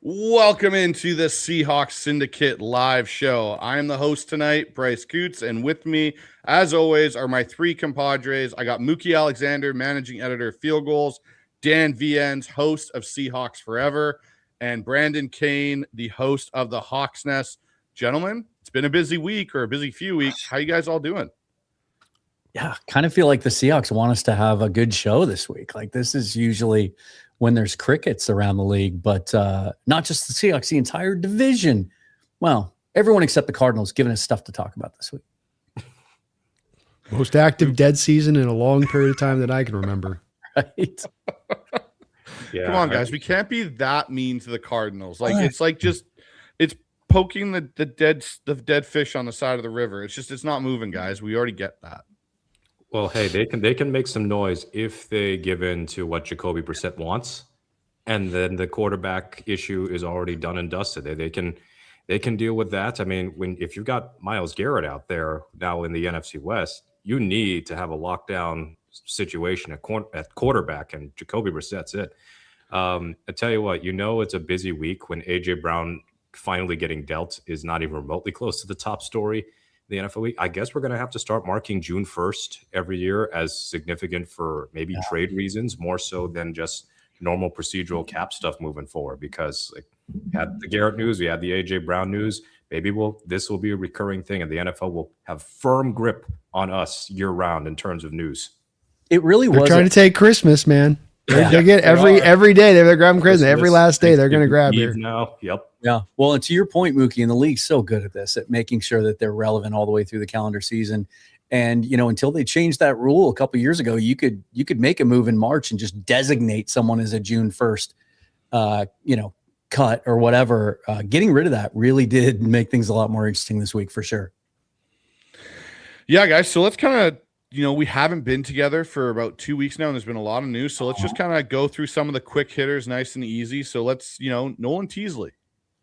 Welcome into the Seahawks Syndicate live show. I am the host tonight, Bryce Coutts, and with me, as always, are my three compadres. I got Mookie Alexander, managing editor of Field Gulls, Dan Viens, host of Seahawks Forever, and Brandon Cain, the host of the Hawks Nest. Gentlemen, it's been a busy week or a busy few weeks. How you guys all doing? Yeah, kind of feel like the Seahawks want us to have a good show this week. Like this is usually when there's crickets around the league, but not just the Seahawks, the entire division. Well, everyone except the Cardinals giving us stuff to talk about this week. Most active dead season in a long period of time that I can remember. Right? Yeah, come on, guys. We can't be that mean to the Cardinals. Like it's like just it's poking the dead fish on the side of the river. It's not moving, guys. We already get that. Well, hey, they can make some noise if they give in to what Jacoby Brissett wants, and then the quarterback issue is already done and dusted. They can deal with that. I mean, if you've got Myles Garrett out there now in the NFC West, you need to have a lockdown situation at quarterback, and Jacoby Brissett's it. I tell you what, it's a busy week when AJ Brown finally getting dealt is not even remotely close to the top story. The NFL week, I guess we're going to have to start marking June 1st every year as significant for maybe trade reasons, more so than just normal procedural cap stuff moving forward. Because we had the Garrett news, we had the AJ Brown news. Maybe this will be a recurring thing, and the NFL will have firm grip on us year round in terms of news. It really was. They're trying to take Christmas, man. Yeah. They get every day they're grabbing Christmas. Every last day they're going to grab here now. Yep. Yeah. Well, and to your point, Mookie, and the league's so good at this, at making sure that they're relevant all the way through the calendar season. And, until they changed that rule a couple of years ago, you could make a move in March and just designate someone as a June 1st, cut or whatever. Getting rid of that really did make things a lot more interesting this week for sure. Yeah, guys. So let's kind of, we haven't been together for about 2 weeks now, and there's been a lot of news. So let's just kind of go through some of the quick hitters, nice and easy. So let's, Nolan Teasley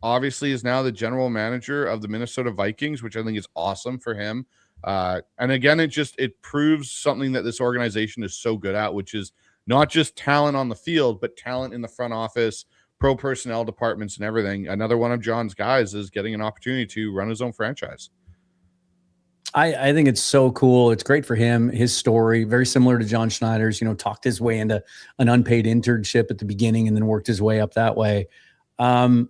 obviously is now the general manager of the Minnesota Vikings, which I think is awesome for him. And again, it proves something that this organization is so good at, which is not just talent on the field, but talent in the front office, pro personnel departments and everything. Another one of John's guys is getting an opportunity to run his own franchise. I think it's so cool. It's great for him. His story, very similar to John Schneider's, talked his way into an unpaid internship at the beginning and then worked his way up that way. And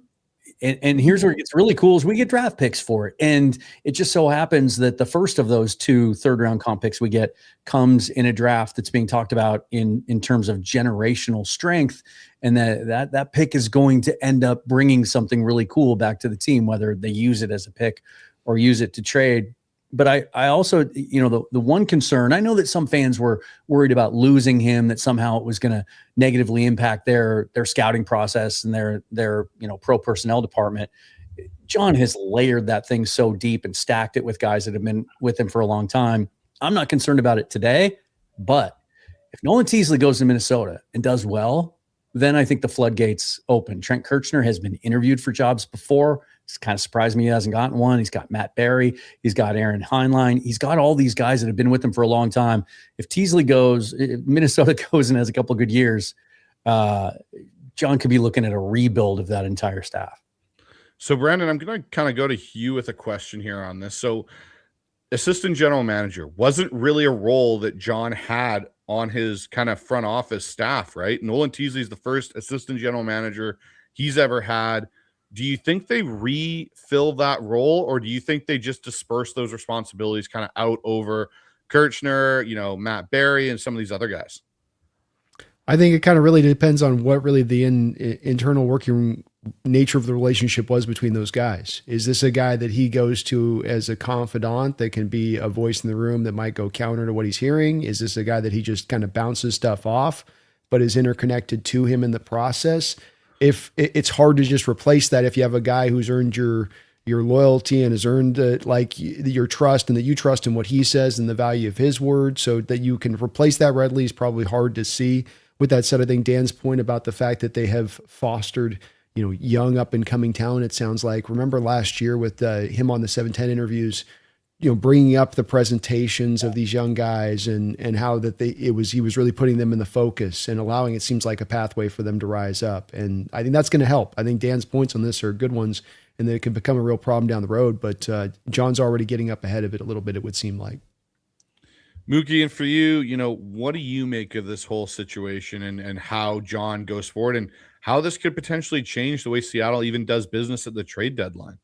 here's where it gets really cool is we get draft picks for it. And it just so happens that the first of those 2 third-round comp picks we get comes in a draft that's being talked about in terms of generational strength. And that pick is going to end up bringing something really cool back to the team, whether they use it as a pick or use it to trade. But I also, the one concern, I know that some fans were worried about losing him, that somehow it was going to negatively impact their scouting process and their pro personnel department. John has layered that thing so deep and stacked it with guys that have been with him for a long time. I'm not concerned about it today, but if Nolan Teasley goes to Minnesota and does well, then I think the floodgates open. Trent Kirchner has been interviewed for jobs before. It's kind of surprised me he hasn't gotten one. He's got Matt Berry. He's got Aaron Heinlein. He's got all these guys that have been with him for a long time. If Teasley goes, if Minnesota goes and has a couple of good years, John could be looking at a rebuild of that entire staff. So, Brandon, I'm going to kind of go to Hugh with a question here on this. So, assistant general manager wasn't really a role that John had on his kind of front office staff, right? Nolan Teasley is the first assistant general manager he's ever had. Do you think they refill that role, or do you think they just disperse those responsibilities kind of out over Kirchner, Matt Berry, and some of these other guys? I think it kind of really depends on what really the internal working nature of the relationship was between those guys. Is this a guy that he goes to as a confidant that can be a voice in the room that might go counter to what he's hearing? Is this a guy that he just kind of bounces stuff off, but is interconnected to him in the process? If it's hard to just replace that, if you have a guy who's earned your loyalty and has earned your trust, and that you trust in what he says and the value of his word, so that you can replace that readily, is probably hard to see. With that said, I think Dan's point about the fact that they have fostered, young up and coming talent, it sounds like. Remember last year with him on the 710 interviews, bringing up the presentations of these young guys and how that he was really putting them in the focus and allowing, it seems like, a pathway for them to rise up. And I think that's going to help. I think Dan's points on this are good ones, and that it can become a real problem down the road. But John's already getting up ahead of it a little bit, it would seem like. Mookie, and for you, what do you make of this whole situation and how John goes forward and how this could potentially change the way Seattle even does business at the trade deadline?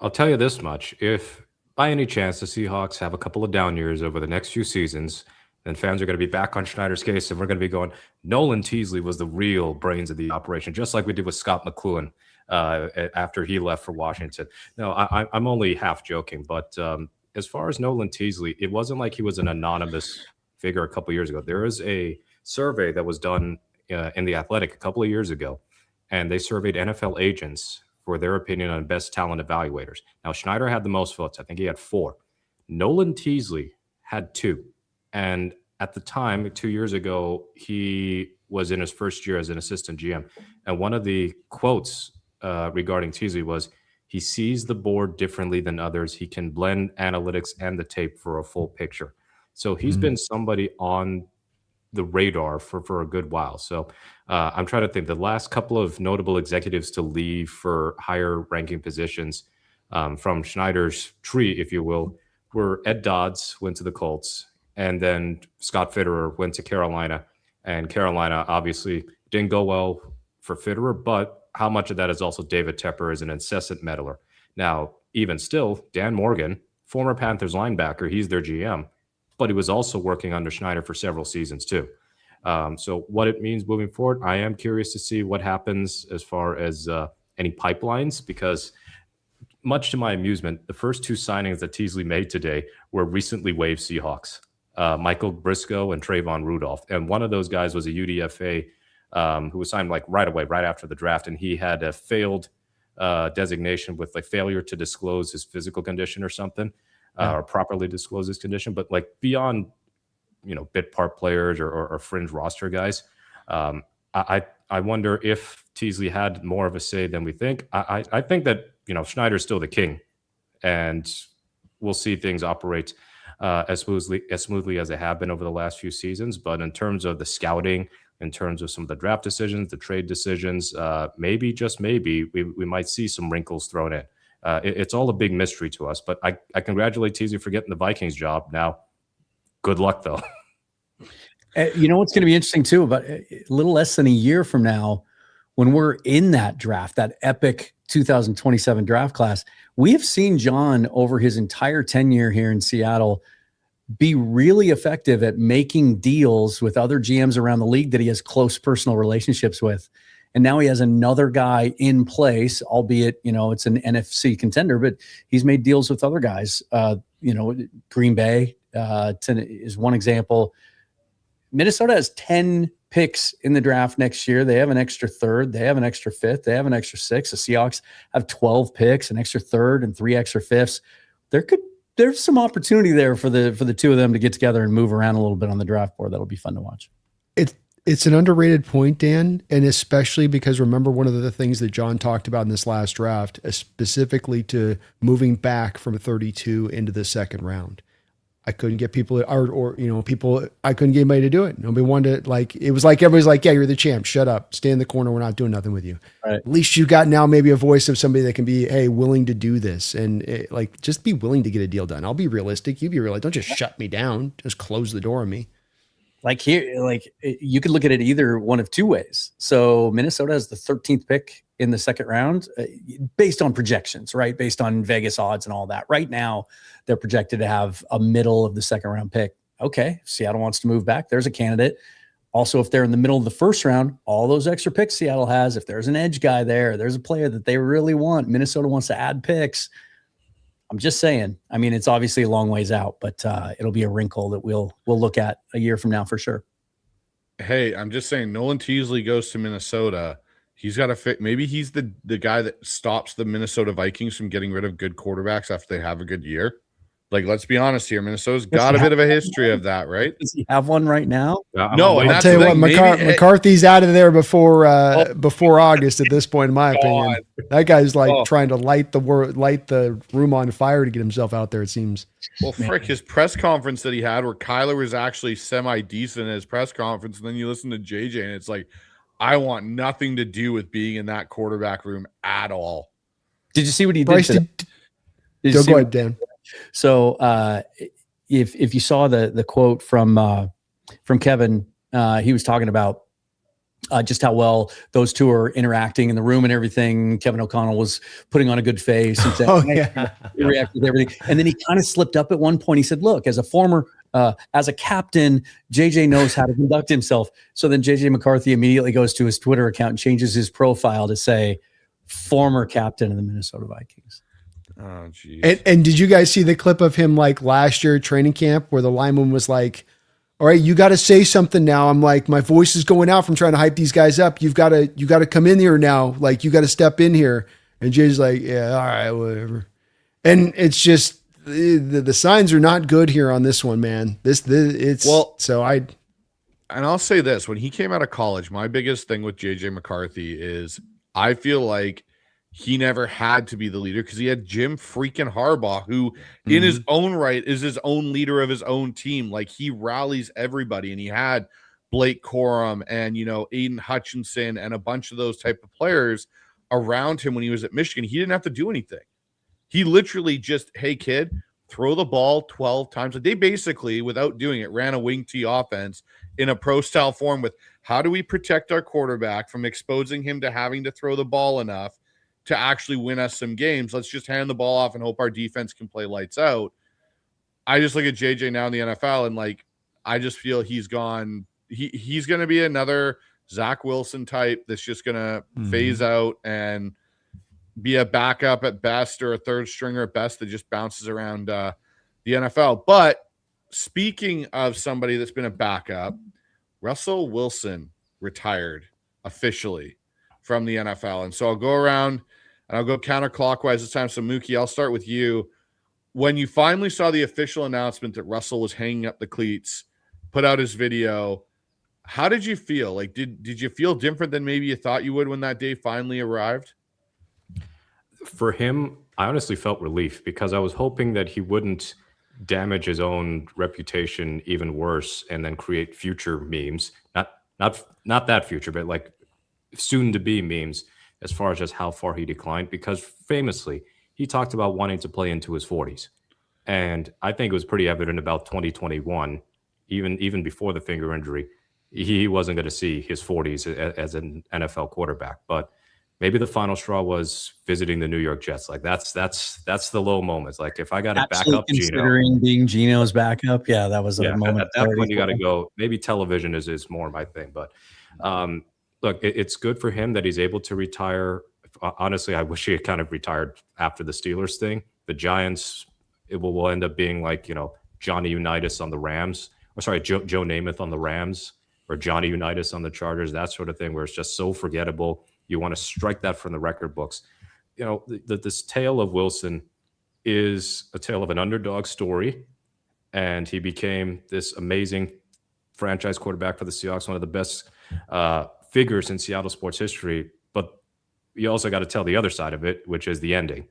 I'll tell you this much. If by any chance the Seahawks have a couple of down years over the next few seasons, then fans are going to be back on Schneider's case, and we're going to be going, Nolan Teasley was the real brains of the operation, just like we did with Scott McLuhan after he left for Washington. No, I'm only half joking, but as far as Nolan Teasley, it wasn't like he was an anonymous figure a couple of years ago. There is a survey that was done in The Athletic a couple of years ago, and they surveyed NFL agents for their opinion on best talent evaluators. Now, Schneider had the most votes. I think he had 4. Nolan Teasley had 2. And at the time, 2 years ago, he was in his first year as an assistant GM. And one of the quotes regarding Teasley was, he sees the board differently than others. He can blend analytics and the tape for a full picture. So he's been somebody on the radar for a good while. So I'm trying to think. The last couple of notable executives to leave for higher ranking positions from Schneider's tree, if you will, were Ed Dodds went to the Colts, and then Scott Fitterer went to Carolina. And Carolina obviously didn't go well for Fitterer, but how much of that is also David Tepper as an incessant meddler. Now, even still, Dan Morgan, former Panthers linebacker, he's their GM, but he was also working under Schneider for several seasons too. So what it means moving forward, I am curious to see what happens as far as any pipelines, because much to my amusement, the first 2 signings that Teasley made today were recently waived Seahawks, Michael Briscoe and Trayvon Rudolph. And one of those guys was a UDFA who was signed like right away, right after the draft. And he had a failed designation with like failure to disclose his physical condition or something, or properly disclose his condition. But like beyond, bit part players or fringe roster guys, I wonder if Teasley had more of a say than we think. I think that, Schneider's still the king, and we'll see things operate as smoothly as they have been over the last few seasons. But in terms of the scouting, in terms of some of the draft decisions, the trade decisions, maybe, just maybe, we might see some wrinkles thrown in. It's all a big mystery to us, but I congratulate Teasley for getting the Vikings job. Now, good luck, though. What's going to be interesting, too, about a little less than a year from now, when we're in that draft, that epic 2027 draft class, we have seen John over his entire tenure here in Seattle be really effective at making deals with other GMs around the league that he has close personal relationships with. And now he has another guy in place, albeit, it's an NFC contender, but he's made deals with other guys. Green Bay is one example. Minnesota has 10 picks in the draft next year. They have an extra 3rd. They have an extra 5th. They have an extra 6th. The Seahawks have 12 picks, an extra 3rd, and 3 extra 5ths. There's some opportunity there for the 2 of them to get together and move around a little bit on the draft board. That'll be fun to watch. It's an underrated point, Dan, and especially because remember one of the things that John talked about in this last draft, specifically to moving back from 32 into the second round. I couldn't get people, I couldn't get anybody to do it. Nobody wanted to, it was like everybody's like, yeah, you're the champ. Shut up. Stay in the corner. We're not doing nothing with you. Right. At least you got now maybe a voice of somebody that can be, hey, willing to do this. And just be willing to get a deal done. I'll be realistic. You be realistic. Don't just shut me down. Just close the door on me. You could look at it either one of 2 ways. So Minnesota has the 13th pick in the second round based on projections, right? Based on Vegas odds and all that. Right now, they're projected to have a middle of the second round pick. Okay, Seattle wants to move back. There's a candidate. Also, if they're in the middle of the first round, all those extra picks Seattle has, if there's an edge guy there's a player that they really want. Minnesota wants to add picks. I'm just saying. I mean, it's obviously a long ways out, but it'll be a wrinkle that we'll look at a year from now for sure. Hey, I'm just saying, Nolan Teasley goes to Minnesota. He's got to fit. Maybe he's the guy that stops the Minnesota Vikings from getting rid of good quarterbacks after they have a good year. Like, let's be honest here. Minnesota's got a bit of a history of that, right? Does he have one right now? No, and I'll that's tell you the what, thing. Maybe- McCarthy's out of there before August at this point, in my opinion. That guy's like trying to light the room on fire to get himself out there, it seems. Well, frick, his press conference that he had where Kyler was actually semi-decent in his press conference, and then you listen to JJ, and it's like, I want nothing to do with being in that quarterback room at all. Did you see what he did? Bryce, Did you go see ahead, Dan. So if you saw the quote from Kevin, he was talking about just how well those two are interacting in the room and everything. Kevin O'Connell was putting on a good face and saying, he reacted to everything. And then he kind of slipped up at one point. He said, look, as a captain, JJ knows how to conduct himself. So then JJ McCarthy immediately goes to his Twitter account and changes his profile to say former captain of the Minnesota Vikings. Oh, geez. And did you guys see the clip of him like last year at training camp where the lineman was like, all right, you got to say something now. I'm like, my voice is going out from trying to hype these guys up. You got to come in here now. Like, you got to step in here. And Jay's like, yeah, all right, whatever. And it's just, the signs are not good here on this one, man. And I'll say this, when he came out of college, my biggest thing with JJ McCarthy is I feel like he never had to be the leader because he had Jim freaking Harbaugh, who in his own right is his own leader of his own team. Like, he rallies everybody, and he had Blake Corum and, Aiden Hutchinson and a bunch of those type of players around him when he was at Michigan. He didn't have to do anything. He literally just, hey, kid, throw the ball 12 times. They basically, without doing it, ran a wing T offense in a pro-style form with how do we protect our quarterback from exposing him to having to throw the ball enough to actually win us some games. Let's just hand the ball off and hope our defense can play lights out. I just look at JJ now in the NFL, and I just feel he's gone. He's going to be another Zach Wilson type that's just going to phase out and be a backup at best or a third stringer at best that just bounces around the NFL. But speaking of somebody that's been a backup, Russell Wilson retired officially from the NFL. And so I'll go around and I'll go counterclockwise this time. So Mookie, I'll start with you. When you finally saw the official announcement that Russell was hanging up the cleats, put out his video, how did you feel? Like, did you feel different than maybe you thought you would when that day finally arrived? For him, I honestly felt relief because I was hoping that he wouldn't damage his own reputation even worse and then create future memes. Not that future, but like soon to be memes as far as just how far he declined, because famously he talked about wanting to play into his 40s. And I think it was pretty evident about 2021, even before the finger injury, he wasn't going to see his 40s as an NFL quarterback. But maybe the final straw was visiting the New York Jets. Like that's the low moments. Like, if I got to back up considering being Gino's backup, yeah, that was a moment. At that point, you got to go. Maybe television is more my thing. But look, it's good for him that he's able to retire. Honestly, I wish he had kind of retired after the Steelers thing. The Giants, it will end up being like, Johnny Unitas on the Rams, or sorry, Joe Namath on the Rams, or Johnny Unitas on the Chargers, that sort of thing, where it's just so forgettable. You want to strike that from the record books. This tale of Wilson is a tale of an underdog story, and he became this amazing franchise quarterback for the Seahawks, one of the best figures in Seattle sports history. But you also got to tell the other side of it, which is the ending.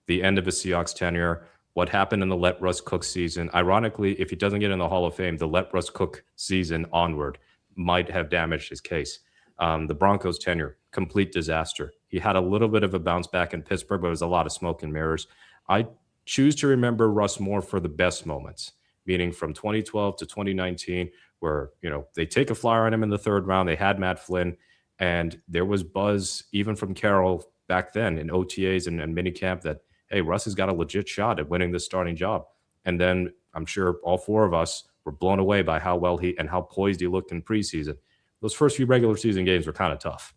The end of his Seahawks tenure, what happened in the Let Russ Cook season. Ironically, if he doesn't get in the Hall of Fame, the Let Russ Cook season onward might have damaged his case. The Broncos tenure, complete disaster. He had a little bit of a bounce back in Pittsburgh, but it was a lot of smoke and mirrors. I choose to remember Russ more for the best moments, meaning from 2012 to 2019, where, they take a flyer on him in the third round. They had Matt Flynn, and there was buzz even from Carroll back then in OTAs and minicamp that, hey, Russ has got a legit shot at winning this starting job. And then I'm sure all four of us were blown away by how well and how poised he looked in preseason. Those first few regular season games were kind of tough,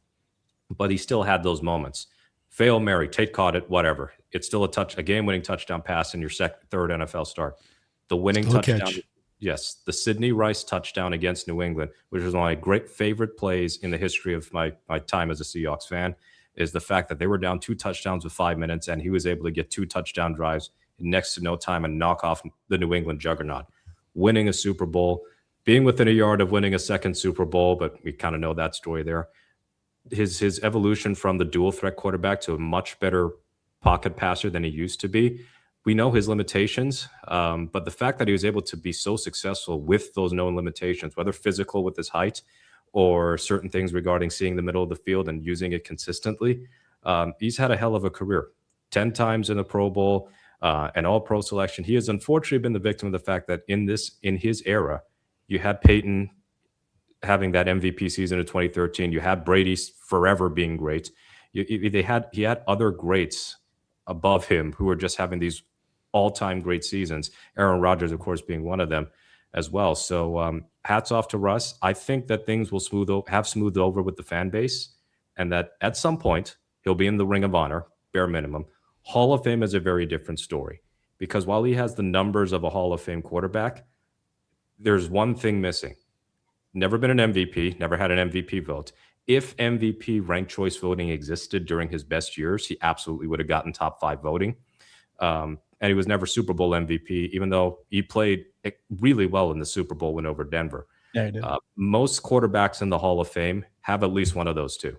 but he still had those moments. Fail Mary, Tate caught it, whatever. It's still a game-winning touchdown pass in your third NFL start. The winning touchdown. Catch. Yes, the Sidney Rice touchdown against New England, which was one of my great favorite plays in the history of my time as a Seahawks fan, is the fact that they were down 2 touchdowns with 5 minutes, and he was able to get 2 touchdown drives in next to no time and knock off the New England juggernaut, winning a Super Bowl, being within a yard of winning a second Super Bowl, but we kind of know that story there. His evolution from the dual threat quarterback to a much better pocket passer than he used to be. We know his limitations, but the fact that he was able to be so successful with those known limitations, whether physical with his height or certain things regarding seeing the middle of the field and using it consistently, he's had a hell of a career. 10 times in the Pro Bowl, an All-Pro selection. He has unfortunately been the victim of the fact that in his era, you had Peyton having that MVP season of 2013. You had Brady forever being great. He had other greats above him who were just having these all-time great seasons. Aaron Rodgers, of course, being one of them as well. So hats off to Russ. I think that things will have smoothed over with the fan base, and that at some point he'll be in the Ring of Honor, bare minimum. Hall of Fame is a very different story, because while he has the numbers of a Hall of Fame quarterback, there's one thing missing. Never been an MVP, never had an MVP vote. If MVP ranked choice voting existed during his best years, he absolutely would have gotten top 5 voting. And he was never Super Bowl MVP, even though he played really well in the Super Bowl win over Denver. Yeah, he did. Most quarterbacks in the Hall of Fame have at least one of those two,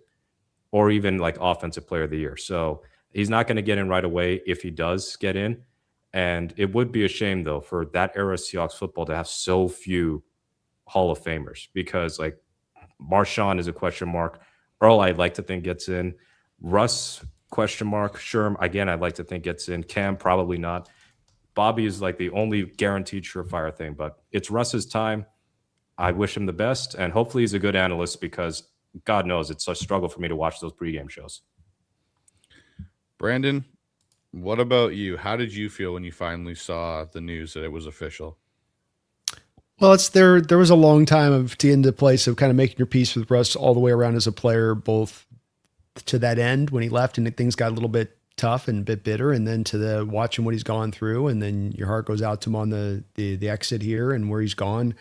or even like Offensive Player of the Year. So he's not going to get in right away if he does get in. And it would be a shame, though, for that era of Seahawks football to have so few Hall of Famers, because like Marshawn is a question mark. Earl, I'd like to think gets in. Russ, question mark. Sherm, again, I'd like to think gets in. Cam, probably not. Bobby is like the only guaranteed surefire thing, but it's Russ's time. I wish him the best, and hopefully he's a good analyst, because God knows it's a struggle for me to watch those pregame shows. Brandon, what about you? How did you feel when you finally saw the news that it was official? Well, there was a long time of to end the place of kind of making your peace with Russ all the way around as a player, both to that end when he left and things got a little bit tough and a bit bitter, and then to the watching what he's gone through, and then your heart goes out to him on the exit here and where he's gone.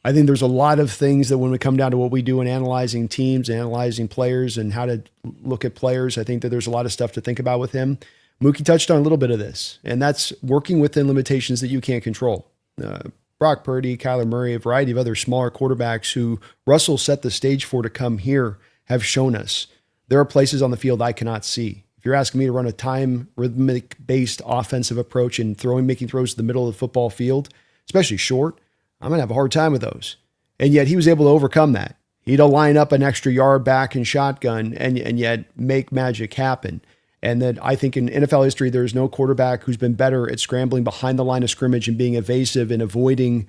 I think there's a lot of things that when we come down to what we do in analyzing teams, analyzing players, and how to look at players, I think that there's a lot of stuff to think about with him. Mookie touched on a little bit of this, and that's working within limitations that you can't control. Brock Purdy, Kyler Murray, a variety of other smaller quarterbacks who Russell set the stage for to come here have shown us there are places on the field I cannot see. If you're asking me to run a time rhythmic-based offensive approach and making throws to the middle of the football field, especially short, I'm going to have a hard time with those. And yet he was able to overcome that. He'd line up an extra yard back in shotgun and yet make magic happen. And that I think in NFL history, there's no quarterback who's been better at scrambling behind the line of scrimmage and being evasive and avoiding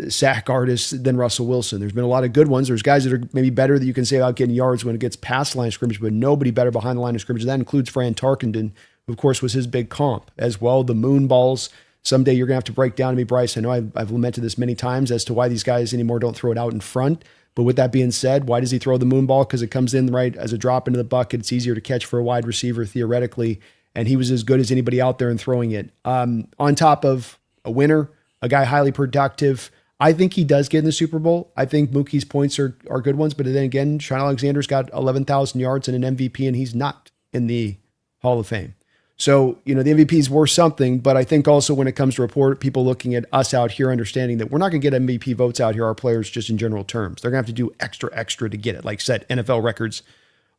sack artists than Russell Wilson. There's been a lot of good ones. There's guys that are maybe better that you can say about getting yards when it gets past the line of scrimmage, but nobody better behind the line of scrimmage. That includes Fran Tarkenton, who of course was his big comp as well. The moon balls. Someday you're going to have to break down to me, Bryce. I know I've lamented this many times as to why these guys anymore don't throw it out in front. But with that being said, why does he throw the moon ball? Because it comes in right as a drop into the bucket. It's easier to catch for a wide receiver theoretically. And he was as good as anybody out there in throwing it. On top of a winner, a guy highly productive. I think he does get in the Super Bowl. I think Mookie's points are good ones. But then again, Shaun Alexander's got 11,000 yards and an MVP, and he's not in the Hall of Fame. So, the MVP is worth something, but I think also when it comes to people looking at us out here, understanding that we're not going to get MVP votes out here, our players, just in general terms. They're going to have to do extra to get it, like set NFL records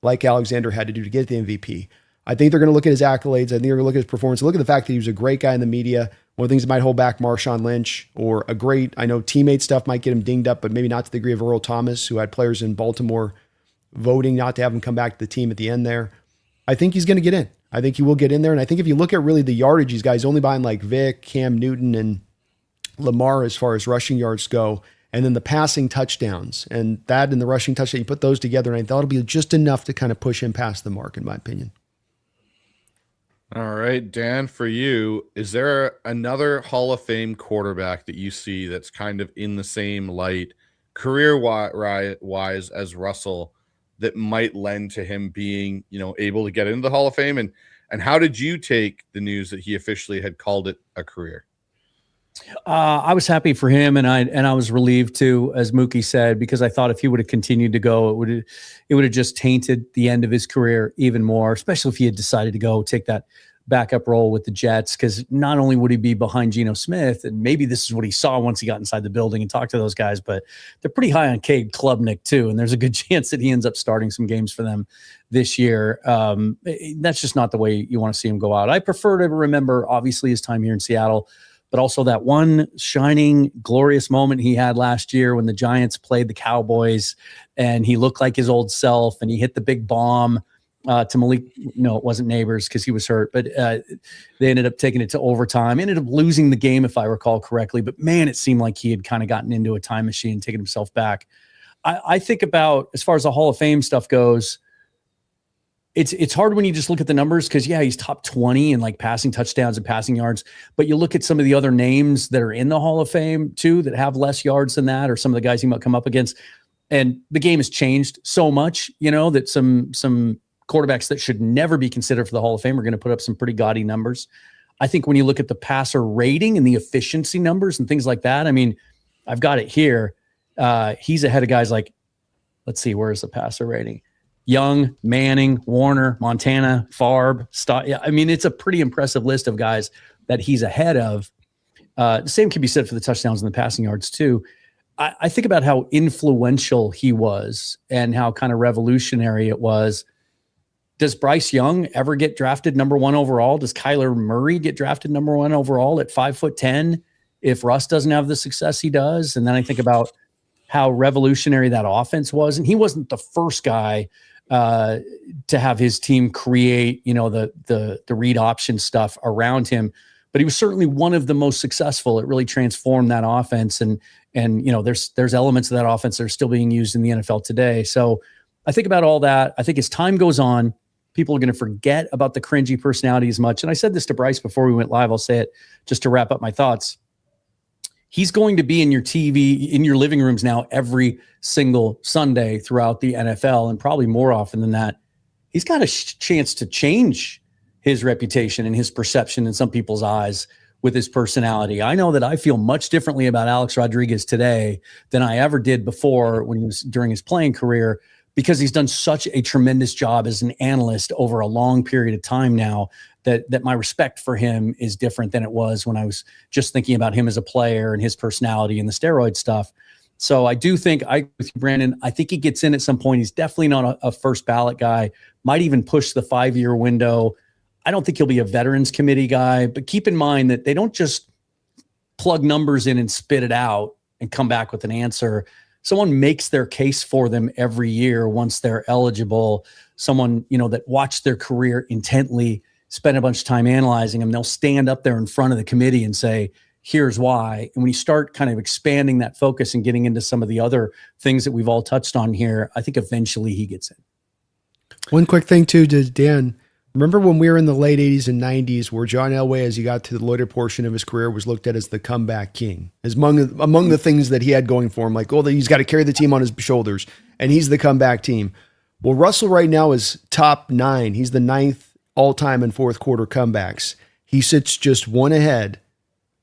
like Alexander had to do to get the MVP. I think they're going to look at his accolades. I think they're going to look at his performance. Look at the fact that he was a great guy in the media. One of the things that might hold back Marshawn Lynch, or I know teammate stuff might get him dinged up, but maybe not to the degree of Earl Thomas, who had players in Baltimore voting not to have him come back to the team at the end there. I think he's going to get in. I think he will get in there. And I think if you look at really the yardage, these guys only behind like Vic, Cam Newton, and Lamar as far as rushing yards go, and then the passing touchdowns, and the rushing touchdown, you put those together, and I thought it'll be just enough to kind of push him past the mark, in my opinion. All right, Dan, for you, is there another Hall of Fame quarterback that you see that's kind of in the same light, career-wise as Russell, that might lend to him being, able to get into the Hall of Fame? And how did you take the news that he officially had called it a career? I was happy for him, and I was relieved too, as Mookie said, because I thought if he would have continued to go, it would have just tainted the end of his career even more, especially if he had decided to go take that backup role with the Jets, because not only would he be behind Geno Smith, and maybe this is what he saw once he got inside the building and talked to those guys, but they're pretty high on Cade Klubnik too, and there's a good chance that he ends up starting some games for them this year. That's just not the way you want to see him go out. I prefer to remember, obviously, his time here in Seattle, but also that one shining, glorious moment he had last year when the Giants played the Cowboys and he looked like his old self and he hit the big bomb to Malik. No, it wasn't Neighbors because he was hurt, but they ended up taking it to overtime, ended up losing the game, if I recall correctly. But man, it seemed like he had kind of gotten into a time machine, taken himself back. I think about, as far as the Hall of Fame stuff goes, it's hard when you just look at the numbers, because yeah, he's top 20 in like passing touchdowns and passing yards, but you look at some of the other names that are in the Hall of Fame too that have less yards than that, or some of the guys he might come up against, and the game has changed so much, that some quarterbacks that should never be considered for the Hall of Fame are going to put up some pretty gaudy numbers. I think when you look at the passer rating and the efficiency numbers and things like that, I mean, I've got it here. He's ahead of guys like, let's see, where's the passer rating? Young, Manning, Warner, Montana, Favre, Stott. Yeah, I mean, it's a pretty impressive list of guys that he's ahead of. The same can be said for the touchdowns and the passing yards too. I think about how influential he was and how kind of revolutionary it was. Does Bryce Young ever get drafted number 1 overall? Does Kyler Murray get drafted number 1 overall at 5'10" if Russ doesn't have the success he does? And then I think about how revolutionary that offense was. And he wasn't the first guy to have his team create, the read option stuff around him, but he was certainly one of the most successful. It really transformed that offense. And there's elements of that offense that are still being used in the NFL today. So I think about all that. I think as time goes on, people are going to forget about the cringy personality as much. And I said this to Bryce before we went live. I'll say it just to wrap up my thoughts. He's going to be in your TV, in your living rooms now every single Sunday throughout the NFL, and probably more often than that. He's got a chance to change his reputation and his perception in some people's eyes with his personality. I know that I feel much differently about Alex Rodriguez today than I ever did before when he was during his playing career, because he's done such a tremendous job as an analyst over a long period of time now, that my respect for him is different than it was when I was just thinking about him as a player and his personality and the steroid stuff. So I do think, with you, Brandon, I think he gets in at some point. He's definitely not a first ballot guy, might even push the 5-year window. I don't think he'll be a veterans committee guy, but keep in mind that they don't just plug numbers in and spit it out and come back with an answer. Someone makes their case for them every year once they're eligible. Someone, that watched their career intently, spend a bunch of time analyzing them. They'll stand up there in front of the committee and say, here's why. And when you start kind of expanding that focus and getting into some of the other things that we've all touched on here, I think eventually he gets in. One quick thing too, to Dan, remember when we were in the late 80s and 90s where John Elway, as he got to the later portion of his career, was looked at as the comeback king, as among the things that he had going for him, like, he's got to carry the team on his shoulders, and he's the comeback team. Well, Russell right now is top 9. He's the 9th all-time in fourth quarter comebacks. He sits just one ahead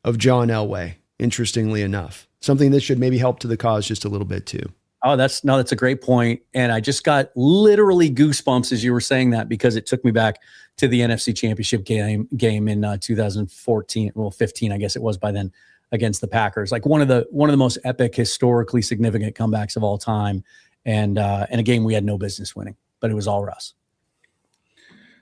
of John Elway, interestingly enough. Something that should maybe help to the cause just a little bit too. Oh, that's a great point. And I just got literally goosebumps as you were saying that, because it took me back to the NFC Championship game in 2014, 15, I guess it was by then, against the Packers. Like one of the most epic, historically significant comebacks of all time. And a game we had no business winning, but it was all Russ.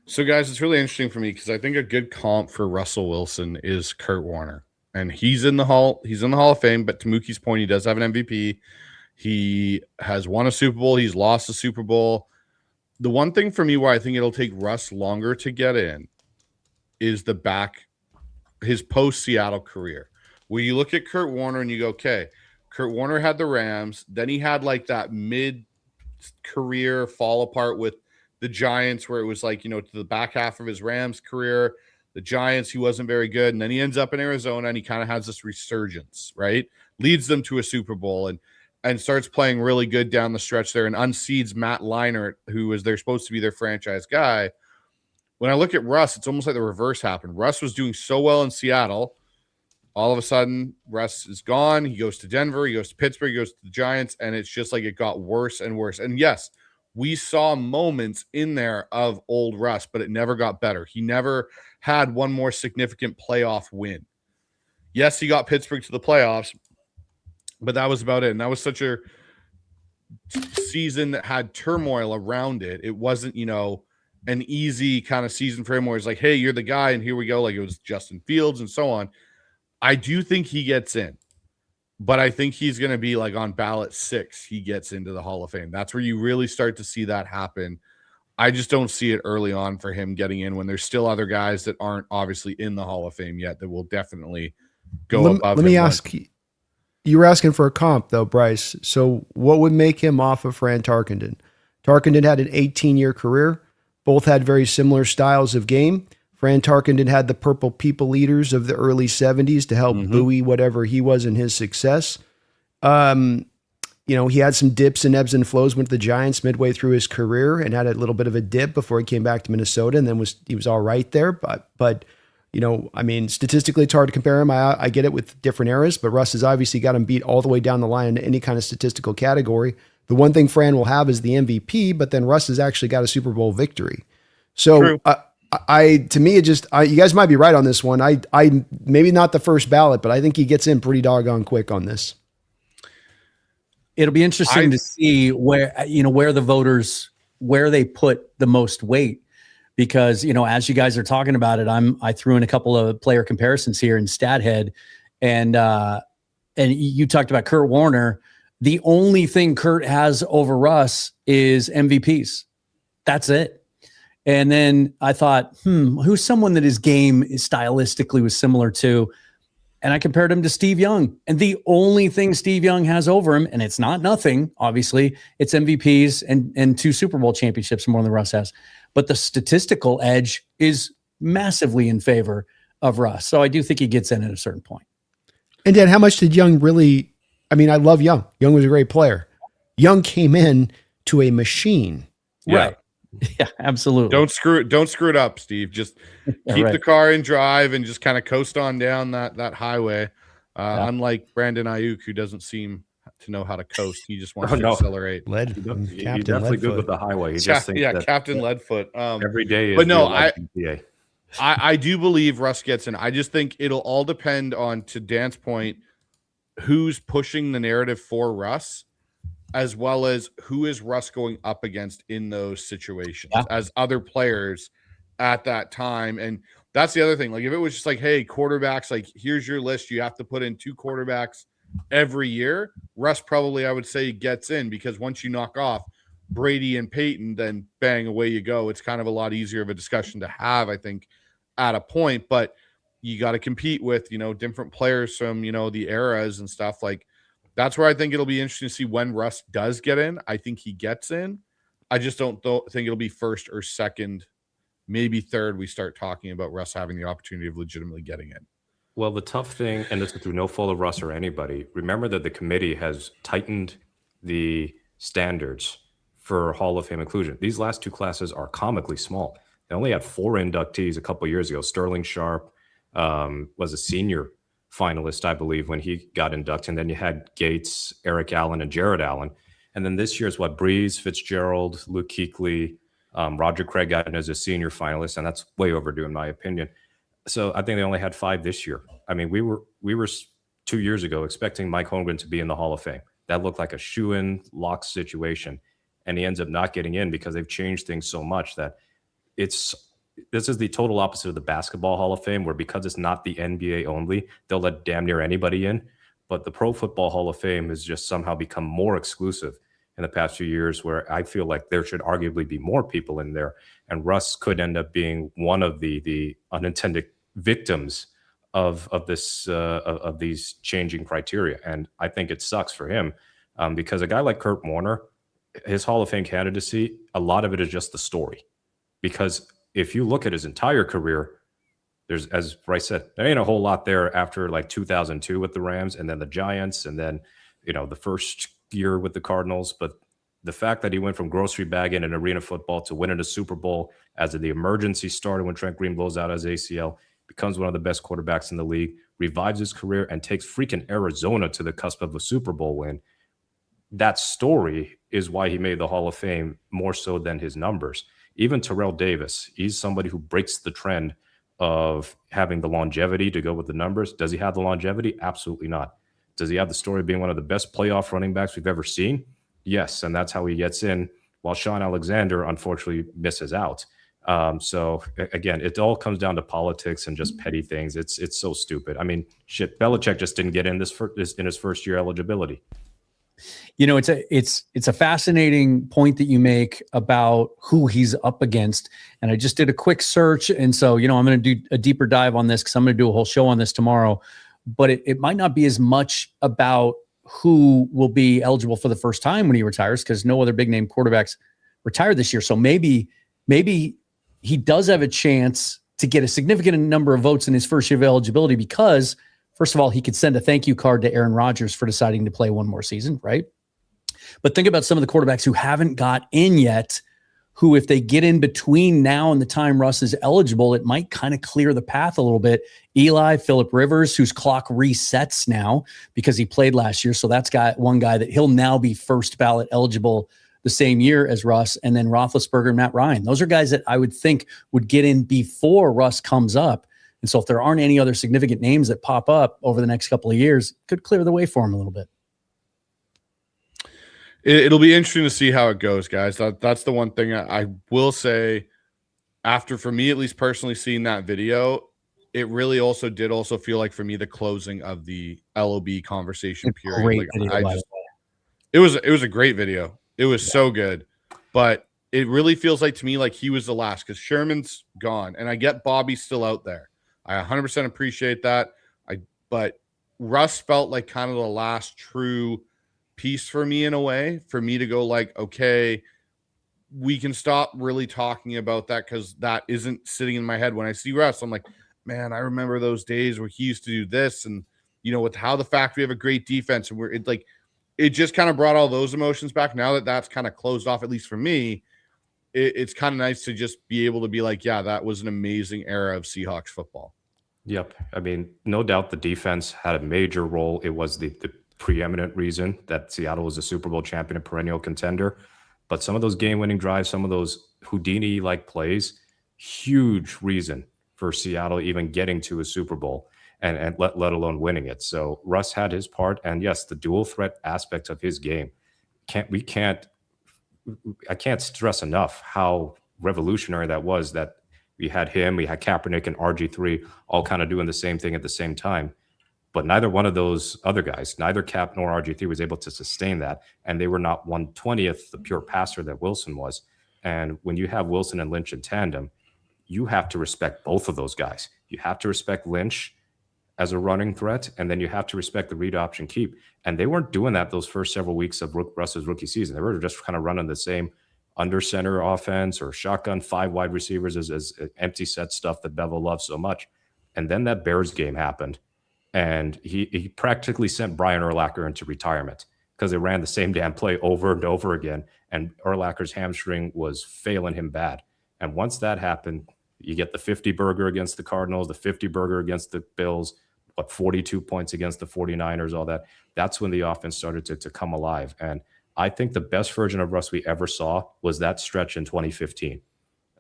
So guys, it's really interesting for me because I think a good comp for Russell Wilson is Kurt Warner. And he's in the Hall of Fame, but to Mookie's point, he does have an MVP. He has won a Super Bowl. He's lost a Super Bowl. The one thing for me where I think it'll take Russ longer to get in is his post-Seattle career. Where you look at Kurt Warner and you go, okay, Kurt Warner had the Rams. Then he had like that mid-career fall apart with the Giants where it was like, to the back half of his Rams career, the Giants, he wasn't very good. And then he ends up in Arizona and he kind of has this resurgence, right? Leads them to a Super Bowl and starts playing really good down the stretch there and unseeds Matt Leinart, who was supposed to be their franchise guy. When I look at Russ, it's almost like the reverse happened. Russ was doing so well in Seattle. All of a sudden, Russ is gone. He goes to Denver. He goes to Pittsburgh. He goes to the Giants. And it's just like it got worse and worse. And yes, we saw moments in there of old Russ, but it never got better. He never had one more significant playoff win. Yes, he got Pittsburgh to the playoffs, but that was about it. And that was such a season that had turmoil around it. It wasn't, an easy kind of season for him where it's like, hey, you're the guy, and here we go. Like it was Justin Fields and so on. I do think he gets in, but I think he's going to be like on ballot 6. He gets into the Hall of Fame. That's where you really start to see that happen. I just don't see it early on for him getting in when there's still other guys that aren't obviously in the Hall of Fame yet that will definitely go above him. Let me ask you. You were asking for a comp, though, Bryce. So what would make him off of Fran Tarkenton? Tarkenton had an 18-year career. Both had very similar styles of game. Fran Tarkenton had the purple people eaters of the early 70s to help buoy whatever he was in his success. He had some dips and ebbs and flows with the Giants midway through his career and had a little bit of a dip before he came back to Minnesota, and then he was all right there. But statistically, it's hard to compare him. I get it with different eras, but Russ has obviously got him beat all the way down the line in any kind of statistical category. The one thing Fran will have is the MVP, but then Russ has actually got a Super Bowl victory. So you guys might be right on this one. I maybe not the first ballot, but I think he gets in pretty doggone quick on this. It'll be interesting to see where the voters, where they put the most weight. Because, as you guys are talking about it, I threw in a couple of player comparisons here in StatHead, and you talked about Kurt Warner. The only thing Kurt has over Russ is MVPs. That's it. And then I thought, who's someone that his game stylistically was similar to? And I compared him to Steve Young. And the only thing Steve Young has over him, and it's not nothing, obviously, it's MVPs and 2 Super Bowl championships more than Russ has. But the statistical edge is massively in favor of Russ. So I do think he gets in at a certain point. And Dan, how much did Young really, I love Young. Young was a great player. Young came in to a machine. Right. Yeah, absolutely. Don't screw it up, Steve. Just keep the car in drive and just kind of coast on down that highway. Unlike Brandon Ayuk, who doesn't seem to know how to coast. He just wants to accelerate. You're definitely good with the highway. He just thinks that Captain Leadfoot. Every day is but no, I do believe Russ gets in. I just think it'll all depend on, to Dan's point, who's pushing the narrative for Russ, as well as who is Russ going up against in those situations as other players at that time. And that's the other thing. Like if it was just like, hey, quarterbacks, like here's your list. You have to put in 2 quarterbacks every year. Russ probably, I would say, gets in, because once you knock off Brady and Peyton, then bang, away you go. It's kind of a lot easier of a discussion to have, I think, at a point. But you got to compete with, different players from, the eras and stuff. Like that's where I think it'll be interesting to see when Russ does get in. I think he gets in. I just don't think it'll be first or second, maybe third. We start talking about Russ having the opportunity of legitimately getting in. Well, the tough thing, and this is through no fault of Russ or anybody, remember that the committee has tightened the standards for Hall of Fame inclusion. These last 2 classes are comically small. They only had 4 inductees a couple of years ago. Sterling Sharp was a senior finalist, I believe, when he got inducted. And then you had Gates, Eric Allen, and Jared Allen. And then this year's Breeze, Fitzgerald, Luke Kuechly, Roger Craig got in as a senior finalist, and that's way overdue in my opinion. So I think they only had 5 this year. We were 2 years ago expecting Mike Holmgren to be in the Hall of Fame. That looked like a shoe-in lock situation, and he ends up not getting in because they've changed things so much that this is the total opposite of the Basketball Hall of Fame, where because it's not the NBA only, they'll let damn near anybody in. But the Pro Football Hall of Fame has just somehow become more exclusive in the past few years, where I feel like there should arguably be more people in there. And Russ could end up being one of the unintended victims of these changing criteria. And I think it sucks for him because a guy like Kurt Warner, his Hall of Fame candidacy, a lot of it is just the story. Because if you look at his entire career, there's, as Bryce said, there ain't a whole lot there after like 2002 with the Rams and then the Giants and then, the first year with the Cardinals. But the fact that he went from grocery bagging and arena football to winning a Super Bowl as the emergency started when Trent Green blows out his ACL, becomes one of the best quarterbacks in the league, revives his career, and takes freaking Arizona to the cusp of a Super Bowl win. That story is why he made the Hall of Fame more so than his numbers. Even Terrell Davis, he's somebody who breaks the trend of having the longevity to go with the numbers. Does he have the longevity? Absolutely not. Does he have the story of being one of the best playoff running backs we've ever seen? Yes, and that's how he gets in, while Sean Alexander unfortunately misses out. So again, it all comes down to politics and just petty things. It's so stupid. I mean, shit, Belichick just didn't get in in his first year eligibility. You know, it's a fascinating point that you make about who he's up against. And I just did a quick search. And so, you know, I'm going to do a deeper dive on this because I'm going to do a whole show on this tomorrow. But it might not be as much about who will be eligible for the first time when he retires, because no other big name quarterbacks retired this year. So maybe he does have a chance to get a significant number of votes in his first year of eligibility because, first of all, he could send a thank you card to Aaron Rodgers for deciding to play one more season, right? But think about some of the quarterbacks who haven't got in yet, who, if they get in between now and the time Russ is eligible, it might kind of clear the path a little bit. Eli, Phillip Rivers, whose clock resets now because he played last year. So that's one guy that he'll now be first ballot eligible the same year as Russ. And then Roethlisberger and Matt Ryan. Those are guys that I would think would get in before Russ comes up. And so if there aren't any other significant names that pop up over the next couple of years, it could clear the way for him a little bit. It'll be interesting to see how it goes, guys. That's the one thing I will say. After, for me at least personally, seeing that video, it really also feel like for me the closing of the LOB conversation period. It was a great video. It was so good, but it really feels like to me like he was the last because Sherman's gone, and I get Bobby's still out there. I 100% appreciate that. But Russ felt like kind of the last true piece for me in a way, for me to go like, okay, we can stop really talking about that because that isn't sitting in my head. When I see Russ, I'm like, man, I remember those days where he used to do this, and you know, with how the fact we have a great defense, and it just kind of brought all those emotions back. Now that that's kind of closed off, at least for me, it's kind of nice to just be able to be like, yeah, that was an amazing era of Seahawks football. Yep. I mean, no doubt the defense had a major role. It was the preeminent reason that Seattle was a Super Bowl champion and perennial contender. But some of those game-winning drives, some of those Houdini-like plays, huge reason for Seattle even getting to a Super Bowl and let alone winning it. So Russ had his part. And yes, the dual threat aspect of his game, I can't stress enough how revolutionary that was, that we had him, we had Kaepernick and RG3 all kind of doing the same thing at the same time. But neither one of those other guys, neither Cap nor RG3 was able to sustain that. And they were not 1/20th the pure passer that Wilson was. And when you have Wilson and Lynch in tandem, you have to respect both of those guys. You have to respect Lynch as a running threat, and then you have to respect the read option keep. And they weren't doing that those first several weeks of Russ's rookie season. They were just kind of running the same under center offense or shotgun 5 wide receivers as empty set stuff that Bevel loves so much. And then that Bears game happened, and he practically sent Brian Urlacher into retirement because they ran the same damn play over and over again, and Urlacher's hamstring was failing him bad. And once that happened, you get the 50 burger against the Cardinals, the 50 burger against the Bills, 42 points against the 49ers, all that. That's when the offense started to come alive. And I think the best version of Russ we ever saw was that stretch in 2015,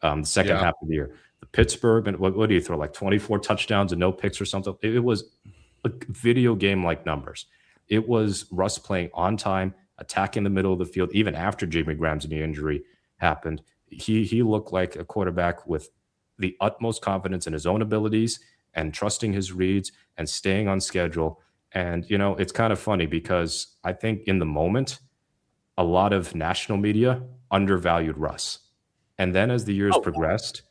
the second half of the year. The Pittsburgh, and what do you throw, like 24 touchdowns and no picks or something? It was a video game-like numbers. It was Russ playing on time, attacking the middle of the field, even after Jimmy Graham's knee injury happened. He looked like a quarterback with the utmost confidence in his own abilities and trusting his reads and staying on schedule. And, you know, it's kind of funny because I think in the moment, a lot of national media undervalued Russ. And then as the years progressed,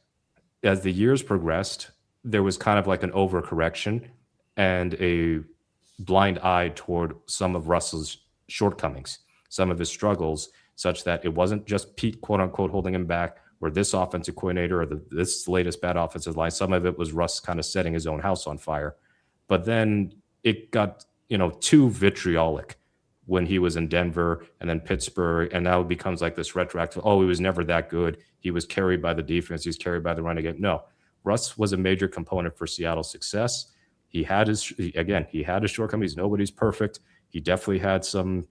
there was kind of like an overcorrection and a blind eye toward some of Russell's shortcomings, some of his struggles, such that it wasn't just Pete, quote unquote, holding him back, or this offensive coordinator, or this latest bad offensive line. Some of it was Russ kind of setting his own house on fire. But then it got, too vitriolic when he was in Denver and then Pittsburgh, and now it becomes like this retroactive, he was never that good. He was carried by the defense. He's carried by the run again. No, Russ was a major component for Seattle's success. He had his shortcomings. Nobody's perfect. He definitely had some,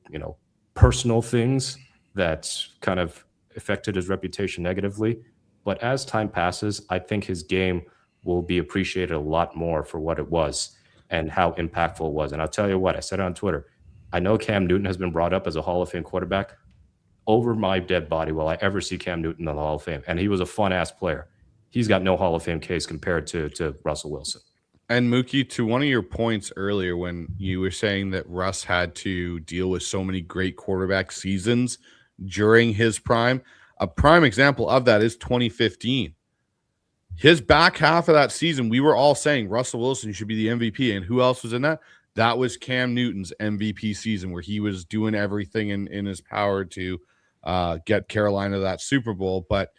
personal things that's kind of affected his reputation negatively. But as time passes, I think his game will be appreciated a lot more for what it was and how impactful it was. And I'll tell you what, I said it on Twitter. I know Cam Newton has been brought up as a Hall of Fame quarterback. Over my dead body will I ever see Cam Newton in the Hall of Fame. And he was a fun-ass player. He's got no Hall of Fame case compared to Russell Wilson. And Mookie, to one of your points earlier when you were saying that Russ had to deal with so many great quarterback seasons during his prime, a prime example of that is 2015. His back half of that season, we were all saying Russell Wilson should be the MVP. And who else was in that? That was Cam Newton's MVP season where he was doing everything in his power to get Carolina that Super Bowl. But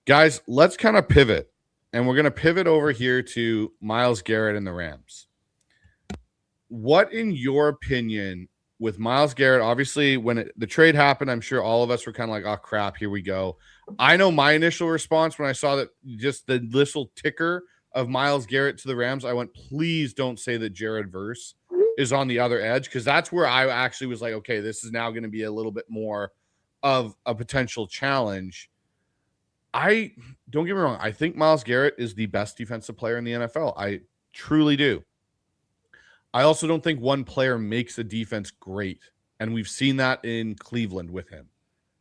guys, let's kind of pivot. And we're going to pivot over here to Myles Garrett and the Rams. What, in your opinion, with Myles Garrett, obviously when the trade happened, I'm sure all of us were kind of like, oh, crap, here we go. I know my initial response when I saw that just the little ticker of Myles Garrett to the Rams, I went, please don't say that Jared Verse is on the other edge, because that's where I actually was like, okay, this is now going to be a little bit more of a potential challenge. I don't get me wrong. I think Myles Garrett is the best defensive player in the NFL. I truly do. I also don't think one player makes a defense great. And we've seen that in Cleveland with him.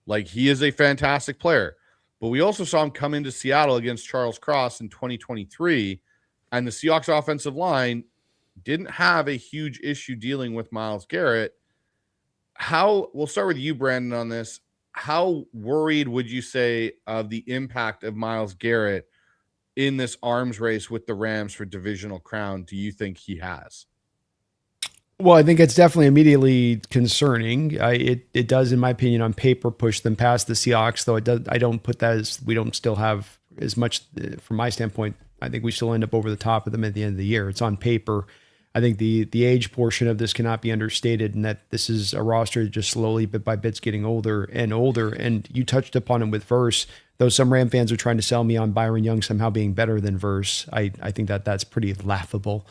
Like, he is a fantastic player. But we also saw him come into Seattle against Charles Cross in 2023. And the Seahawks offensive line didn't have a huge issue dealing with Myles Garrett. We'll start with you, Brandon, on this. How worried would you say of the impact of Myles Garrett in this arms race with the Rams for divisional crown do you think he has? Well, I think it's definitely immediately concerning. It does, in my opinion, on paper, push them past the Seahawks, though I don't put that as we don't still have as much, from my standpoint. I think we still end up over the top of them at the end of the year. It's on paper. I think the age portion of this cannot be understated, and that this is a roster just slowly, bit by bits, getting older and older. And you touched upon it with Verse, though some Ram fans are trying to sell me on Byron Young somehow being better than Verse. I think that's pretty laughable.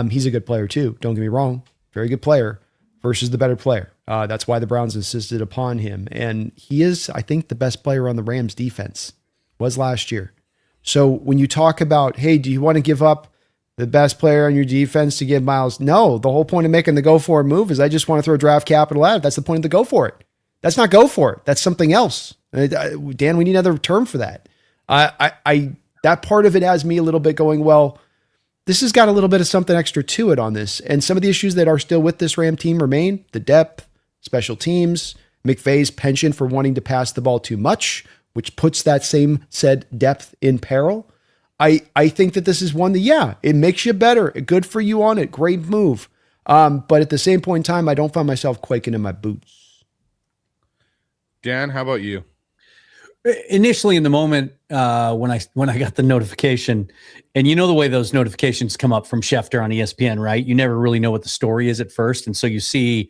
He's a good player too. Don't get me wrong. Very good player. Verse is the better player. That's why the Browns insisted upon him. And he is, I think, the best player on the Rams defense. Was last year. So when you talk about, hey, do you want to give up the best player on your defense to give Myles? No, the whole point of making the go for it move is I just want to throw draft capital at it. That's the point of the go for it. That's not go for it. That's something else. Dan, we need another term for that. That part of it has me a little bit going, well, this has got a little bit of something extra to it on this. And some of the issues that are still with this Ram team remain: the depth, special teams, McVay's penchant for wanting to pass the ball too much, which puts that same said depth in peril. I think that this is one that, yeah, it makes you better. Good for you on it. Great move. But at the same point in time, I don't find myself quaking in my boots. Dan, how about you? Initially, in the moment when I got the notification, and you know the way those notifications come up from Schefter on ESPN, right? You never really know what the story is at first, and so you see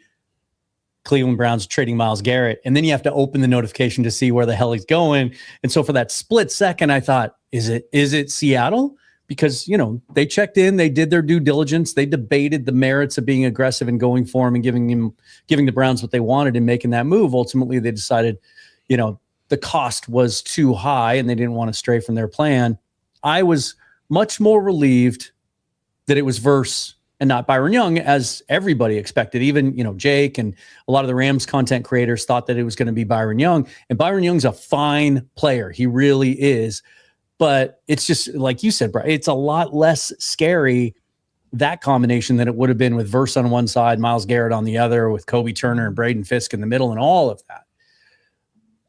Cleveland Browns trading Myles Garrett, and then you have to open the notification to see where the hell he's going. And so for that split second, I thought, is it Seattle? Because, you know, they checked in, they did their due diligence, they debated the merits of being aggressive and going for him and giving the Browns what they wanted and making that move. Ultimately, they decided, you know, the cost was too high and they didn't want to stray from their plan. I was much more relieved that it was Verse and not Byron Young, as everybody expected. Even, you know, Jake and a lot of the Rams content creators thought that it was going to be Byron Young. And Byron Young's a fine player. He really is. But it's just, like you said, Bryce, it's a lot less scary, that combination, than it would have been with Verse on one side, Myles Garrett on the other, with Kobe Turner and Braden Fisk in the middle and all of that.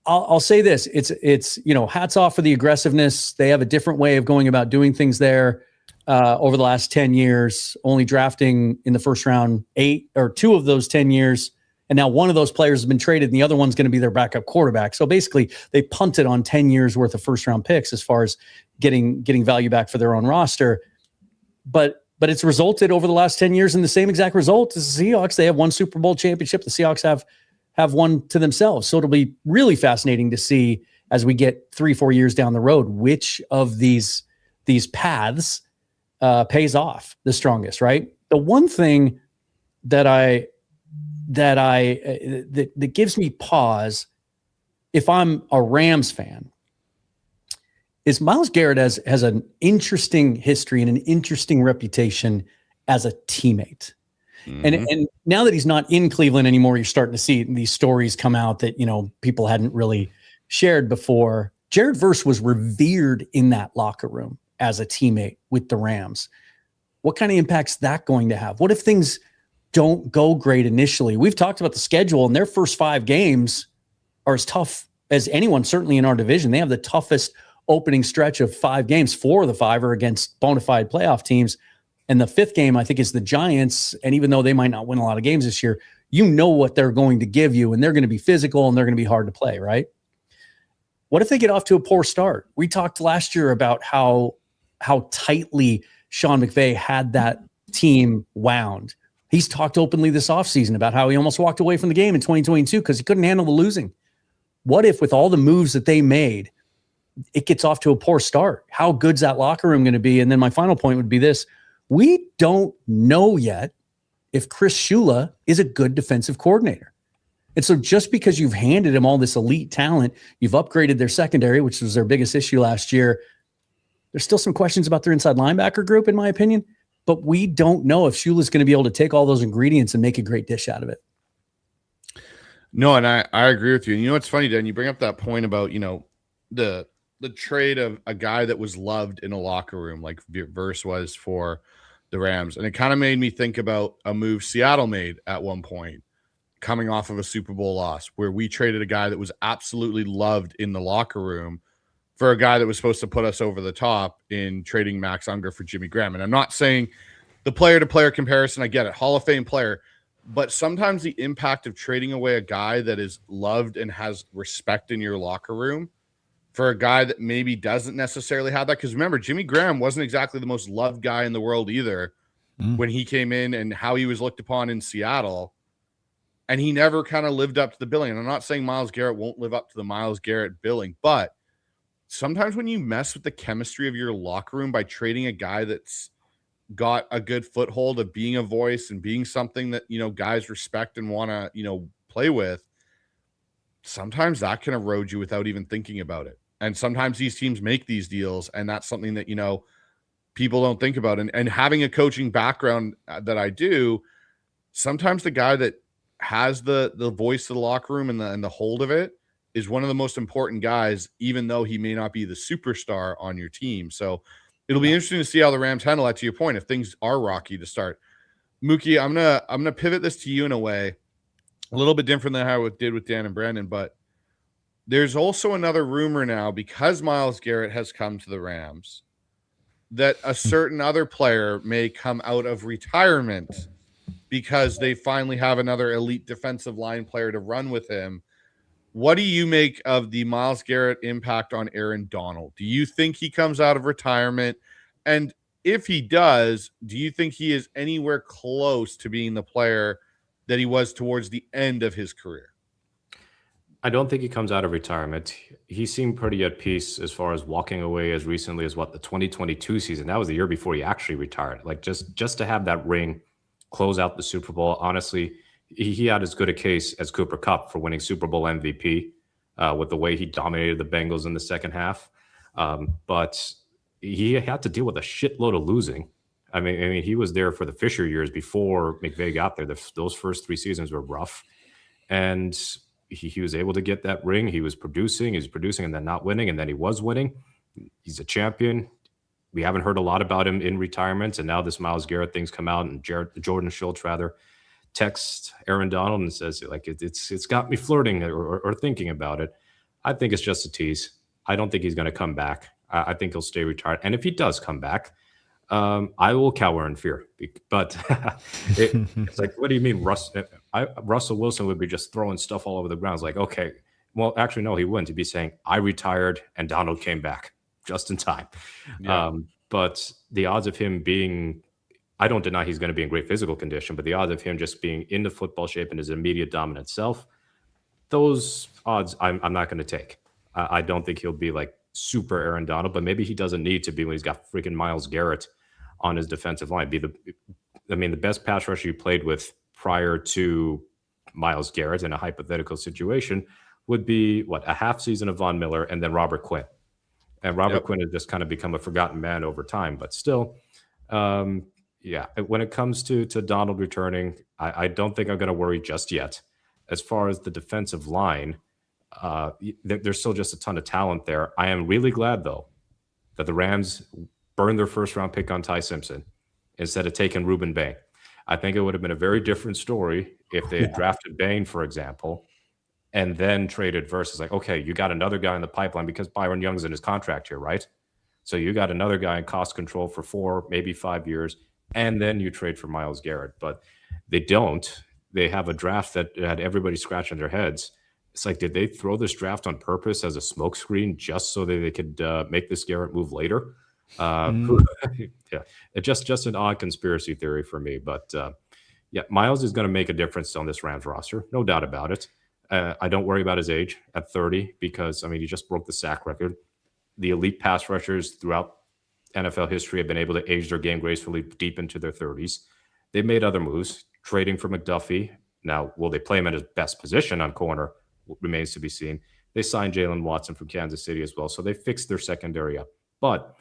I'll say this. It's, you know, hats off for the aggressiveness. They have a different way of going about doing things there. Over the last 10 years, only drafting in the first round 8 or 2 of those 10 years. And now one of those players has been traded and the other one's going to be their backup quarterback. So basically they punted on 10 years worth of first round picks as far as getting value back for their own roster. But it's resulted over the last 10 years in the same exact result as the Seahawks. They have one Super Bowl championship. The Seahawks have one to themselves. So it'll be really fascinating to see as we get 3-4 years down the road, which of these paths pays off the strongest, right? The one thing that gives me pause if I'm a Rams fan, is Myles Garrett has an interesting history and an interesting reputation as a teammate. Mhm. And now that he's not in Cleveland anymore, you're starting to see these stories come out that, people hadn't really shared before. Jared Verse was revered in that locker room as a teammate with the Rams. What kind of impact's that going to have? What if things don't go great initially? We've talked about the schedule, and their first 5 games are as tough as anyone, certainly in our division. They have the toughest opening stretch of 5 games. 4 of the 5 are against bona fide playoff teams. And the 5th game, I think, is the Giants. And even though they might not win a lot of games this year, you know what they're going to give you, and they're going to be physical and they're going to be hard to play, right? What if they get off to a poor start? We talked last year about how tightly Sean McVay had that team wound. He's talked openly this offseason about how he almost walked away from the game in 2022 because he couldn't handle the losing. What if, with all the moves that they made, it gets off to a poor start? How good's that locker room going to be? And then my final point would be this. We don't know yet if Chris Shula is a good defensive coordinator. And so just because you've handed him all this elite talent, you've upgraded their secondary, which was their biggest issue last year, there's still some questions about their inside linebacker group, in my opinion. But we don't know if Shula's going to be able to take all those ingredients and make a great dish out of it. No, and I agree with you. And you know what's funny, Dan? You bring up that point about, the trade of a guy that was loved in a locker room like Verse was for the Rams. And it kind of made me think about a move Seattle made at one point coming off of a Super Bowl loss, where we traded a guy that was absolutely loved in the locker room for a guy that was supposed to put us over the top in trading Max Unger for Jimmy Graham. And I'm not saying the player-to-player comparison, I get it, Hall of Fame player, but sometimes the impact of trading away a guy that is loved and has respect in your locker room for a guy that maybe doesn't necessarily have that. Because remember, Jimmy Graham wasn't exactly the most loved guy in the world either when he came in, and how he was looked upon in Seattle. And he never kind of lived up to the billing. And I'm not saying Myles Garrett won't live up to the Myles Garrett billing, but sometimes when you mess with the chemistry of your locker room by trading a guy that's got a good foothold of being a voice and being something that, guys respect and want to, play with, sometimes that can erode you without even thinking about it. And sometimes these teams make these deals, and that's something that, people don't think about. And having a coaching background that I do, sometimes the guy that has the voice of the locker room and the hold of it is one of the most important guys, even though he may not be the superstar on your team. So it'll be interesting to see how the Rams handle that, to your point, if things are rocky to start. Mookie, I'm gonna pivot this to you in a way a little bit different than how it did with Dan and Brandon, but there's also another rumor now, because Myles Garrett has come to the Rams, that a certain other player may come out of retirement because they finally have another elite defensive line player to run with him. What do you make of the Myles Garrett impact on Aaron Donald? Do you think he comes out of retirement? And if he does, do you think he is anywhere close to being the player that he was towards the end of his career? I don't think he comes out of retirement. He seemed pretty at peace as far as walking away as recently as the 2022 season. That was the year before he actually retired. Like just to have that ring, close out the Super Bowl. Honestly, he had as good a case as Cooper Kupp for winning Super Bowl MVP with the way he dominated the Bengals in the second half. But he had to deal with a shitload of losing. I mean, he was there for the Fisher years before McVay got there. Those first 3 seasons were rough. And he was able to get that ring. He was producing and then not winning, and then he was winning. He's a champion. We haven't heard a lot about him in retirement, and now this Myles Garrett thing's come out, and Jordan Schultz texts Aaron Donald and says, like, it's got me flirting or thinking about it. I think it's just a tease. I don't think he's going to come back. I think he'll stay retired. And if he does come back, I will cower in fear. But it's like, what do you mean, Russell Wilson would be just throwing stuff all over the ground? It's like, okay, well, actually, no, he wouldn't. He'd be saying, I retired and Donald came back just in time. Yeah. But the odds of him being, I don't deny he's going to be in great physical condition, but the odds of him just being into football shape and his immediate dominant self, those odds I'm not going to take. I don't think he'll be like super Aaron Donald, but maybe he doesn't need to be when he's got freaking Myles Garrett on his defensive line. The best pass rusher you played with prior to Myles Garrett in a hypothetical situation would be what, a half season of Von Miller and then Robert Quinn. And Robert Quinn has just kind of become a forgotten man over time, but still, yeah, when it comes to Donald returning, I don't think I'm going to worry just yet. As far as the defensive line, there's still just a ton of talent there. I am really glad, though, that the Rams burned their first-round pick on Ty Simpson instead of taking Ruben Bain. I think it would have been a very different story if they had drafted Bain, for example, and then traded versus like, okay, you got another guy in the pipeline because Byron Young's in his contract here, right? So you got another guy in cost control for 4, maybe 5 years, and then you trade for Myles Garrett. But they don't. They have a draft that had everybody scratching their heads. It's like, did they throw this draft on purpose as a smokescreen just so that they could make this Garrett move later? Yeah, it's just an odd conspiracy theory for me. But yeah, Myles is going to make a difference on this Rams roster, no doubt about it. I don't worry about his age at 30 because, I mean, he just broke the sack record. The elite pass rushers throughout NFL history have been able to age their game gracefully deep into their 30s. They've made other moves, trading for McDuffie. Now, will they play him at his best position on corner? Remains to be seen. They signed Jalen Watson from Kansas City as well, so they fixed their secondary up. But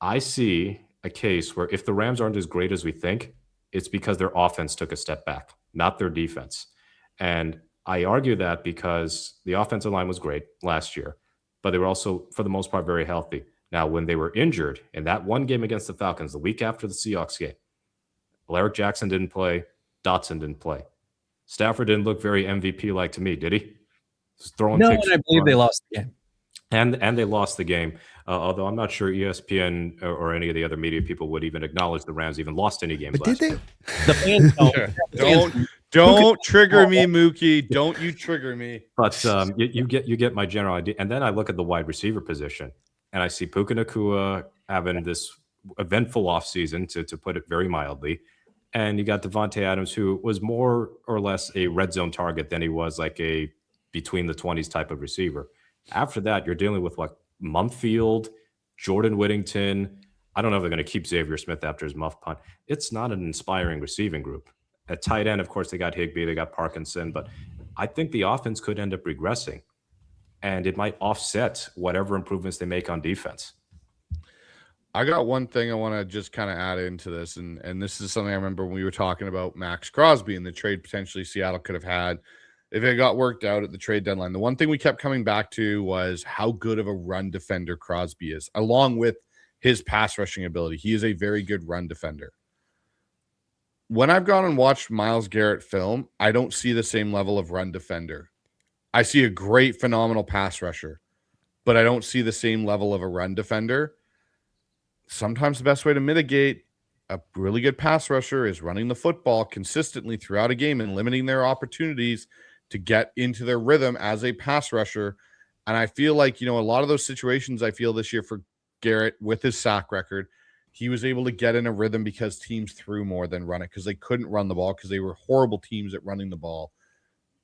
I see a case where if the Rams aren't as great as we think, it's because their offense took a step back, not their defense. And I argue that because the offensive line was great last year, but they were also, for the most part, very healthy. Now, when they were injured in that one game against the Falcons, the week after the Seahawks game, Alaric Jackson didn't play, Dotson didn't play. Stafford didn't look very MVP-like to me, did he? Just throwing picks. And I believe they lost the game. And they lost the game, although I'm not sure ESPN or any of the other media people would even acknowledge the Rams even lost any games last year. The fans Don't trigger me, Mookie. Don't you trigger me. But you get my general idea. And then I look at the wide receiver position, and I see Puka Nacua having this eventful offseason, to put it very mildly. And you got Devontae Adams, who was more or less a red zone target than he was like a between the 20s type of receiver. After that, you're dealing with what, Mumfield, Jordan Whittington. I don't know if they're going to keep Xavier Smith after his muff punt. It's not an inspiring receiving group. At tight end, of course, they got Higbee, they got Parkinson, but I think the offense could end up regressing, and it might offset whatever improvements they make on defense. I got one thing I want to just kind of add into this, and this is something I remember when we were talking about Max Crosby and the trade potentially Seattle could have had if it got worked out at the trade deadline. The one thing we kept coming back to was how good of a run defender Crosby is, along with his pass rushing ability. He is a very good run defender. When I've gone and watched Myles Garrett film, I don't see the same level of run defender. I see a great, phenomenal pass rusher, but I don't see the same level of a run defender. Sometimes the best way to mitigate a really good pass rusher is running the football consistently throughout a game and limiting their opportunities to get into their rhythm as a pass rusher. And I feel like, a lot of those situations I feel this year for Garrett with his sack record, he was able to get in a rhythm because teams threw more than run it because they couldn't run the ball because they were horrible teams at running the ball.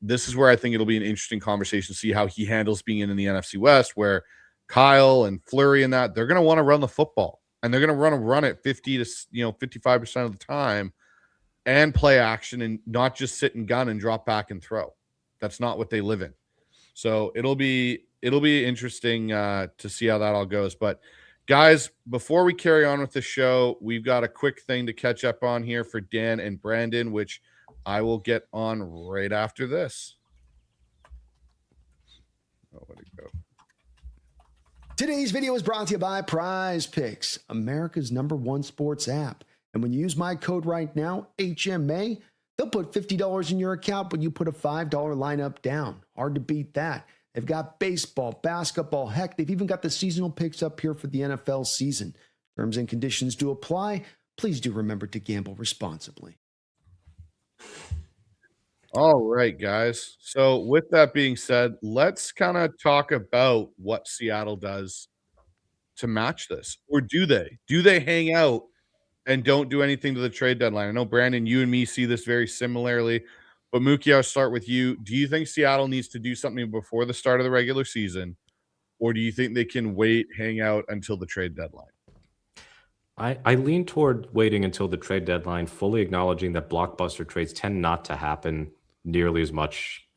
This is where I think it'll be an interesting conversation to see how he handles being in the NFC West, where Kyle and Fleury and that, they're going to want to run the football, and they're going to run it 50 to 55% of the time and play action and not just sit and gun and drop back and throw. That's not what they live in. So it'll be interesting to see how that all goes. But guys, before we carry on with the show, we've got a quick thing to catch up on here for Dan and Brandon, which I will get on right after this. Oh, where'd it go? Today's video is brought to you by Prize Picks, America's #1 sports app. And when you use my code right now, HMA, they'll put $50 in your account when you put a $5 lineup down. Hard to beat that. They've got baseball, basketball, heck, they've even got the seasonal picks up here for the NFL season. Terms and conditions do apply. Please do remember to gamble responsibly. All right, guys. So with that being said, let's kind of talk about what Seattle does to match this. Or do they? Do they hang out and don't do anything to the trade deadline? I know, Brandon, you and me see this very similarly. But Mookie, I'll start with you. Do you think Seattle needs to do something before the start of the regular season? Or do you think they can wait, hang out until the trade deadline? I lean toward waiting until the trade deadline, fully acknowledging that blockbuster trades tend not to happen nearly as much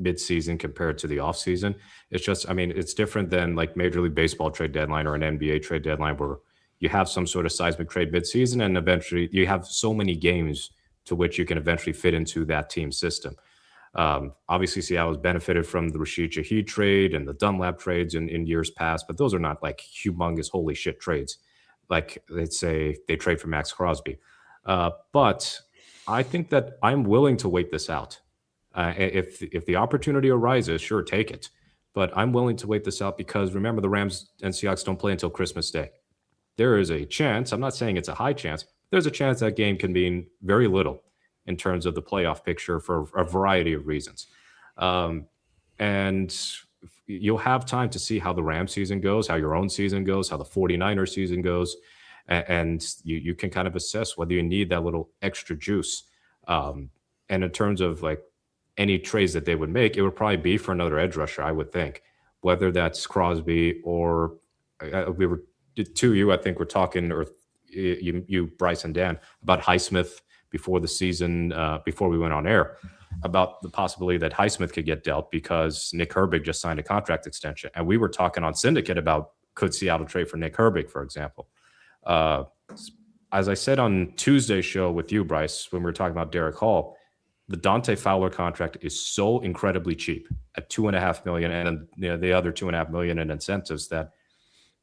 midseason compared to the offseason. It's just, I mean, it's different than like Major League Baseball trade deadline or an NBA trade deadline where you have some sort of seismic trade midseason and eventually you have so many games to which you can eventually fit into that team system. Obviously, Seattle has benefited from the Rashid Shaheed trade and the Dunlap trades in years past, but those are not like humongous, holy shit trades. Like, let's say they trade for Max Crosby. But I think that I'm willing to wait this out. If the opportunity arises, sure, take it. But I'm willing to wait this out because remember, the Rams and Seahawks don't play until Christmas Day. There is a chance, I'm not saying it's a high chance, there's a chance that game can mean very little in terms of the playoff picture for a variety of reasons. And you'll have time to see how the Rams season goes, how your own season goes, how the 49ers season goes. And you can kind of assess whether you need that little extra juice. And in terms of like any trades that they would make, it would probably be for another edge rusher, I would think, whether that's Crosby or we were to you, I think we're talking, or you, Bryce and Dan, about Highsmith before the season, before we went on air, about the possibility that Highsmith could get dealt because Nick Herbig just signed a contract extension. And we were talking on Syndicate about could Seattle trade for Nick Herbig, for example. As I said on Tuesday's show with you, Bryce, when we were talking about Derick Hall, the Dante Fowler contract is so incredibly cheap at $2.5 million, and the other $2.5 million in incentives, that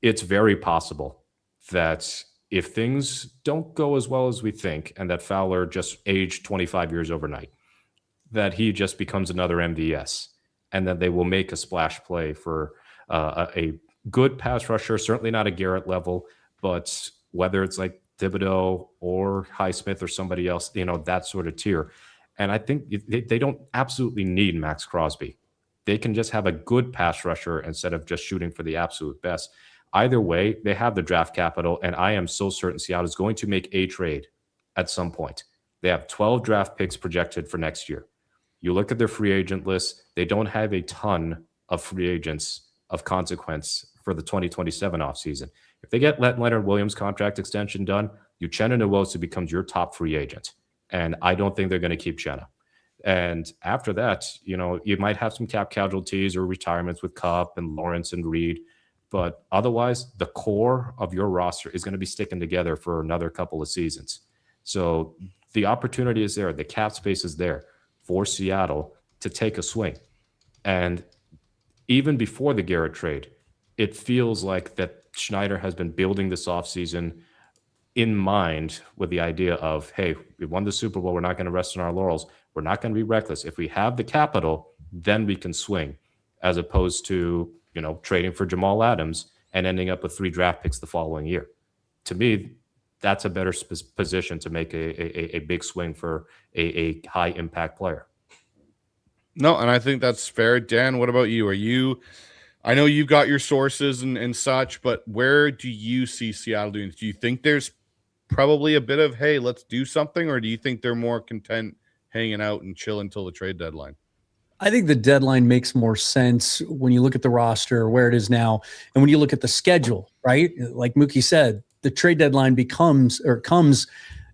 it's very possible that if things don't go as well as we think, and that Fowler just aged 25 years overnight, that he just becomes another MVS, and that they will make a splash play for a good pass rusher, certainly not a Garrett level, but whether it's like Thibodeau or Highsmith or somebody else, that sort of tier. And I think they don't absolutely need Max Crosby. They can just have a good pass rusher instead of just shooting for the absolute best. Either way, they have the draft capital, and I am so certain Seattle is going to make a trade at some point. They have 12 draft picks projected for next year. You look at their free agent list, they don't have a ton of free agents of consequence for the 2027 offseason. If they get Leonard Williams contract extension done, Uchenna Nwosu becomes your top free agent. And I don't think they're going to keep Chenna. And after that, you might have some cap casualties or retirements with Kupp and Lawrence and Reed. But otherwise, the core of your roster is going to be sticking together for another couple of seasons. So the opportunity is there. The cap space is there for Seattle to take a swing. And even before the Garrett trade, it feels like that Schneider has been building this offseason in mind with the idea of, hey, we won the Super Bowl. We're not going to rest on our laurels. We're not going to be reckless. If we have the capital, then we can swing, as opposed to, trading for Jamal Adams and ending up with 3 draft picks the following year. To me, that's a better position to make a big swing for a high impact player. No, and I think that's fair. Dan, what about you? I know you've got your sources and such, but where do you see Seattle doing? Do you think there's probably a bit of, hey, let's do something, or do you think they're more content hanging out and chill until the trade deadline? I think the deadline makes more sense when you look at the roster, where it is now, and when you look at the schedule, right? Like Mookie said, the trade deadline comes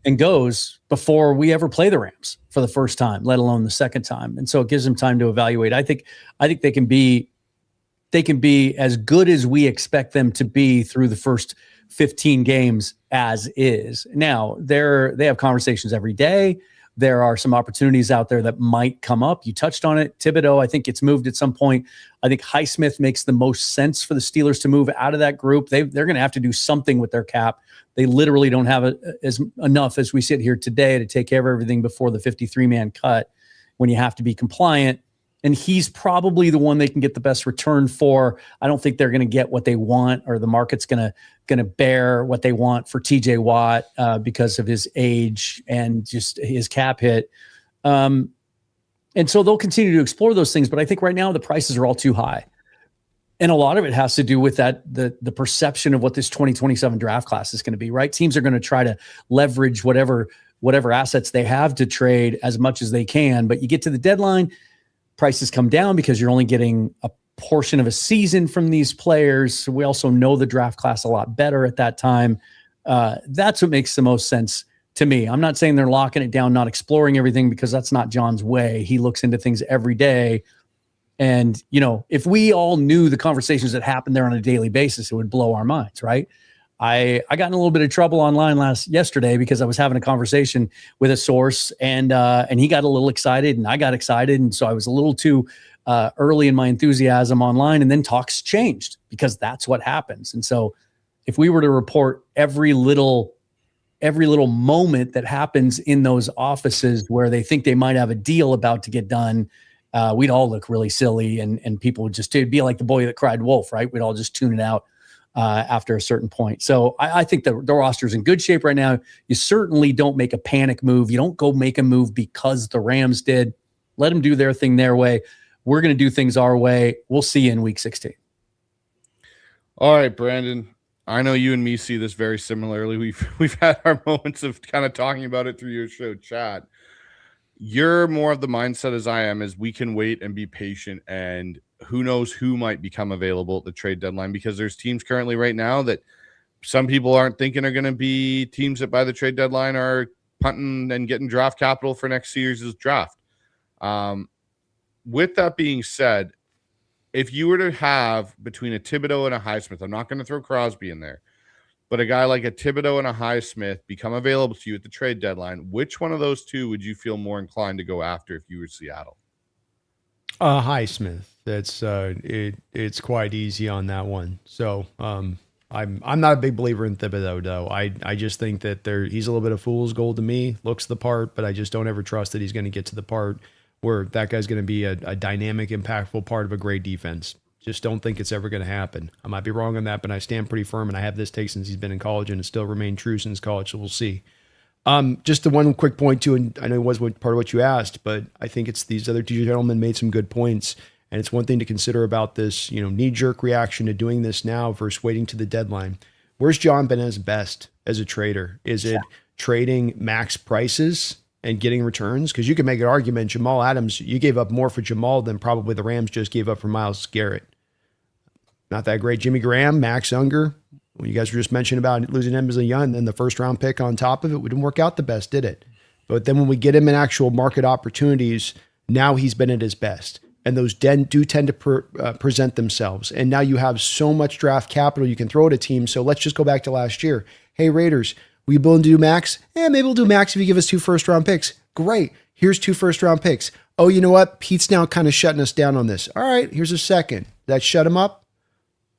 and goes before we ever play the Rams for the first time, let alone the second time. And so it gives them time to evaluate. I think they can be as good as we expect them to be through the first 15 games as is. Now, they have conversations every day. There are some opportunities out there that might come up. You touched on it. Thibodeau, I think, gets moved at some point. I think Highsmith makes the most sense for the Steelers to move out of that group. They're going to have to do something with their cap. They literally don't have enough as we sit here today to take care of everything before the 53-man cut when you have to be compliant. And he's probably the one they can get the best return for. I don't think they're going to get what they want, or the market's going to bear what they want for TJ Watt because of his age and just his cap hit. And so they'll continue to explore those things. But I think right now the prices are all too high. And a lot of it has to do with the perception of what this 2027 draft class is going to be, right? Teams are going to try to leverage whatever assets they have to trade as much as they can. But you get to the deadline, prices come down because you're only getting a portion of a season from these players. So we also know the draft class a lot better at that time. That's what makes the most sense to me. I'm not saying they're locking it down, not exploring everything, because that's not John's way. He looks into things every day And, if we all knew the conversations that happened there on a daily basis, it would blow our minds, right? I got in a little bit of trouble online yesterday because I was having a conversation with a source, and he got a little excited and I got excited. And so I was a little too early in my enthusiasm online, and then talks changed because that's what happens. And so if we were to report every little moment that happens in those offices where they think they might have a deal about to get done, we'd all look really silly, and people would it'd be like the boy that cried wolf, right? We'd all just tune it out after a certain point. So I think the roster's in good shape right now. You certainly don't make a panic move. You don't go make a move because the Rams did. Let them do their thing their way. We're going to do things our way. We'll see you in week 16. All right, Brandon. I know you and me see this very similarly. We've had our moments of kind of talking about it through your show chat. You're more of the mindset as I am, is we can wait and be patient, and who knows who might become available at the trade deadline, because there's teams currently right now that some people aren't thinking are going to be teams that by the trade deadline are punting and getting draft capital for next year's draft. With that being said, if you were to have between a Thibodeau and a Highsmith, I'm not going to throw Crosby in there, but a guy like a Thibodeau and a Highsmith become available to you at the trade deadline, which one of those two would you feel more inclined to go after if you were Seattle? Highsmith. That's it's quite easy on that one. So I'm not a big believer in Thibodeau, though. I just think that he's a little bit of fool's gold to me. Looks the part, but I just don't ever trust that he's going to get to the part where that guy's going to be a dynamic, impactful part of a great defense. Just don't think it's ever going to happen. I might be wrong on that, but I stand pretty firm, and I have this take since he's been in college, and it's still remained true since college, so we'll see. Just the one quick point, too, and I know it was part of what you asked, but I think it's these other two gentlemen made some good points, and it's one thing to consider about this, knee-jerk reaction to doing this now versus waiting to the deadline. Where's John been as best as a trader? Is it trading max prices and getting returns? Because you can make an argument, Jamal Adams, you gave up more for Jamal than probably the Rams just gave up for Myles Garrett. Not that great. Jimmy Graham, Max Unger, when you guys were just mentioning about losing him as a young, and the first round pick on top of it, didn't work out the best, did it? But then when we get him in actual market opportunities, now he's been at his best. And those do tend to present themselves. And now you have so much draft capital you can throw at a team. So let's just go back to last year. Hey, Raiders, we willing to do max? Maybe we'll do max if you give us 2 first-round picks. Great. Here's 2 first-round picks. Oh, you know what? Pete's now kind of shutting us down on this. All right, here's a second. That shut him up?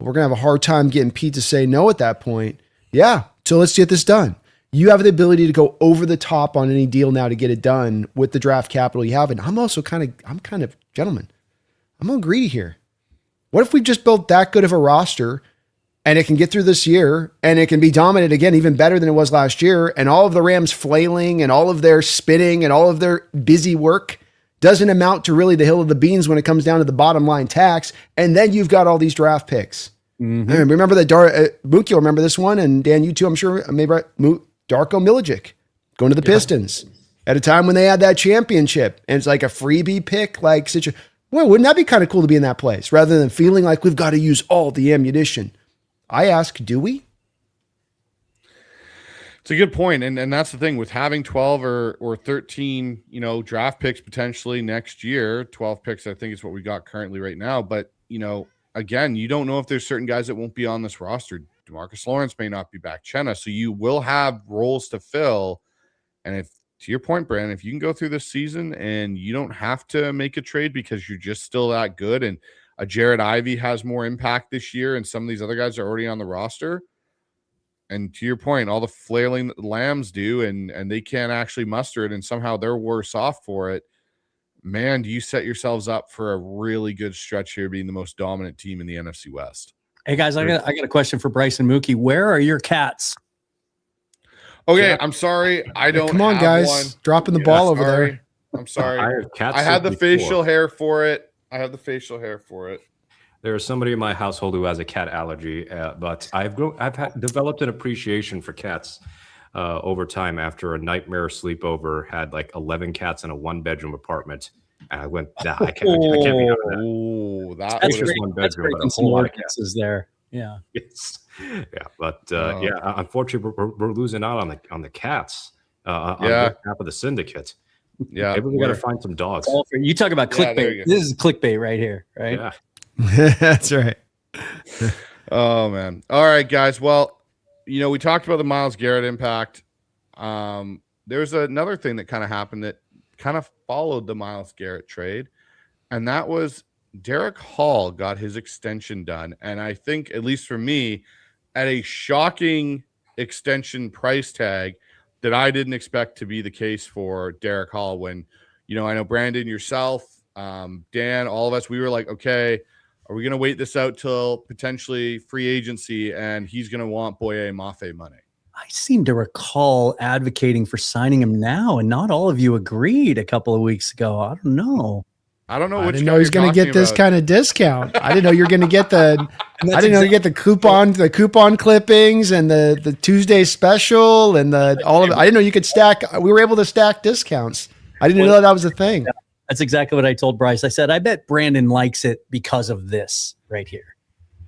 We're going to have a hard time getting Pete to say no at that point. Yeah, so let's get this done. You have the ability to go over the top on any deal now to get it done with the draft capital you have. And I'm also gentlemen, I'm a little greedy here. What if we just built that good of a roster and it can get through this year and it can be dominant again, even better than it was last year, and all of the Rams flailing and all of their spinning and all of their busy work doesn't amount to really the hill of the beans when it comes down to the bottom line tax, and then you've got all these draft picks. Mm-hmm. Remember that Mookie will remember this one, and Dan, you too, I'm sure, maybe Darko Milicic going to the Pistons at a time when they had that championship, and it's like a freebie pick, like situation. Well, wouldn't that be kind of cool to be in that place rather than feeling like we've got to use all the ammunition? I ask, do we? It's a good point. And that's the thing with having 12 or 13, draft picks potentially next year. 12 picks, I think, is what we got currently right now. But, again, you don't know if there's certain guys that won't be on this roster. DeMarcus Lawrence may not be back. Chenna. So you will have roles to fill. And if, to your point, Brandon, if you can go through this season and you don't have to make a trade because you're just still that good, and a Jared Ivey has more impact this year and some of these other guys are already on the roster, and to your point, all the flailing that the Lambs do and they can't actually muster it, and somehow they're worse off for it, man, do you set yourselves up for a really good stretch here being the most dominant team in the NFC West. Hey, guys, I got a question for Bryce and Mookie. Where are your cats? Okay, I'm sorry. I don't. Come on, have guys, one. dropping the ball over there. I'm sorry. I had the facial hair for it. There's somebody in my household who has a cat allergy, but I've developed an appreciation for cats over time. After a nightmare sleepover, had like 11 cats in a 1-bedroom apartment, and I went, nah, I can't be doing that. That's just one bedroom, but a some whole lot of cats. is there. Yeah. Yes. Yeah, but unfortunately, we're losing out on the cats on the half of the syndicate. Yeah, Maybe we got to find some dogs. You talk about Yeah, there clickbait. you go. This is clickbait right here, right? Yeah. That's right. Oh man. All right, guys. Well, we talked about the Myles Garrett impact. There's another thing that kind of happened that kind of followed the Myles Garrett trade, and that was Derick Hall got his extension done. And I think, at least for me, at a shocking extension price tag that I didn't expect to be the case for Derick Hall. When, I know Brandon, yourself, Dan, all of us, we were like, okay, are we going to wait this out till potentially free agency and he's going to want Boye Mafe money? I seem to recall advocating for signing him now, and not all of you agreed a couple of weeks ago. I don't know. I don't know. I Which didn't know he was going to get this kind of discount. I didn't know you're going to get the. I didn't know you get the coupon clippings and the Tuesday special and all of it. I didn't know you could stack. We were able to stack discounts. I didn't know that was a thing. That's exactly what I told Bryce. I said, I bet Brandon likes it because of this right here.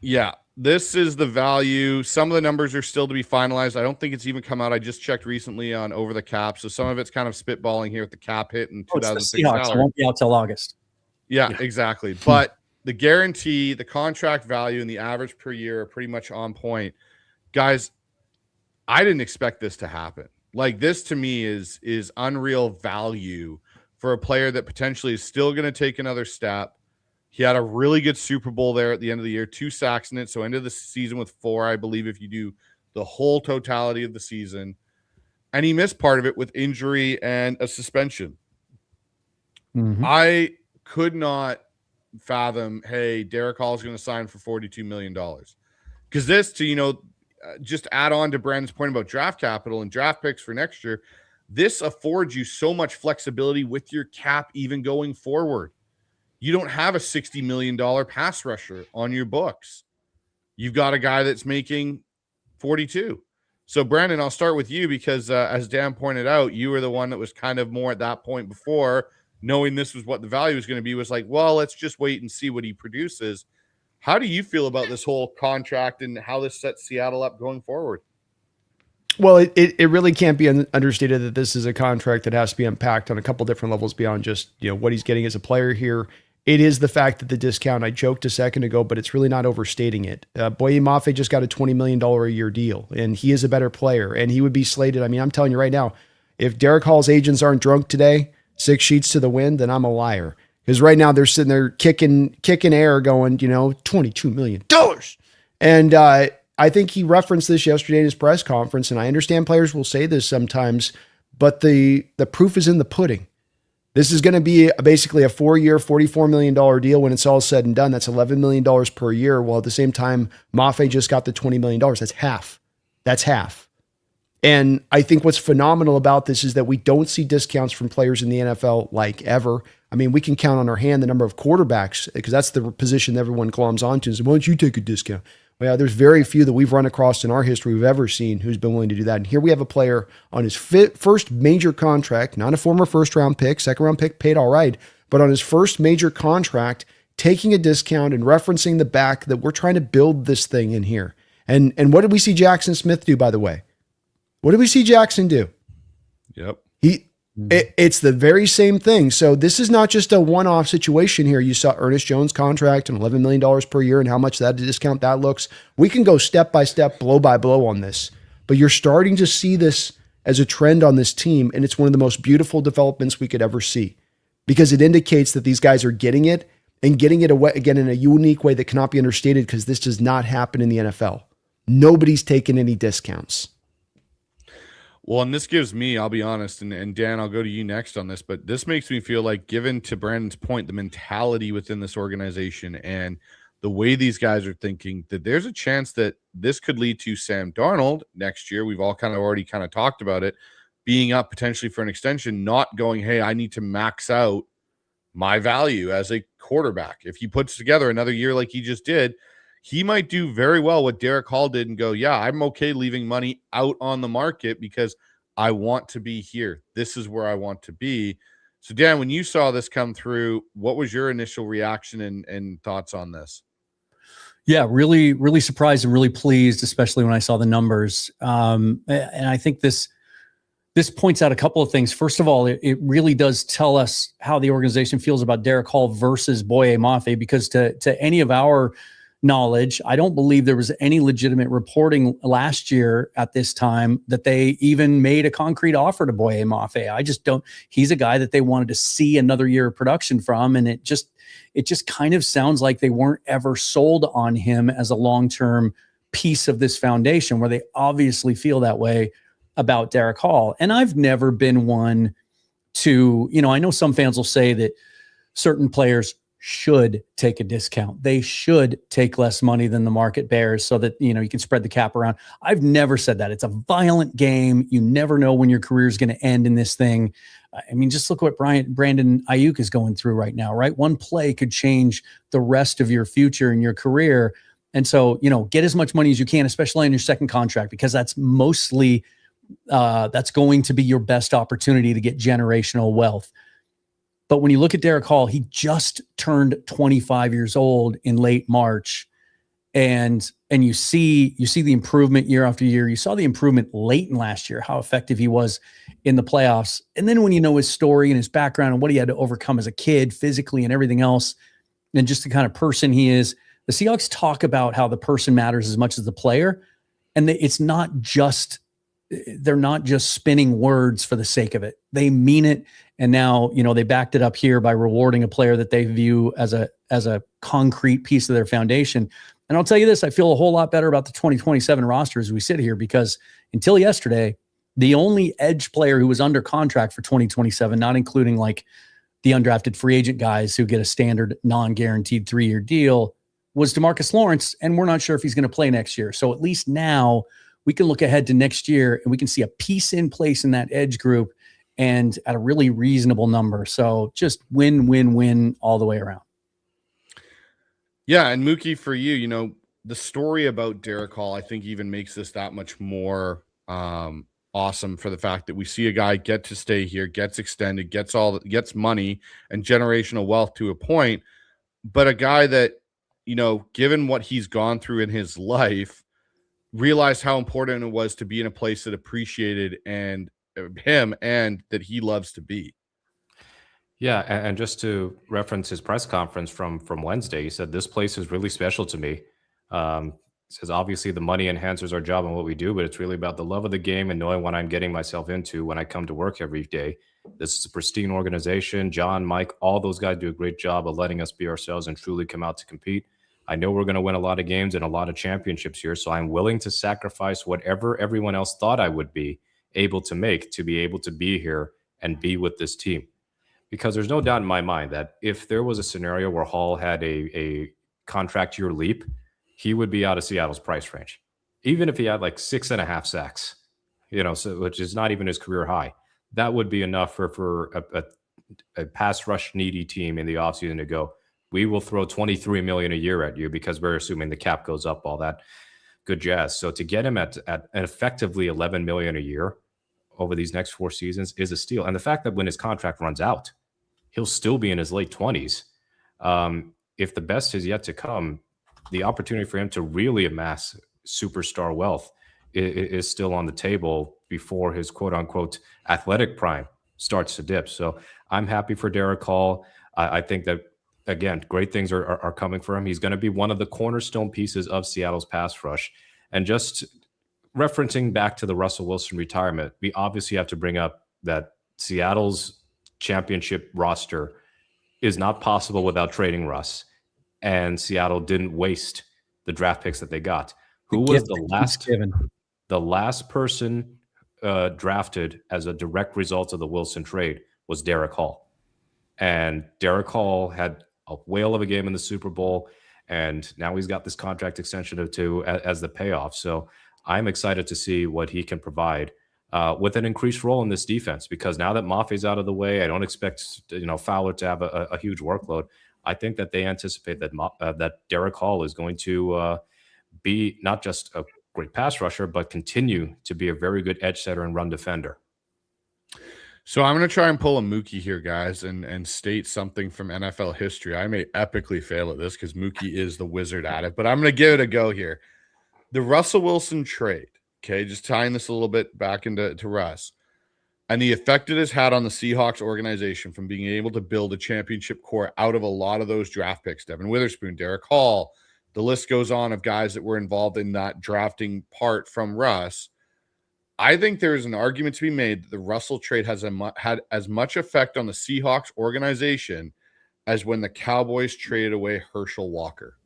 Yeah, this is the value. Some of the numbers are still to be finalized. I don't think it's even come out. I just checked recently on Over the Cap, so some of it's kind of spitballing here with the cap hit in 2006. Seahawks. It won't be out till August. Yeah, exactly. But the guarantee, the contract value, and the average per year are pretty much on point. Guys, I didn't expect this to happen. Like, this to me is unreal value for a player that potentially is still going to take another step. He had a really good Super Bowl there at the end of the year, 2 sacks in it. So ended the season with 4, I believe, if you do the whole totality of the season. And he missed part of it with injury and a suspension. Mm-hmm. I could not fathom, hey, Derick Hall is going to sign for $42 million. Because this, to, just add on to Brandon's point about draft capital and draft picks for next year, this affords you so much flexibility with your cap even going forward. You don't have a $60 million pass rusher on your books. You've got a guy that's making 42. So, Brandon, I'll start with you because, as Dan pointed out, you were the one that was kind of more at that point before, knowing this was what the value was going to be, was like, well, let's just wait and see what he produces. How do you feel about this whole contract and how this sets Seattle up going forward? Well, it really can't be understated that this is a contract that has to be unpacked on a couple different levels beyond just, what he's getting as a player here. It is the fact that the discount, I joked a second ago, but it's really not overstating it. Boye Mafe just got a $20 million a year deal, and he is a better player, and he would be slated. I mean, I'm telling you right now, if Derick Hall's agents aren't drunk today, 6 sheets to the wind, then I'm a liar. Because right now they're sitting there kicking air going, $22 million. And I think he referenced this yesterday in his press conference, and I understand players will say this sometimes, but the proof is in the pudding. This is going to be basically a 4-year, $44 million deal when it's all said and done. That's $11 million per year, while at the same time, Mafe just got the $20 million. That's half. That's half. And I think what's phenomenal about this is that we don't see discounts from players in the NFL like ever. I mean, we can count on our hand the number of quarterbacks, because that's the position that everyone gloms onto. Is, why don't you take a discount? Well, there's very few that we've run across in our history we've ever seen who's been willing to do that. And here we have a player on his first major contract, not a former first-round pick, second-round pick paid all right, but on his first major contract, taking a discount and referencing the back that we're trying to build this thing in here. And what did we see Jackson Smith do, by the way? What did we see Jackson do? Yep. It's the very same thing. So this is not just a one-off situation here. You saw Ernest Jones' contract and $11 million per year and how much that discount that looks. We can go step by step, blow by blow on this, but you're starting to see this as a trend on this team. And it's one of the most beautiful developments we could ever see, because it indicates that these guys are getting it and getting it again in a unique way that cannot be understated, because this does not happen in the NFL. Nobody's taking any discounts. Well, and this gives me, I'll be honest, and Dan, I'll go to you next on this, but this makes me feel like, given to Brandon's point, the mentality within this organization and the way these guys are thinking, that there's a chance that this could lead to Sam Darnold next year. We've all already talked about it, being up potentially for an extension, not going, hey, I need to max out my value as a quarterback. If he puts together another year like he just did, he might do very well what Derick Hall did and go, yeah, I'm okay leaving money out on the market because I want to be here. This is where I want to be. So, Dan, when you saw this come through, what was your initial reaction and thoughts on this? Yeah, really, really surprised and really pleased, especially when I saw the numbers. And I think this this points out a couple of things. First of all, it really does tell us how the organization feels about Derick Hall versus Boye Mafe, because to any of our knowledge, I don't believe there was any legitimate reporting last year at this time that they even made a concrete offer to Boye Mafe. I just don't. He's a guy that they wanted to see another year of production from, and it just kind of sounds like they weren't ever sold on him as a long-term piece of this foundation, where they obviously feel that way about Derick Hall. And I've never been one to, I know some fans will say that certain players should take a discount. They should take less money than the market bears so that, you can spread the cap around. I've never said that. It's a violent game. You never know when your career is going to end in this thing. I mean, just look what Brandon Ayuk is going through right now, right? One play could change the rest of your future and your career. And so, get as much money as you can, especially on your second contract, because that's mostly that's going to be your best opportunity to get generational wealth. But when you look at Derick Hall, he just turned 25 years old in late March, and you see the improvement year after year. You saw the improvement late in last year, how effective he was in the playoffs. And then when you know his story and his background and what he had to overcome as a kid physically and everything else, and just the kind of person he is, the Seahawks talk about how the person matters as much as the player. And they're not just spinning words for the sake of it. They mean it. And now, they backed it up here by rewarding a player that they view as a concrete piece of their foundation. And I'll tell you this, I feel a whole lot better about the 2027 roster as we sit here, because until yesterday, the only edge player who was under contract for 2027, not including like the undrafted free agent guys who get a standard non-guaranteed 3-year deal, was DeMarcus Lawrence. And we're not sure if he's going to play next year. So at least now we can look ahead to next year and we can see a piece in place in that edge group and at a really reasonable number. So just win all the way around. Yeah. And Mookie, for you, the story about Derick Hall, I think even makes this that much more awesome for the fact that we see a guy get to stay here, gets extended, gets money and generational wealth to a point, but a guy that, given what he's gone through in his life, realized how important it was to be in a place that appreciated him and that he loves to be. Yeah, and just to reference his press conference from Wednesday, he said, "This place is really special to me." Says, obviously the money enhances our job and what we do, but it's really about the love of the game and knowing what I'm getting myself into when I come to work every day. This is a pristine organization. John, Mike, all those guys do a great job of letting us be ourselves and truly come out to compete. I know we're going to win a lot of games and a lot of championships here, so I'm willing to sacrifice whatever everyone else thought I would be able to make to be able to be here and be with this team. Because there's no doubt in my mind that if there was a scenario where Hall had a contract year leap, he would be out of Seattle's price range. Even if he had like 6.5 sacks, so which is not even his career high, that would be enough for a pass rush needy team in the offseason to go, we will throw $23 million a year at you because we're assuming the cap goes up, all that good jazz. So to get him at effectively $11 million a year over these next 4 seasons is a steal. And the fact that when his contract runs out, he'll still be in his late 20s. If the best is yet to come, the opportunity for him to really amass superstar wealth is still on the table before his quote unquote athletic prime starts to dip. So I'm happy for Derick Hall. I think that, again, great things are coming for him. He's going to be one of the cornerstone pieces of Seattle's pass rush. And just referencing back to the Russell Wilson retirement, we obviously have to bring up that Seattle's championship roster is not possible without trading Russ. And Seattle didn't waste the draft picks that they got. Who was the last person drafted as a direct result of the Wilson trade was Derick Hall. And Derick Hall had a whale of a game in the Super Bowl, and now he's got this contract extension as the payoff. So I'm excited to see what he can provide with an increased role in this defense, because now that Mafe's out of the way, I don't expect Fowler to have a huge workload. I think that they anticipate that Derick Hall is going to be not just a great pass rusher, but continue to be a very good edge setter and run defender. So I'm going to try and pull a Mookie here, guys, and state something from NFL history. I may epically fail at this because Mookie is the wizard at it, but I'm going to give it a go here. The Russell Wilson trade, okay, just tying this a little bit back into Russ. and the effect it has had on the Seahawks organization from being able to build a championship core out of a lot of those draft picks, Devon Witherspoon, Derick Hall, the list goes on of guys that were involved in that drafting part from Russ. I think there is an argument to be made that the Russell trade has had as much effect on the Seahawks organization as when the Cowboys traded away Herschel Walker.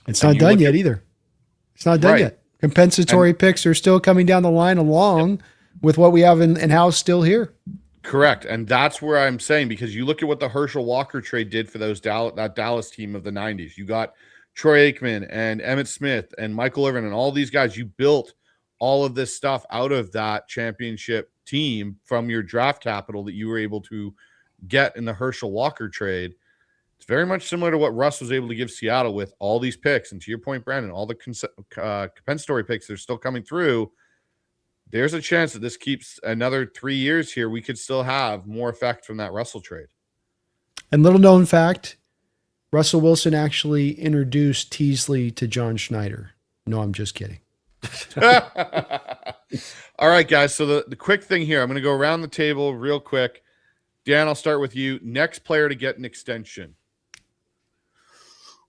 It's not done yet either. It's not done yet. Compensatory picks are still coming down the line along with what we have in-house still here. Correct. And that's where I'm saying, because you look at what the Herschel Walker trade did for that Dallas team of the 90s. You got Troy Aikman and Emmitt Smith and Michael Irvin and all these guys. You built all of this stuff out of that championship team from your draft capital that you were able to get in the Herschel Walker trade. It's very much similar to what Russ was able to give Seattle with all these picks. And to your point, Brandon, all the compensatory picks that are still coming through. There's a chance that this keeps another 3 years here. We could still have more effect from that Russell trade. And little known fact, Russell Wilson actually introduced Teasley to John Schneider. No, I'm just kidding. All right, guys. So the quick thing here, I'm going to go around the table real quick. Dan, I'll start with you. Next player to get an extension.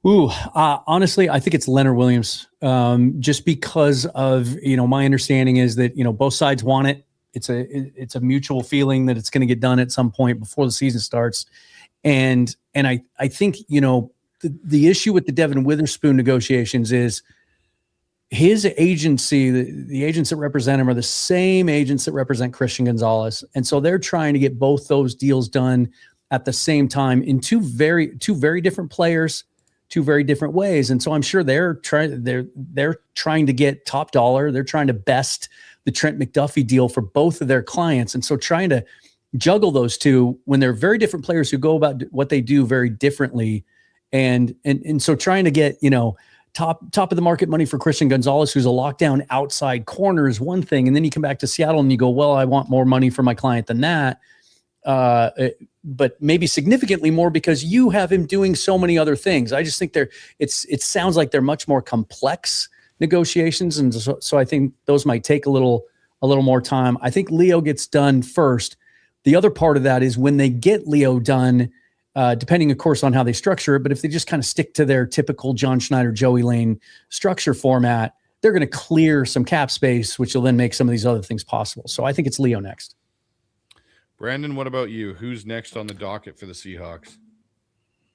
Honestly, I think it's Leonard Williams. Just because of, my understanding is that, both sides want it. It's a mutual feeling that it's going to get done at some point before the season starts. And I think, the issue with the Devon Witherspoon negotiations is his agency, the agents that represent him are the same agents that represent Christian Gonzalez. And so they're trying to get both those deals done at the same time in two very different players, two very different ways. And so I'm sure they're trying to get top dollar. They're trying to best the Trent McDuffie deal for both of their clients. And so trying to juggle those two when they're very different players who go about what they do very differently. And so trying to get, top of the market money for Christian Gonzalez, who's a lockdown outside corner, is one thing. And then you come back to Seattle and you go, well, I want more money for my client than that. But maybe significantly more because you have him doing so many other things. I just think it sounds like they're much more complex negotiations. And so I think those might take a little more time. I think Leo gets done first. The other part of that is when they get Leo done, depending, of course, on how they structure it. But if they just kind of stick to their typical John Schneider, Joey Lane structure format, they're going to clear some cap space, which will then make some of these other things possible. So I think it's Leo next. Brandon, what about you? Who's next on the docket for the Seahawks?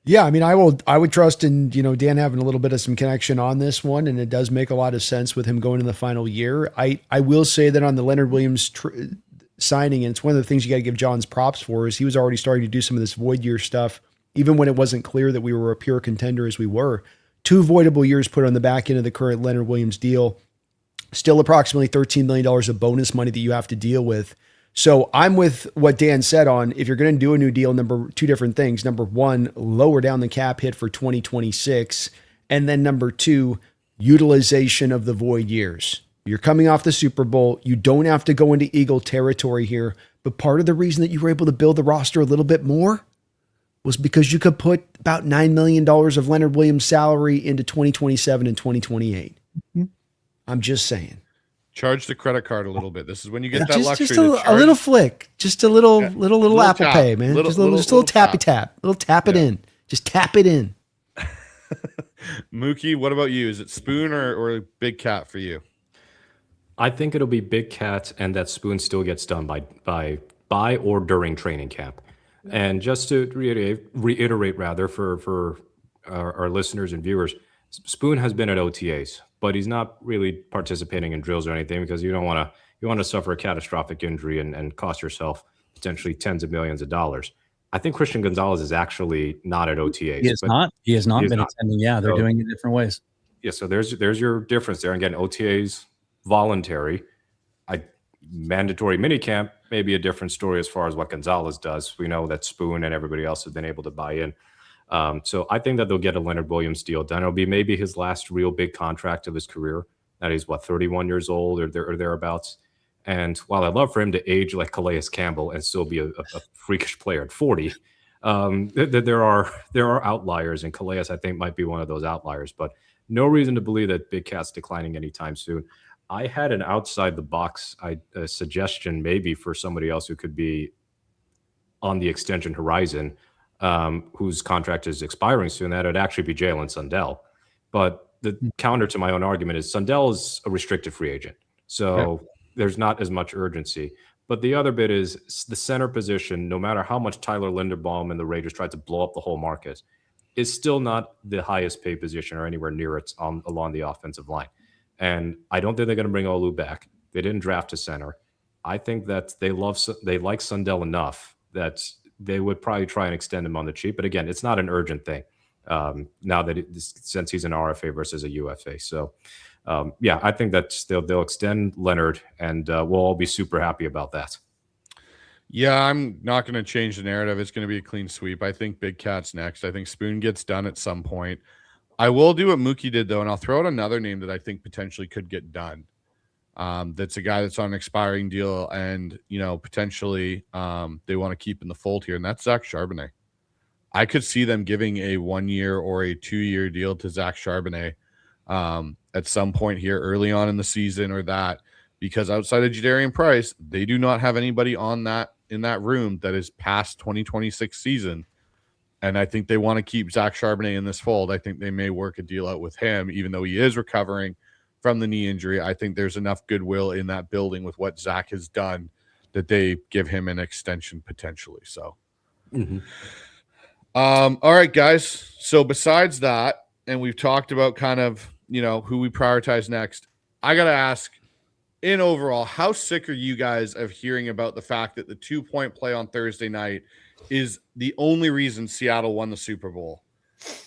Yeah, I mean, I would trust in, Dan having a little bit of some connection on this one, and it does make a lot of sense with him going in the final year. I will say that on the Leonard Williams signing, and it's one of the things you got to give John's props for, is he was already starting to do some of this void year stuff, even when it wasn't clear that we were a pure contender as we were. 2 voidable years put on the back end of the current Leonard Williams deal. Still approximately $13 million of bonus money that you have to deal with. So I'm with what Dan said on, if you're going to do a new deal, two different things. Number one, lower down the cap hit for 2026. And then number two, utilization of the void years. You're coming off the Super Bowl. You don't have to go into Eagle territory here. But part of the reason that you were able to build the roster a little bit more was because you could put about $9 million of Leonard Williams' salary into 2027 and 2028. Mm-hmm. I'm just saying. Charge the credit card a little bit. This is when you get that luxury. Just a little flick. Just a little Apple tap. Pay, man. Just a little tappy tap. Little tap it in. Just tap it in. Mookie, what about you? Is it Spoon or Big Cat for you? I think it'll be Big Cat, and that Spoon still gets done by or during training camp. And just to reiterate rather for our listeners and viewers, Spoon has been at OTAs, but he's not really participating in drills or anything because you want to suffer a catastrophic injury and cost yourself potentially tens of millions of dollars. I think Christian Gonzalez is actually not at OTAs. He has not been attending. Yeah, they're doing it different ways. Yeah, so there's your difference there. Again, OTAs voluntary. Mandatory minicamp may be a different story as far as what Gonzalez does. We know that Spoon and everybody else have been able to buy in. So I think that they'll get a Leonard Williams deal done. It'll be maybe his last real big contract of his career. That he's 31 years old or thereabouts. And while I love for him to age like Calais Campbell and still be a freakish player at 40, there are outliers, and Calais I think might be one of those outliers. But no reason to believe that Big Cat's declining anytime soon. I had an outside the box suggestion maybe for somebody else who could be on the extension horizon, whose contract is expiring soon. That would actually be Jalen Sundell. But the counter to my own argument is Sundell is a restricted free agent. So there's not as much urgency. But the other bit is the center position, no matter how much Tyler Linderbaum and the Raiders tried to blow up the whole market, is still not the highest paid position or anywhere near it along the offensive line. And I don't think they're going to bring Olu back. They didn't draft a center. I think that they like Sundell enough that they would probably try and extend him on the cheap. But again, it's not an urgent thing now that since he's an RFA versus a UFA. So I think that they'll extend Leonard, and we'll all be super happy about that. Yeah, I'm not going to change the narrative. It's going to be a clean sweep. I think Big Cat's next. I think Spoon gets done at some point. I will do what Mookie did, though, and I'll throw out another name that I think potentially could get done. That's a guy that's on an expiring deal, and potentially they want to keep in the fold here, and that's Zach Charbonnet. I could see them giving a 1-year or a 2-year deal to Zach Charbonnet at some point here early on in the season, or that, because outside of Jadarian Price, they do not have anybody in that room that is past 2026 season. And I think they want to keep Zach Charbonnet in this fold. I think they may work a deal out with him, even though he is recovering from the knee injury. I think there's enough goodwill in that building with what Zach has done that they give him an extension potentially. So, all right, guys. So besides that, and we've talked about kind of, who we prioritize next, I got to ask, in overall, how sick are you guys of hearing about the fact that the 2-point play on Thursday night is the only reason Seattle won the Super Bowl?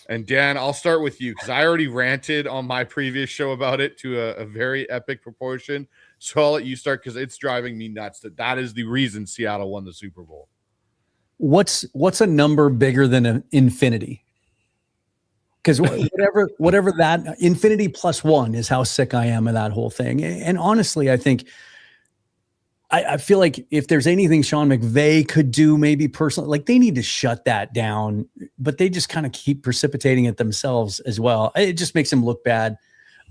And Dan, I'll start with you because I already ranted on my previous show about it to a very epic proportion. So I'll let you start because it's driving me nuts that is the reason Seattle won the Super Bowl. What's a number bigger than an infinity? Because whatever that infinity plus 1 is how sick I am of that whole thing. And honestly, I think I feel like if there's anything Sean McVay could do, maybe personally, like they need to shut that down, but they just kind of keep precipitating it themselves as well. It just makes them look bad.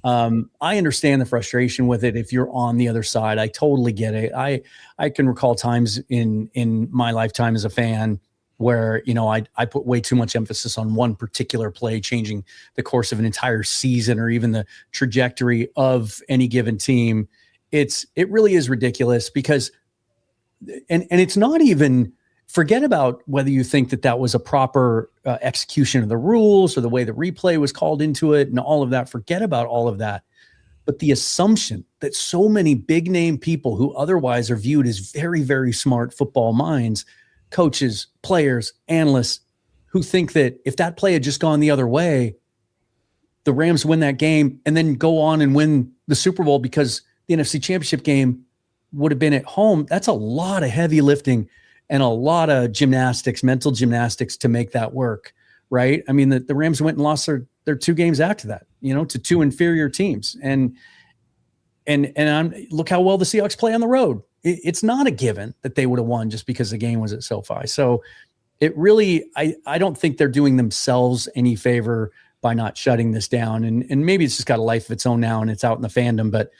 I understand the frustration with it. If you're on the other side, I totally get it. I can recall times in my lifetime as a fan where, I put way too much emphasis on one particular play, changing the course of an entire season or even the trajectory of any given team. It really is ridiculous because, and it's not even, forget about whether you think that was a proper execution of the rules or the way the replay was called into it and all of that. Forget about all of that. But the assumption that so many big name people who otherwise are viewed as very, very smart football minds, coaches, players, analysts, who think that if that play had just gone the other way, the Rams win that game and then go on and win the Super Bowl because the NFC Championship game would have been at home. That's a lot of heavy lifting and a lot of gymnastics, mental gymnastics to make that work, right? I mean, the Rams went and lost their 2 games after that, to 2 inferior teams. And look how well the Seahawks play on the road. It's not a given that they would have won just because the game was at SoFi. So it really, I don't think they're doing themselves any favor by not shutting this down. And maybe it's just got a life of its own now and it's out in the fandom, but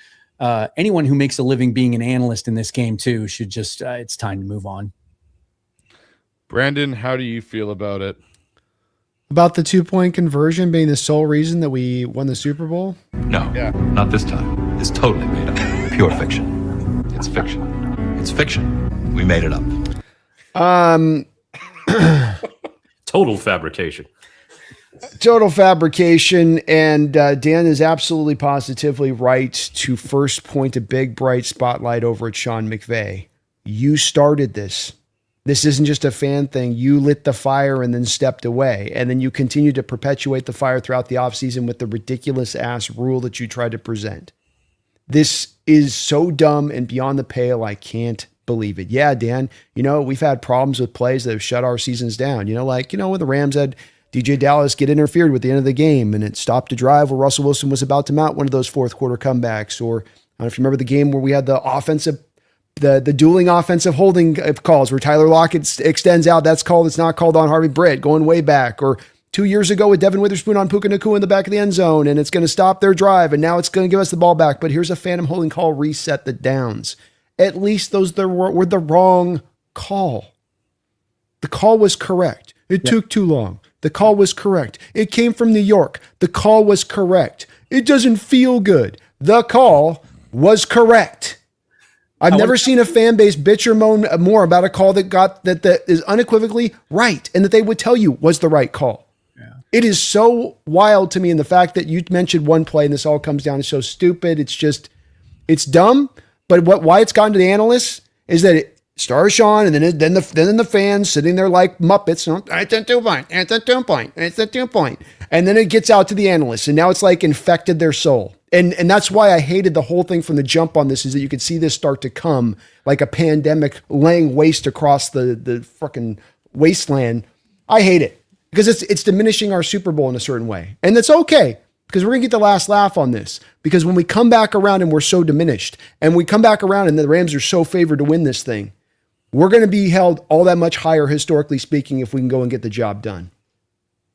anyone who makes a living being an analyst in this game too should just, it's time to move on. Brandon, how do you feel about it? About the 2-point conversion being the sole reason that we won the Super Bowl? No, not this time. It's totally made up. Pure fiction. It's fiction. It's fiction. We made it up. Total fabrication. Total fabrication, and Dan is absolutely positively right to first point a big bright spotlight over at Sean McVay. You started this. This isn't just a fan thing. You lit the fire and then stepped away, and then you continue to perpetuate the fire throughout the offseason with the ridiculous ass rule that you tried to present. This is so dumb and beyond the pale. I can't believe it. Yeah, Dan, we've had problems with plays that have shut our seasons down. When the Rams had DJ Dallas get interfered with the end of the game and it stopped a drive where Russell Wilson was about to mount one of those fourth quarter comebacks. Or I don't know if you remember the game where we had the dueling offensive holding calls where Tyler Lockett extends out. That's called. It's not called on Harvey Britt going way back. Or 2 years ago with Devon Witherspoon on Puka Nacua in the back of the end zone, and it's going to stop their drive, and now it's going to give us the ball back, but here's a phantom holding call, reset the downs. At least those were the wrong call. The call was correct. It took too long. The call was correct. It came from New York. The call was correct. It doesn't feel good. The call was correct. I've never seen a fan base bitch or moan more about a call that is unequivocally right and that they would tell you was the right call. Yeah. It is so wild to me, and the fact that you mentioned one play and this all comes down is so stupid. It's dumb. But why it's gotten to the analysts is that it starts on, and then the fans sitting there like Muppets. It's a 2 point. It's a 2 point. It's a 2 point. And then it gets out to the analysts, and now it's like infected their soul. And that's why I hated the whole thing from the jump on this, is that you could see this start to come like a pandemic laying waste across the fucking wasteland. I hate it because it's diminishing our Super Bowl in a certain way. And that's okay, because we're going to get the last laugh on this, because when we come back around and we're so diminished, and we come back around and the Rams are so favored to win this thing, we're going to be held all that much higher, historically speaking, if we can go and get the job done.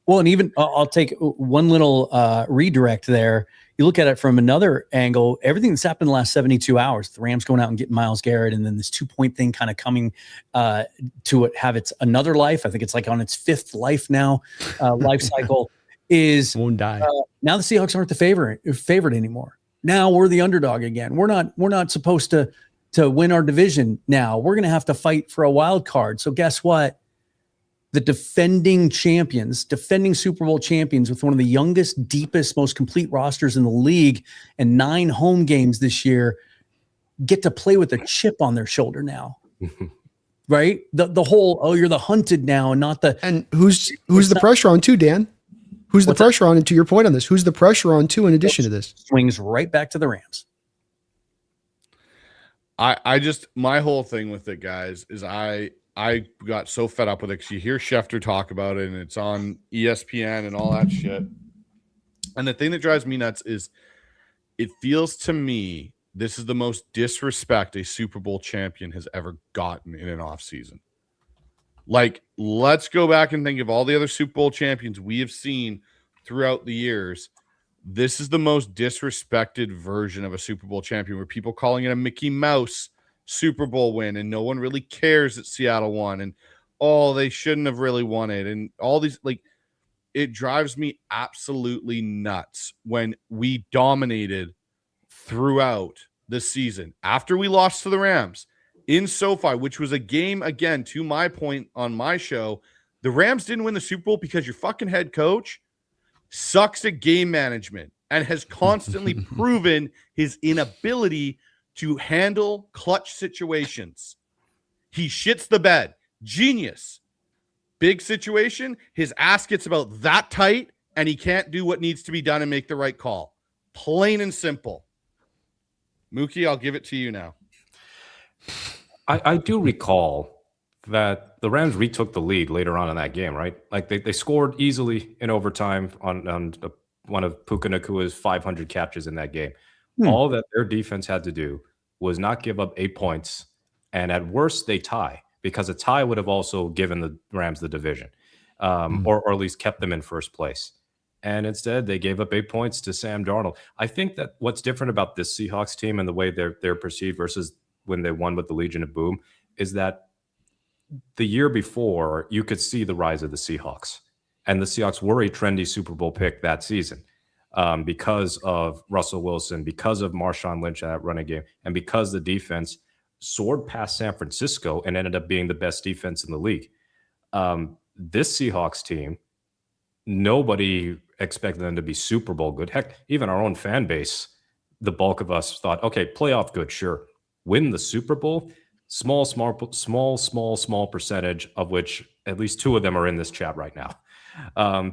Well, and even I'll take one little redirect there. You look at it from another angle, everything that's happened in the last 72 hours, the Rams going out and getting Myles Garrett, and then this 2 point thing kind of coming to it, have its another life. I think it's like on its fifth life now, life cycle is won't die. Now the Seahawks aren't the favorite anymore. Now we're the underdog again. We're not supposed to win our division now. We're going to have to fight for a wild card. So guess what? The defending Super Bowl champions with one of the youngest, deepest, most complete rosters in the league and 9 home games this year get to play with a chip on their shoulder now. Right? The whole, you're the hunted now and not the... And who's the pressure on too, Dan? Who's the pressure on? And to your point on this, who's the pressure on too in addition to this? Swings right back to the Rams. I just, my whole thing with it, guys, is I got so fed up with it, because you hear Schefter talk about it and it's on ESPN and all that shit. And the thing that drives me nuts is it feels to me this is the most disrespect a Super Bowl champion has ever gotten in an offseason. Like, let's go back and think of all the other Super Bowl champions we have seen throughout the years. This is the most disrespected version of a Super Bowl champion, where people calling it a Mickey Mouse Super Bowl win, and no one really cares that Seattle won, and they shouldn't have really won it, and all these, like, it drives me absolutely nuts when we dominated throughout the season. After we lost to the Rams in SoFi, which was a game, again, to my point on my show, the Rams didn't win the Super Bowl because your fucking head coach sucks at game management and has constantly proven his inability to handle clutch situations. He shits the bed. Genius. Big situation, his ass gets about that tight, and he can't do what needs to be done and make the right call. Plain and simple. Mookie, I'll give it to you now. I do recall that the Rams retook the lead later on in that game, right? Like they scored easily in overtime on one of Puka Nacua's 500 catches in that game. All that their defense had to do was not give up 8 points, and at worst they tie, because a tie would have also given the Rams the division, or at least kept them in first place. And instead, they gave up 8 points to Sam Darnold. I think that what's different about this Seahawks team and the way they're perceived versus when they won with the Legion of Boom is that the year before, you could see the rise of the Seahawks. And the Seahawks were a trendy Super Bowl pick that season because of Russell Wilson, because of Marshawn Lynch, that running game, and because the defense soared past San Francisco and ended up being the best defense in the league. This Seahawks team, nobody expected them to be Super Bowl good. Heck, even our own fan base, the bulk of us thought, okay, playoff good, sure. Win the Super Bowl, small percentage of which at least 2 of them are in this chat right now.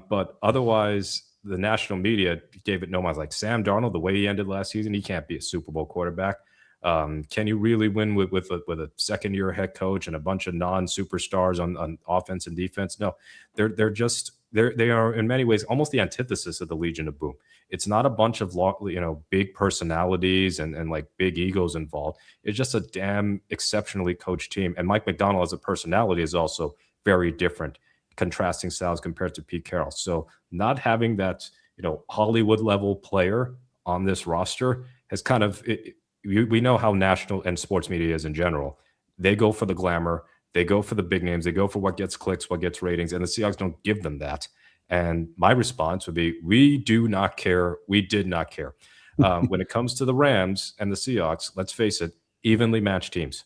But otherwise, the national media gave it no mind. Like Sam Darnold, the way he ended last season, he can't be a Super Bowl quarterback. Can you really win with a second-year head coach and a bunch of non-superstars on offense and defense? No, they are in many ways almost the antithesis of the Legion of Boom. It's not a bunch of big personalities and like big egos involved. It's just a damn exceptionally coached team. And Mike McDonald as a personality is also very different contrasting styles compared to Pete Carroll. So not having that, Hollywood level player on this roster has kind of, we know how national and sports media is in general. They go for the glamour. They go for the big names. They go for what gets clicks, what gets ratings, and the Seahawks don't give them that. And my response would be, we do not care. We did not care. When it comes to the Rams and the Seahawks, let's face it, evenly matched teams.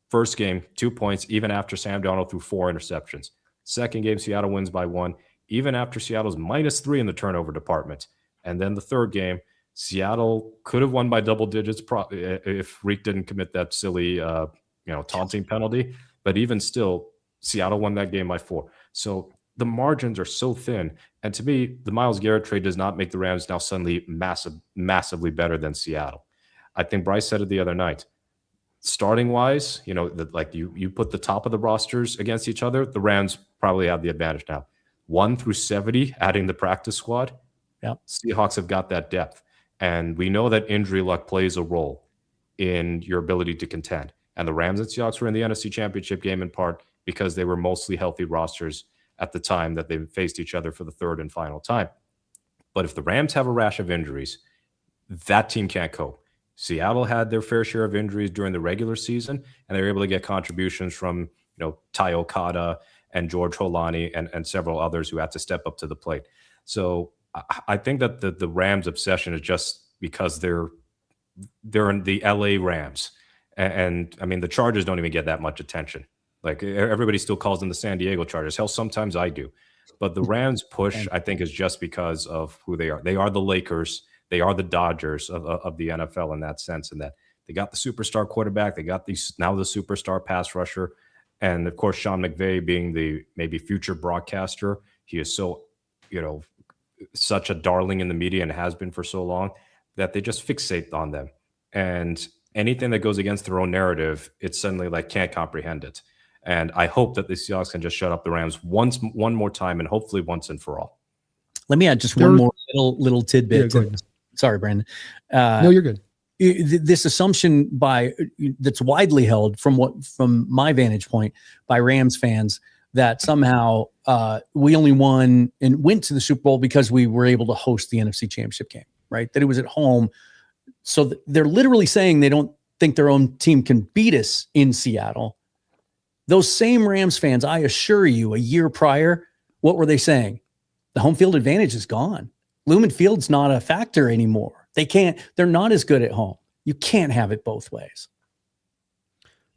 First game, 2 points, even after Sam Darnold threw 4 interceptions. Second game, Seattle wins by 1, even after Seattle's -3 in the turnover department. And then the third game, Seattle could have won by double digits if Reek didn't commit that silly, taunting penalty. But even still, Seattle won that game by 4. So the margins are so thin. And to me, the Myles Garrett trade does not make the Rams now suddenly massively better than Seattle. I think Bryce said it the other night. Starting wise, you put the top of the rosters against each other, the Rams probably have the advantage now. 1 through 70, adding the practice squad. Yeah. Seahawks have got that depth. And we know that injury luck plays a role in your ability to contend. And the Rams and Seahawks were in the NFC Championship game in part because they were mostly healthy rosters at the time that they faced each other for the third and final time. But if the Rams have a rash of injuries, that team can't cope. Seattle had their fair share of injuries during the regular season, and they were able to get contributions from, Ty Okada and George Holani and several others who had to step up to the plate. So I think that the Rams' obsession is just because they're in the LA Rams. And I mean, the Chargers don't even get that much attention. Like, everybody still calls them the San Diego Chargers. Hell, sometimes I do. But the Rams push, I think, is just because of who they are. They are the Lakers. They are the Dodgers of the NFL in that sense, and that they got the superstar quarterback. They got now the superstar pass rusher. And, of course, Sean McVay being the maybe future broadcaster. He is so, such a darling in the media and has been for so long that they just fixate on them. And anything that goes against their own narrative, it's suddenly can't comprehend it. And I hope that the Seahawks can just shut up the Rams one more time, and hopefully once and for all. Let me add just one more little tidbit. Yeah, Sorry, Brandon. No, you're good. This assumption that's widely held from my vantage point by Rams fans that somehow we only won and went to the Super Bowl because we were able to host the NFC Championship game, right? That it was at home. So they're literally saying they don't think their own team can beat us in Seattle. Those same Rams fans, I assure you, a year prior, what were they saying? The home field advantage is gone. Lumen Field's not a factor anymore. They're not as good at home. You can't have it both ways.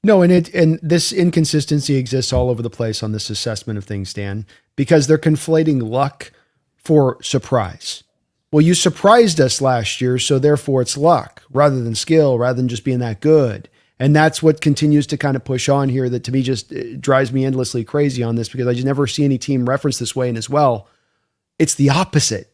No, and this inconsistency exists all over the place on this assessment of things, Dan, because they're conflating luck for surprise. Well, you surprised us last year, so therefore it's luck rather than skill, rather than just being that good. And that's what continues to kind of push on here, that to me just drives me endlessly crazy on this, because I just never see any team referenced this way. And as well, it's the opposite.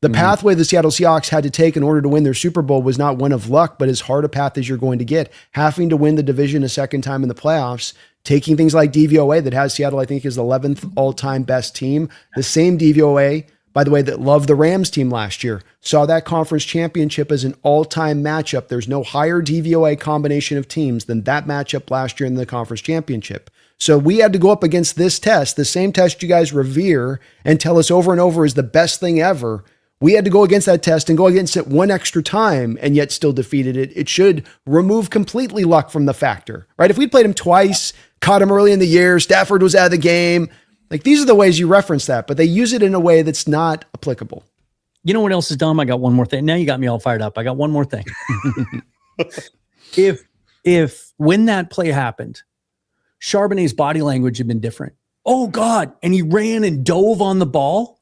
The pathway the Seattle Seahawks had to take in order to win their Super Bowl was not one of luck, but as hard a path as you're going to get. Having to win the division a second time in the playoffs, taking things like DVOA that has Seattle, I think, is the 11th all-time best team. The same DVOA, by the way, that loved the Rams team last year, saw that conference championship as an all-time matchup. There's no higher DVOA combination of teams than that matchup last year in the conference championship. So we had to go up against this test, the same test you guys revere and tell us over and over is the best thing ever. We had to go against that test and go against it one extra time and yet still defeated it. It should remove completely luck from the factor, right? If we'd played him twice, caught him early in the year, Stafford was out of the game, these are the ways you reference that, but they use it in a way that's not applicable. You know what else is dumb? I got one more thing. Now you got me all fired up. I got one more thing. If when that play happened, Charbonnet's body language had been different. Oh God. And he ran and dove on the ball.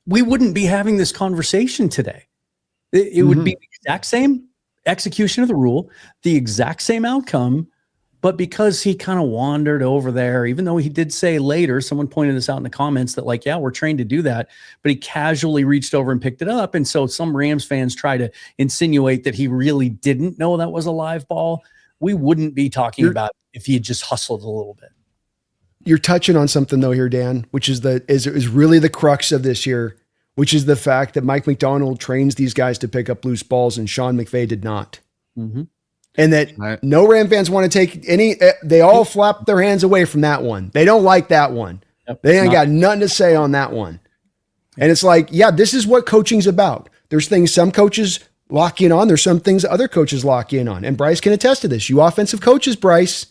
We wouldn't be having this conversation today. It would be the exact same execution of the rule, the exact same outcome, but because he kind of wandered over there, even though he did say later, someone pointed this out in the comments that we're trained to do that, but he casually reached over and picked it up. And so some Rams fans try to insinuate that he really didn't know that was a live ball. We wouldn't be talking about if he had just hustled a little bit. You're touching on something though here, Dan, which is really the crux of this year, which is the fact that Mike McDonald trains these guys to pick up loose balls and Sean McVay did not. Mm-hmm. And that no Ram fans want to take any, they all flap their hands away from that one. They don't like that one. Yep. They ain't got nothing to say on that one. And it's like, yeah, this is what coaching's about. There's things some coaches lock in on. There's some things other coaches lock in on. And Bryce can attest to this. You offensive coaches, Bryce,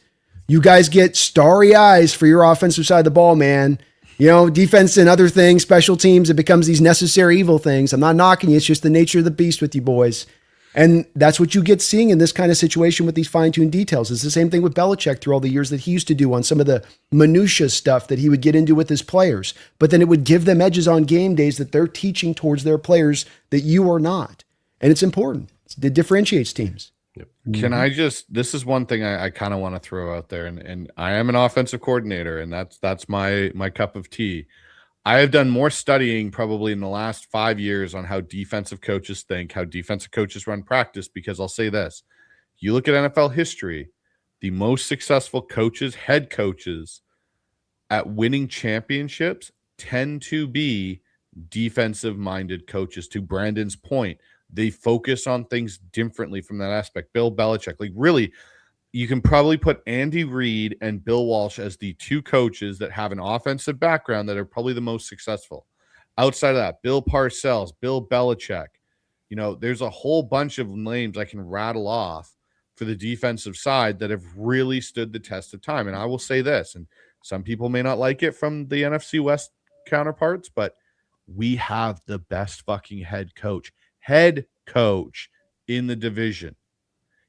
you guys get starry eyes for your offensive side of the ball, man. You know, defense and other things, special teams, it becomes these necessary evil things. I'm not knocking you. It's just the nature of the beast with you boys. And that's what you get seeing in this kind of situation with these fine-tuned details. It's the same thing with Belichick through all the years that he used to do on some of the minutia stuff that he would get into with his players. But then it would give them edges on game days that they're teaching towards their players that you are not. And it's important. It differentiates teams. Can I just, this is one thing I kind of want to throw out there, and I am an offensive coordinator, and that's my cup of tea. I have done more studying probably in the last 5 years on how defensive coaches think, how defensive coaches run practice, because I'll say this. You look at NFL history, the most successful coaches, head coaches at winning championships tend to be defensive-minded coaches. To Brandon's point, they focus on things differently from that aspect. Bill Belichick, like really, you can probably put Andy Reid and Bill Walsh as the two coaches that have an offensive background that are probably the most successful. Outside of that, Bill Parcells, Bill Belichick, you know, there's a whole bunch of names I can rattle off for the defensive side that have really stood the test of time. And I will say this, and some people may not like it from the NFC West counterparts, but we have the best fucking head coach in the division.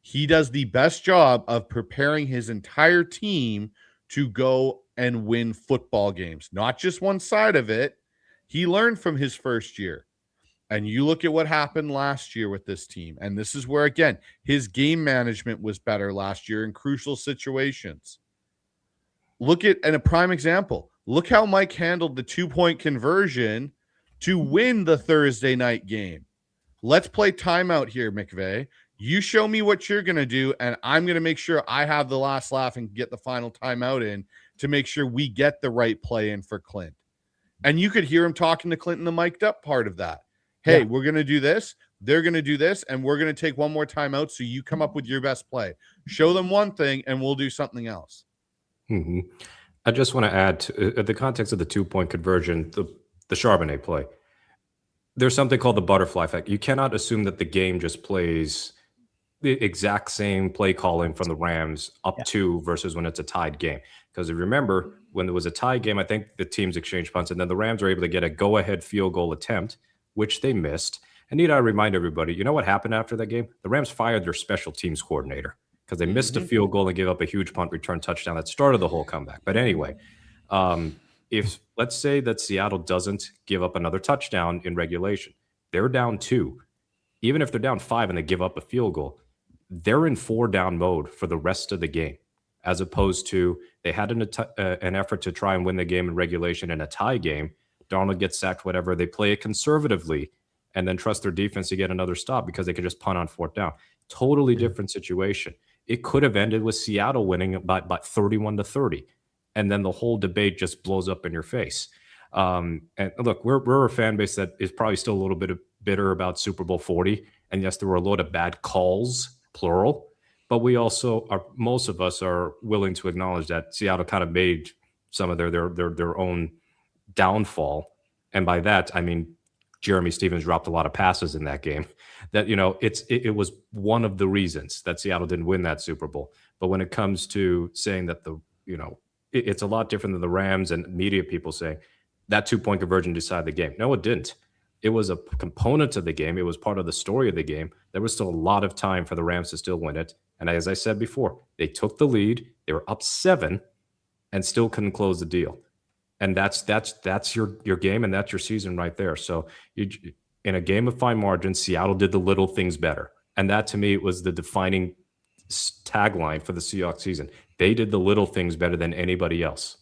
He does the best job of preparing his entire team to go and win football games, not just one side of it. He learned from his first year. And you look at what happened last year with this team. And this is where, again, his game management was better last year in crucial situations. Look at, and a prime example, look how Mike handled the 2-point conversion to win the Thursday night game. Let's play timeout here, McVay. You show me what you're going to do, and I'm going to make sure I have the last laugh and get the final timeout in to make sure we get the right play in for Clint. And you could hear him talking to Clint in the mic'd up part of that. Hey, we're going to do this. They're going to do this, and we're going to take one more timeout so you come up with your best play. Show them one thing, and we'll do something else. Mm-hmm. I just want to add to the context of the 2-point conversion, the Charbonnet play. There's something called the butterfly effect. You cannot assume that the game just plays the exact same play calling from the Rams up to versus when it's a tied game. Because if you remember, when there was a tie game, I think the teams exchanged punts, and then the Rams were able to get a go-ahead field goal attempt, which they missed. And need I remind everybody, you know what happened after that game? The Rams fired their special teams coordinator because they missed a field goal and gave up a huge punt return touchdown that started the whole comeback. But anyway, if let's say that Seattle doesn't give up another touchdown in regulation, they're down 2. Even if they're down 5 and they give up a field goal, they're in 4-down mode for the rest of the game, as opposed to they had an effort to try and win the game in regulation in a tie game. Darnold gets sacked, whatever. They play it conservatively and then trust their defense to get another stop because they could just punt on 4th down. Totally different situation. It could have ended with Seattle winning by 31-30. And then the whole debate just blows up in your face. And look, we're a fan base that is probably still a little bit bitter about Super Bowl 40. And yes, there were a lot of bad calls, plural. But we also are, most of us are willing to acknowledge that Seattle kind of made some of their own downfall. And by that, I mean, Jeremy Stevens dropped a lot of passes in that game. That, you know, it was one of the reasons that Seattle didn't win that Super Bowl. But when it comes to saying that it's a lot different than the Rams and media people saying that 2-point conversion decided the game. No, it didn't. It was a component of the game. It was part of the story of the game. There was still a lot of time for the Rams to still win it. And as I said before, they took the lead. They were up 7 and still couldn't close the deal. And that's your game, and that's your season right there. So in a game of fine margins, Seattle did the little things better. And that, to me, was the defining tagline for the Seahawks season. They did the little things better than anybody else.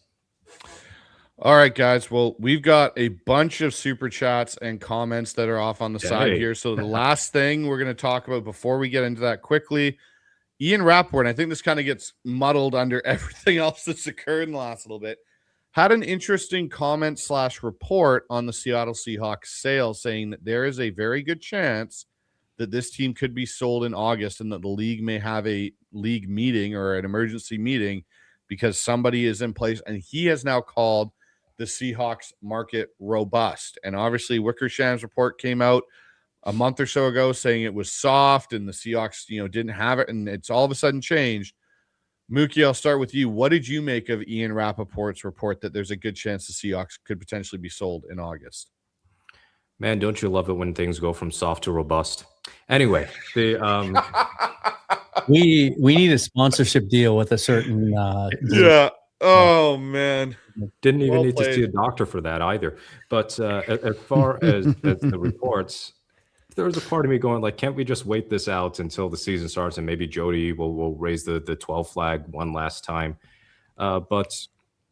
All right, guys. Well, we've got a bunch of super chats and comments that are off on the side here. So the last thing we're going to talk about before we get into that quickly, Ian Rapport, and I think this kind of gets muddled under everything else that's occurred in the last little bit, had an interesting comment / report on the Seattle Seahawks sale, saying that there is a very good chance that this team could be sold in August and that the league may have a league meeting or an emergency meeting because somebody is in place. And he has now called the Seahawks market robust? And obviously Wickersham's report came out a month or so ago saying it was soft and the Seahawks, didn't have it, and it's all of a sudden changed. Mookie, I'll start with you. What did you make of Ian Rappaport's report that there's a good chance the Seahawks could potentially be sold in August? Man, don't you love it when things go from soft to robust? Anyway, the we need a sponsorship deal with a certain yeah. Oh man, didn't even Well need played. to see a doctor for that either. But as far as the reports, there was a part of me going like, can't we just wait this out until the season starts and maybe Jody will raise the 12 flag one last time? But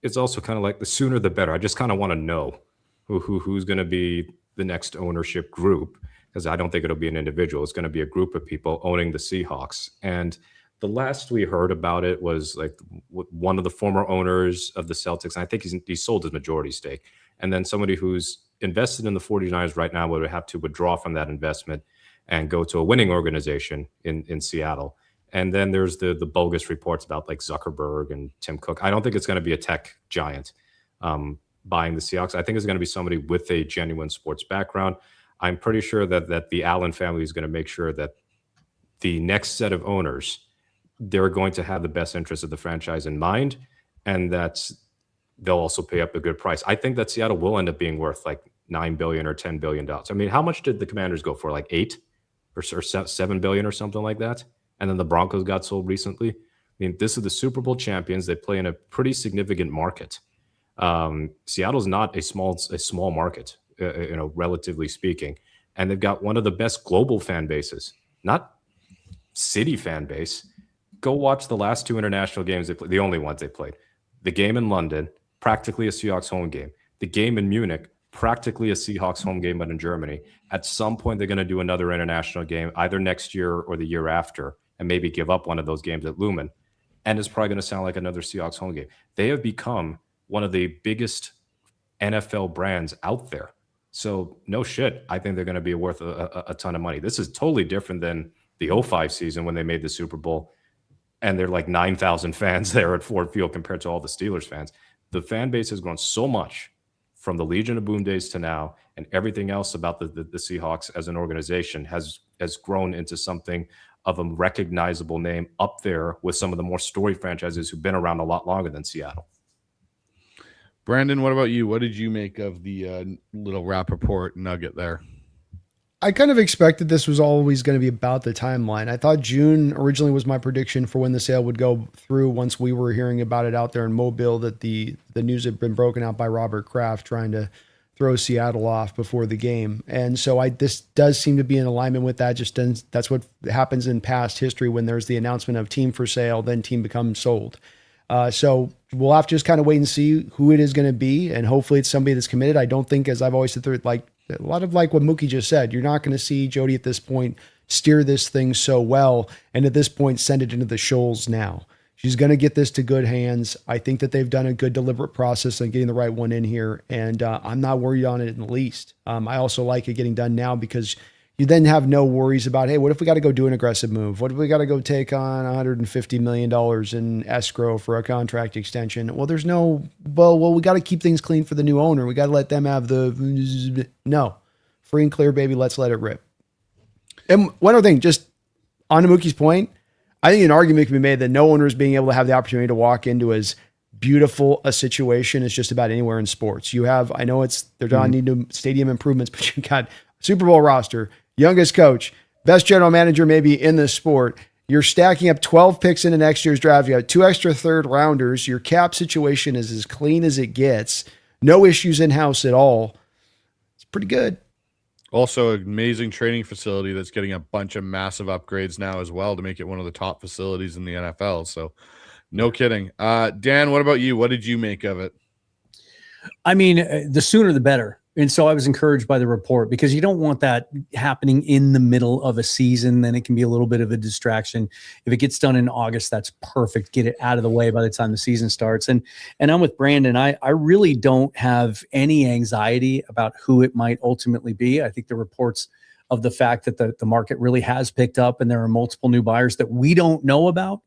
it's also kind of like the sooner the better. I just kind of want to know who's going to be the next ownership group, because I don't think it'll be an individual. It's going to be a group of people owning the Seahawks. And the last we heard about it was like one of the former owners of the Celtics. And I think he sold his majority stake. And then somebody who's invested in the 49ers right now would have to withdraw from that investment and go to a winning organization in Seattle. And then there's the bogus reports about like Zuckerberg and Tim Cook. I don't think it's going to be a tech giant buying the Seahawks. I think it's going to be somebody with a genuine sports background. I'm pretty sure that the Allen family is going to make sure that the next set of owners, they're going to have the best interest of the franchise in mind, and that they'll also pay up a good price. I think that Seattle will end up being worth like $9 billion or $10 billion. I mean, how much did the Commanders go for? Like $8 or $7 billion or something like that? And then the Broncos got sold recently. I mean, this is the Super Bowl champions. They play in a pretty significant market. Seattle's not a small market, relatively speaking, and they've got one of the best global fan bases, not city fan base. Go watch the last two international games they played, the only ones they played. The game in London, practically a Seahawks home game. The game in Munich, practically a Seahawks home game, but in Germany. At some point, they're going to do another international game, either next year or the year after, and maybe give up one of those games at Lumen. And it's probably going to sound like another Seahawks home game. They have become one of the biggest NFL brands out there. So no shit, I think they're going to be worth a ton of money. This is totally different than the 05 season when they made the Super Bowl. And they're like 9,000 fans there at Ford Field compared to all the Steelers fans. The fan base has grown so much from the Legion of Boom days to now, and everything else about the Seahawks as an organization has grown into something of a recognizable name up there with some of the more storied franchises who've been around a lot longer than Seattle. Brandon, what about you? What did you make of the little Rappaport nugget there? I kind of expected this was always going to be about the timeline. I thought June originally was my prediction for when the sale would go through once we were hearing about it out there in Mobile, that the news had been broken out by Robert Kraft trying to throw Seattle off before the game. And so this does seem to be in alignment with that. That's what happens in past history when there's the announcement of team for sale, then team becomes sold. So we'll have to just kind of wait and see who it is going to be. And hopefully it's somebody that's committed. I don't think, as I've always said, like a lot of like what Mookie just said, you're not going to see Jody at this point steer this thing so well. And at this point, send it into the shoals now. She's going to get this to good hands. I think that they've done a good deliberate process on getting the right one in here. And I'm not worried on it in the least. I also like it getting done now because you then have no worries about, hey, what if we got to go do an aggressive move? What if we got to go take on $150 million in escrow for a contract extension? Well, there's no, we got to keep things clean for the new owner. We got to let them have no, free and clear, baby. Let's let it rip. And one other thing, just on to Mookie's point, I think an argument can be made that no owner is being able to have the opportunity to walk into as beautiful a situation as just about anywhere in sports. You have, I know they're not needing stadium improvements, but you got Super Bowl roster, youngest coach, best general manager maybe in the sport. You're stacking up 12 picks into next year's draft. You got 2 extra third rounders. Your cap situation is as clean as it gets. No issues in-house at all. It's pretty good. Also, an amazing training facility that's getting a bunch of massive upgrades now as well to make it one of the top facilities in the NFL. So no kidding. Dan, what about you? What did you make of it? I mean, the sooner the better. And so I was encouraged by the report because you don't want that happening in the middle of a season. Then it can be a little bit of a distraction. If it gets done in August, that's perfect. Get it out of the way by the time the season starts. And I'm with Brandon. I really don't have any anxiety about who it might ultimately be. I think the reports of the fact that the market really has picked up and there are multiple new buyers that we don't know about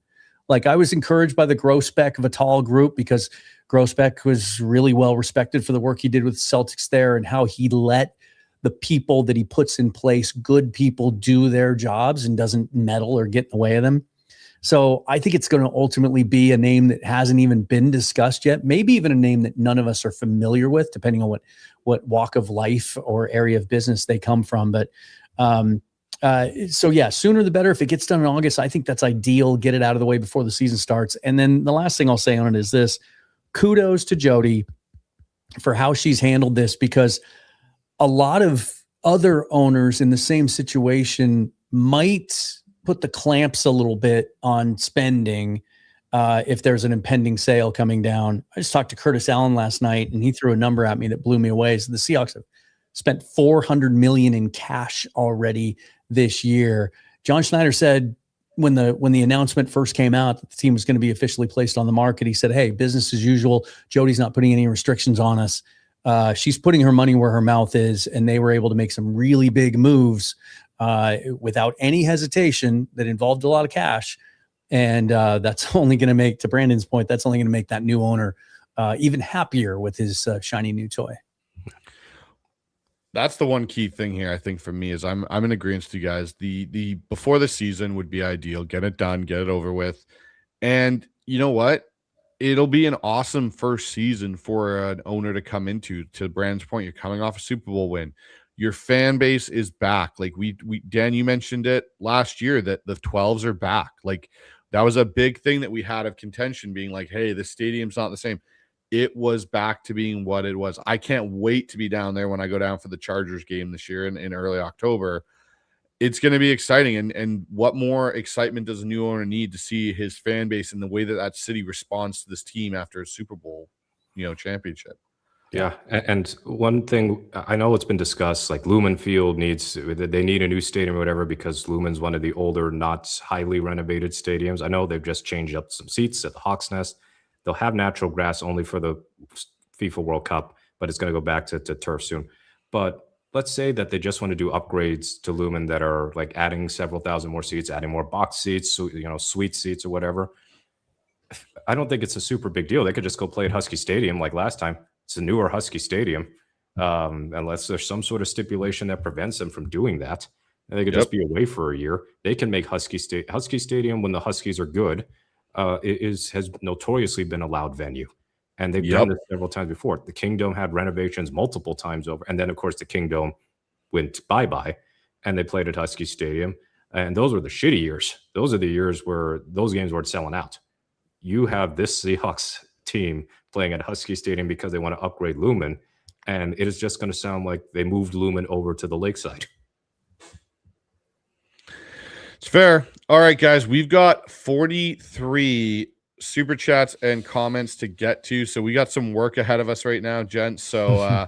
Like, I was encouraged by the Grossbeck Vital group because Grossbeck was really well respected for the work he did with Celtics there and how he let the people that he puts in place, good people, do their jobs and doesn't meddle or get in the way of them. So I think it's going to ultimately be a name that hasn't even been discussed yet, maybe even a name that none of us are familiar with, depending on what walk of life or area of business they come from. But so yeah, sooner the better. If it gets done in August, I think that's ideal. Get it out of the way before the season starts. And then the last thing I'll say on it is this: kudos to Jody for how she's handled this, because a lot of other owners in the same situation might put the clamps a little bit on spending if there's an impending sale coming down. I just talked to Curtis Allen last night, and he threw a number at me that blew me away. So the Seahawks have spent $400 million in cash already this year. John Schneider said when the announcement first came out that the team was going to be officially placed on the market, he said, "Hey, business as usual. Jody's not putting any restrictions on us. She's putting her money where her mouth is," and they were able to make some really big moves without any hesitation that involved a lot of cash. And that's only going to make, to Brandon's point, that's only going to make that new owner even happier with his shiny new toy. That's the one key thing here, I think, for me, is I'm in agreement with you guys. The before the season would be ideal. Get it done, get it over with. And you know what? It'll be an awesome first season for an owner to come into. To Brandon's point, you're coming off a Super Bowl win. Your fan base is back. Like we Dan, you mentioned it last year that the 12s are back. Like that was a big thing that we had of contention, being like, hey, the stadium's not the same. It was back to being what it was. I can't wait to be down there when I go down for the Chargers game this year in early October. It's going to be exciting. And what more excitement does a new owner need to see his fan base and the way that that city responds to this team after a Super Bowl, championship? Yeah. And one thing, I know it's been discussed, like Lumen Field they need a new stadium or whatever, because Lumen's one of the older, not highly renovated stadiums. I know they've just changed up some seats at the Hawks Nest. They'll have natural grass only for the FIFA World Cup, but it's going to go back to turf soon. But let's say that they just want to do upgrades to Lumen that are like adding several thousand more seats, adding more box seats, so, suite seats or whatever. I don't think it's a super big deal. They could just go play at Husky Stadium like last time. It's a newer Husky Stadium, unless there's some sort of stipulation that prevents them from doing that. And they could just be away for a year. They can make Husky Stadium, when the Huskies are good, has notoriously been a loud venue. And they've done this several times before. The Kingdom had renovations multiple times over. And then, of course, the Kingdom went bye-bye, and they played at Husky Stadium. And those were the shitty years. Those are the years where those games weren't selling out. You have this Seahawks team playing at Husky Stadium because they want to upgrade Lumen, and it is just going to sound like they moved Lumen over to the lakeside. It's fair. All right, guys, we've got 43 super chats and comments to get to, so we got some work ahead of us right now, gents. So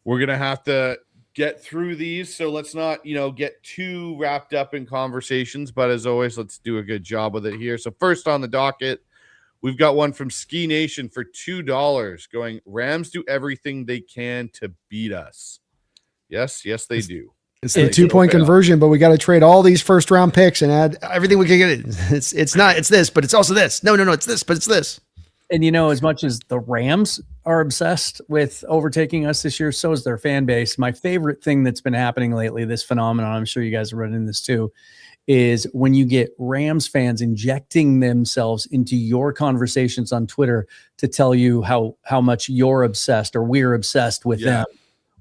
we're gonna have to get through these. So let's not, get too wrapped up in conversations, but as always, let's do a good job with it here. So first on the docket, we've got one from Ski Nation for $2 going, Rams do everything they can to beat us. Yes, they do. It's the 2-point conversion, but we got to trade all these first round picks and add everything we can get. It's not, it's this, but it's also this. No, it's this, but it's this. And as much as the Rams are obsessed with overtaking us this year, so is their fan base. My favorite thing that's been happening lately, this phenomenon, I'm sure you guys are running this too, is when you get Rams fans injecting themselves into your conversations on Twitter to tell you how much you're obsessed or we're obsessed with them,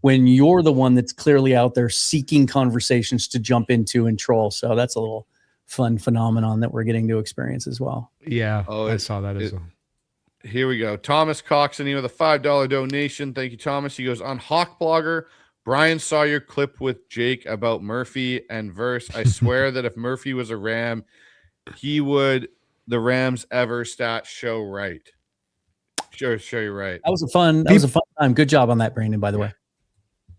when you're the one that's clearly out there seeking conversations to jump into and troll. So that's a little fun phenomenon that we're getting to experience as well. Yeah, I saw that as well. Here we go. Thomas Coxon with a $5 donation. Thank you, Thomas. He goes, on Hawk Blogger, Brian saw your clip with Jake about Murphy and Verse. I swear that if Murphy was a Ram, he would the Rams ever stat show right. Sure, you're right. That was a fun time. Good job on that, Brandon, by the way.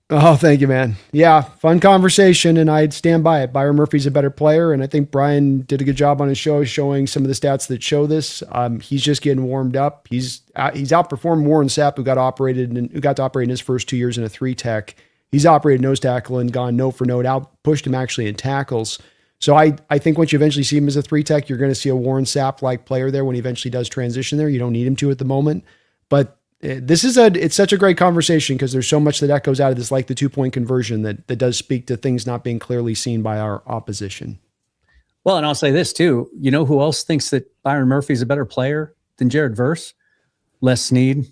Oh, thank you, man. Yeah, fun conversation, and I'd stand by it. Byron Murphy's a better player, and I think Brian did a good job on his show showing some of the stats that show this. He's just getting warmed up. He's outperformed Warren Sapp, who got to operate in his first 2 years in a 3-tech. He's operated nose tackle and gone note for note, out pushed him actually in tackles. So I think once you eventually see him as a 3-tech, you're going to see a Warren Sapp-like player there when he eventually does transition there. You don't need him to at the moment. But it's such a great conversation because there's so much that echoes out of this, like the 2-point conversion that does speak to things not being clearly seen by our opposition. Well, and I'll say this too. You know who else thinks that Byron Murphy is a better player than Jared Verse? Les Snead.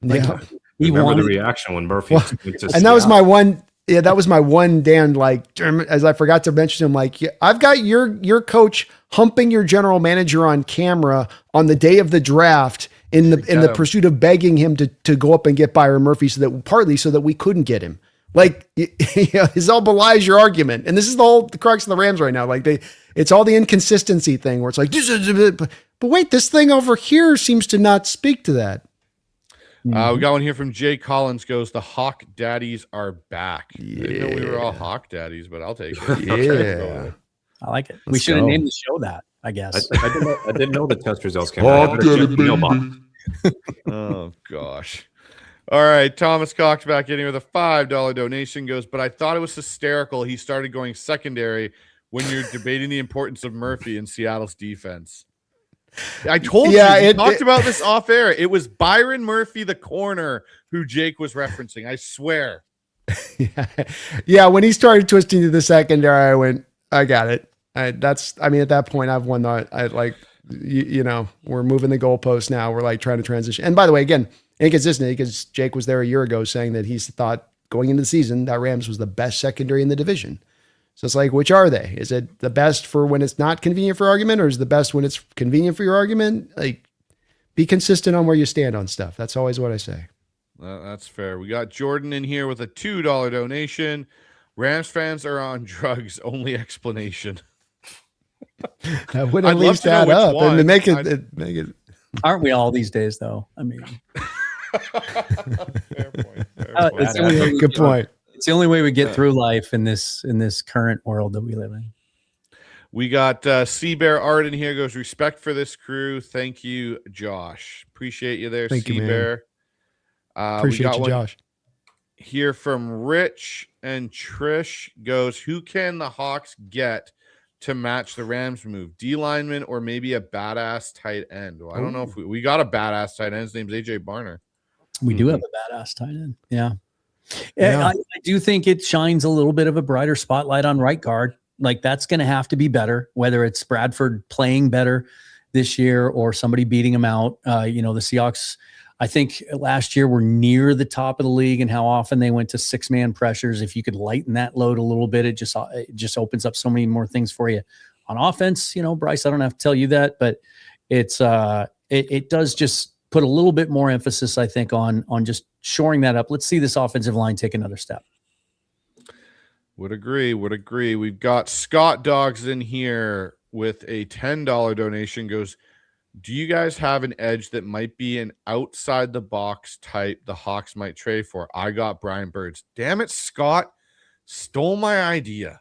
Yeah. He Remember won. the reaction when Murphy went to And that was Seattle. my one. Yeah, that was my one, Dan, like, as I forgot to mention him, like, yeah, I've got your coach humping your general manager on camera on the day of the draft in the pursuit of begging him to go up and get Byron Murphy so that we couldn't get him. Like, this all belies your argument. And this is the crux of the Rams right now. Like it's all the inconsistency thing where it's like, but wait, this thing over here seems to not speak to that. We got one here from Jay Collins. Goes, the Hawk Daddies are back. Yeah. I didn't know we were all Hawk Daddies, but I'll take it. Yeah. I like it. We Let's should have go. named the show that, I guess. I didn't know the test results came out. Oh, gosh. All right. Thomas Cox back in here with a $5 donation. Goes, but I thought it was hysterical. He started going secondary when you're debating the importance of Murphy in Seattle's defense. I told you, we talked about this off air. It was Byron Murphy, the corner, who Jake was referencing. I swear. Yeah. When he started twisting to the secondary, I went, I got it. At that point I've won we're moving the goalpost now. We're like trying to transition. And by the way, again, inconsistent because Jake was there a year ago saying that he's thought going into the season that Rams was the best secondary in the division. So it's like, which are they? Is it the best for when it's not convenient for argument, or is it the best when it's convenient for your argument? Like, be consistent on where you stand on stuff. That's always what I say. That's fair. We got Jordan in here with a $2 donation. Rams fans are on drugs. Only explanation. I would I'd at love least to know add which up one. and make it. Aren't we all these days, though? I mean, Fair point. it's the only way we Good get- point. It's the only way we get through life in this current world that we live in. We got Sea Bear Art in here. Goes, respect for this crew. Thank you, Josh. Appreciate you there, Thank you, Sea man. Bear. We Appreciate got you, one Josh. here from Rich and Trish. Goes, who can the Hawks get to match the Rams move? D lineman or maybe a badass tight end? Well, I don't know if we got a badass tight end. His name's AJ Barner. We do have a badass tight end. Yeah. Yeah. I do think it shines a little bit of a brighter spotlight on right guard. Like that's going to have to be better, whether it's Bradford playing better this year or somebody beating him out. The Seahawks, I think last year were near the top of the league and how often they went to 6-man pressures. If you could lighten that load a little bit, it just opens up so many more things for you on offense. Bryce, I don't have to tell you that, but it's it does just put a little bit more emphasis, I think, on just shoring that up. Let's see this offensive line take another step. Would agree. We've got Scott Dogs in here with a $10 donation. Goes, do you guys have an edge that might be an outside the box type the Hawks might trade for? I got Brian Birds. Damn it, Scott. Stole my idea.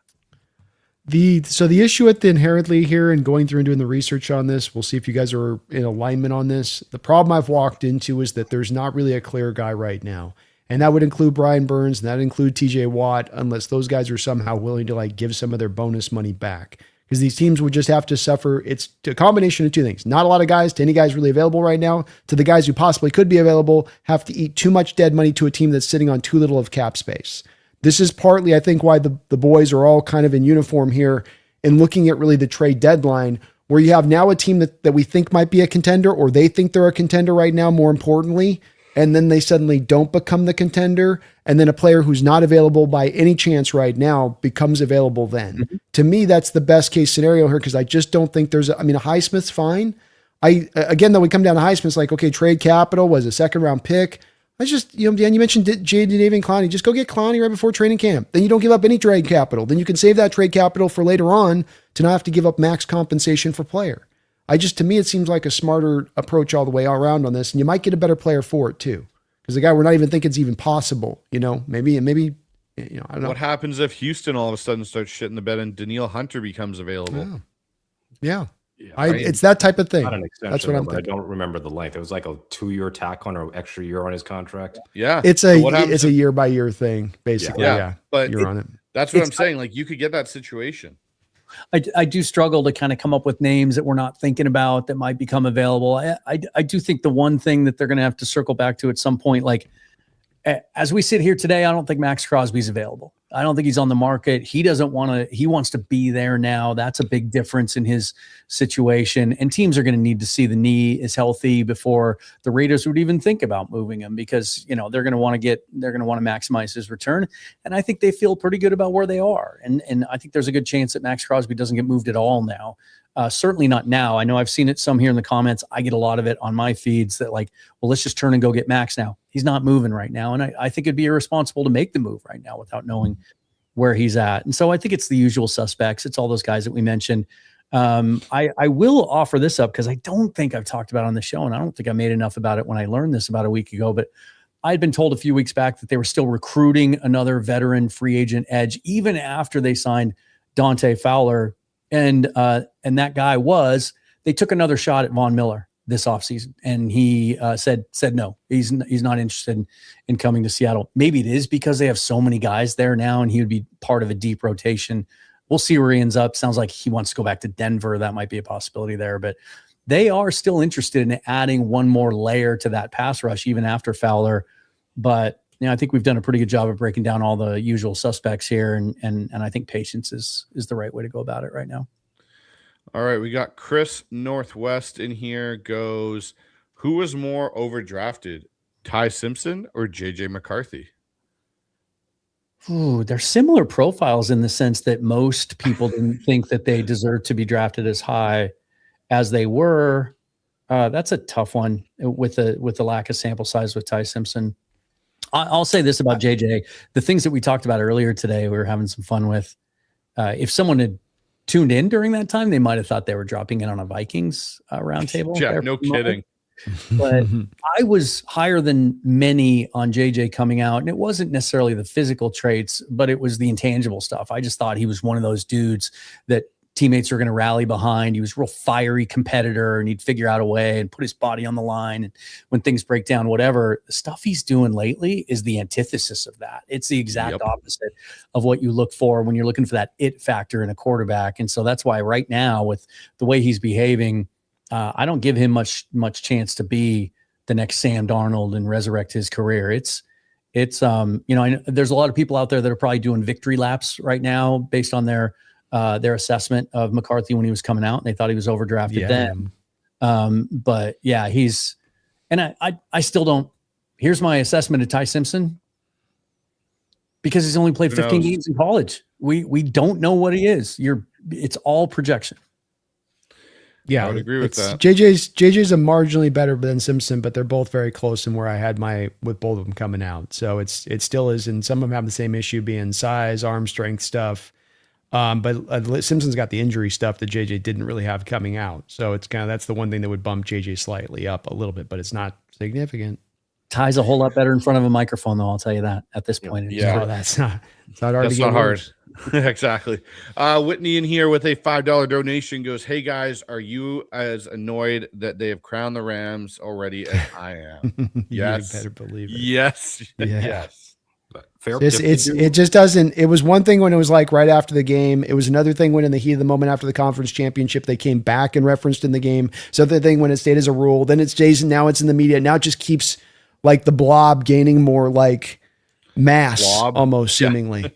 So the issue with the inherently here and going through and doing the research on this, we'll see if you guys are in alignment on this. The problem I've walked into is that there's not really a clear guy right now. And that would include Brian Burns and that would include TJ Watt, unless those guys are somehow willing to like give some of their bonus money back. Because these teams would just have to suffer. It's a combination of two things. Not a lot of guys to any guys really available right now, to the guys who possibly could be available, have to eat too much dead money to a team that's sitting on too little of cap space. This is partly, I think, why the boys are all kind of in uniform here and looking at really the trade deadline, where you have now a team that we think might be a contender, or they think they're a contender right now, more importantly, and then they suddenly don't become the contender, and then a player who's not available by any chance right now becomes available then. Mm-hmm. To me, that's the best case scenario here, because I just don't think there's a Highsmith's fine. Again, though, we come down to Highsmith's like, okay, trade capital was a second round pick. I just, Dan, you mentioned Jadeveon Clowney. Just go get Clowney right before training camp. Then you don't give up any trade capital. Then you can save that trade capital for later on to not have to give up max compensation for player. To me, it seems like a smarter approach all the way all around on this. And you might get a better player for it too. Because the guy we're not even thinking it's even possible, maybe, I don't know. What happens if Houston all of a sudden starts shitting the bed and Danielle Hunter becomes available? Yeah. It's that type of thing. Not an extension, That's what I'm thinking. I don't remember the length. It was like a 2-year tack on, or extra year on his contract. Yeah. It's a year by year thing, basically. Yeah. But you're on it. That's what I'm saying. Like, you could get that situation. I do struggle to kind of come up with names that we're not thinking about that might become available. I do think the one thing that they're going to have to circle back to at some point, like as we sit here today, I don't think Max Crosby's available. I don't think he's on the market. He doesn't want to, he wants to be there now. That's a big difference in his situation. And teams are going to need to see the knee is healthy before the Raiders would even think about moving him, because, you know, they're going to want to maximize his return. And I think they feel pretty good about where they are. And I think there's a good chance that Max Crosby doesn't get moved at all now. Certainly not now. I know I've seen it some here in the comments. I get a lot of it on my feeds that like, well, let's just turn and go get Max now. He's not moving right now. And I think it'd be irresponsible to make the move right now without knowing where he's at. And so I think it's the usual suspects. It's all those guys that we mentioned. I will offer this up because I don't think I've talked about it on the show, and I don't think I made enough about it when I learned this about a week ago, but I'd been told a few weeks back that they were still recruiting another veteran free agent edge, even after they signed Dante Fowler. And that guy they took another shot at Von Miller this offseason, and he said no, he's not interested in coming to Seattle. Maybe it is because they have so many guys there now, and he would be part of a deep rotation. We'll see where he ends up. Sounds like he wants to go back to Denver. That might be a possibility there, but they are still interested in adding one more layer to that pass rush, even after Fowler. But you know, I think we've done a pretty good job of breaking down all the usual suspects here, and I think patience is the right way to go about it right now. All right, we got Chris Northwest in here. Goes, who was more overdrafted, Ty Simpson or JJ McCarthy? Ooh, they're similar profiles in the sense that most people didn't think that they deserved to be drafted as high as they were. That's a tough one with the lack of sample size with Ty Simpson. I'll say this about JJ. The things that we talked about earlier today, we were having some fun with. If someone had tuned in during that time, they might have thought they were dropping in on a Vikings roundtable. Yeah, no kidding. But I was higher than many on JJ coming out, and it wasn't necessarily the physical traits, but it was the intangible stuff. I just thought he was one of those dudes that teammates are going to rally behind. He was a real fiery competitor, and he'd figure out a way and put his body on the line. And when things break down, whatever, the stuff he's doing lately is the antithesis of that. It's the exact opposite of what you look for when you're looking for that it factor in a quarterback. And so that's why right now, with the way he's behaving, I don't give him much chance to be the next Sam Darnold and resurrect his career. It's there's a lot of people out there that are probably doing victory laps right now based on their assessment of McCarthy when he was coming out, and they thought he was overdrafted then. But yeah, I still don't. Here's my assessment of Ty Simpson, because he's only played 15 games in college. We don't know what he is. It's all projection. Yeah, I would agree with that. JJ's a marginally better than Simpson, but they're both very close in where I had with both of them coming out. So it still is, and some of them have the same issue being size, arm strength stuff. But Simpson's got the injury stuff that JJ didn't really have coming out. So it's that's the one thing that would bump JJ slightly up a little bit, but it's not significant. Ty's a whole lot better in front of a microphone, though. I'll tell you that at this point. Yeah, it's not hard. That's not hard. Exactly. Whitney in here with a $5 donation goes, "Hey guys, are you as annoyed that they have crowned the Rams already as I am?" Yes, you better believe it. Yes, Yeah. yes. Fair. It just doesn't. It was one thing when it was like right after the game. It was another thing when in the heat of the moment after the conference championship they came back and referenced in the game. So the thing when it stayed as a rule, then it's Jason. Now it's in the media. Now it just keeps like the blob gaining more like mass, almost seemingly.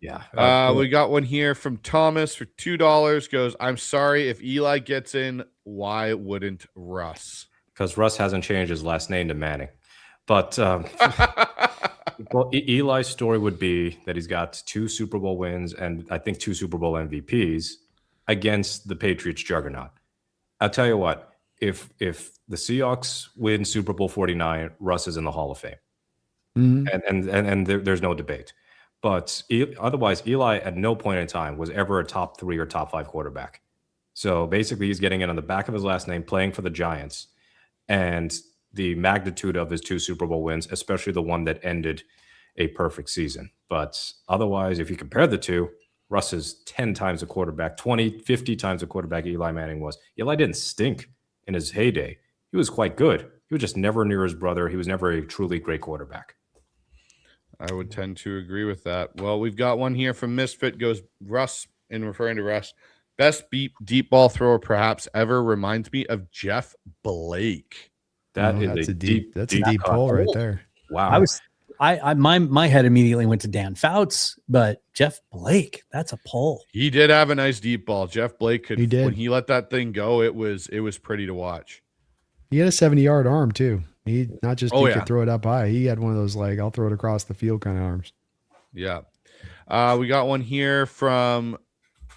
Yeah. We got one here from Thomas for $2. Goes, "I'm sorry if Eli gets in. Why wouldn't Russ?" Because Russ hasn't changed his last name to Manning. But well, Eli's story would be that he's got 2 Super Bowl wins and I think 2 Super Bowl MVPs against the Patriots juggernaut. I'll tell you what, if the Seahawks win Super Bowl 49, Russ is in the Hall of Fame. Mm-hmm. And there's no debate. But otherwise, Eli at no point in time was ever a top 3 or top 5 quarterback. So basically, he's getting it on the back of his last name, playing for the Giants. And the magnitude of his 2 Super Bowl wins, especially the one that ended a perfect season. But otherwise, if you compare the two, Russ is 10 times a quarterback, 20, 50 times a quarterback Eli Manning was. Eli didn't stink in his heyday. He was quite good. He was just never near his brother. He was never a truly great quarterback. I would tend to agree with that. Well, we've got one here from Misfit. Goes, "Russ in referring to Russ. Best deep ball thrower perhaps ever reminds me of Jeff Blake. That is that's a deep pull right there. Wow. My head immediately went to Dan Fouts, but Jeff Blake, that's a pull. He did have a nice deep ball. Jeff Blake could, He did. when he let that thing go, it was pretty to watch. He had a 70-yard arm too. He not just Oh, he could throw it up high. He had one of those like I'll throw it across the field kind of arms. Yeah. We got one here from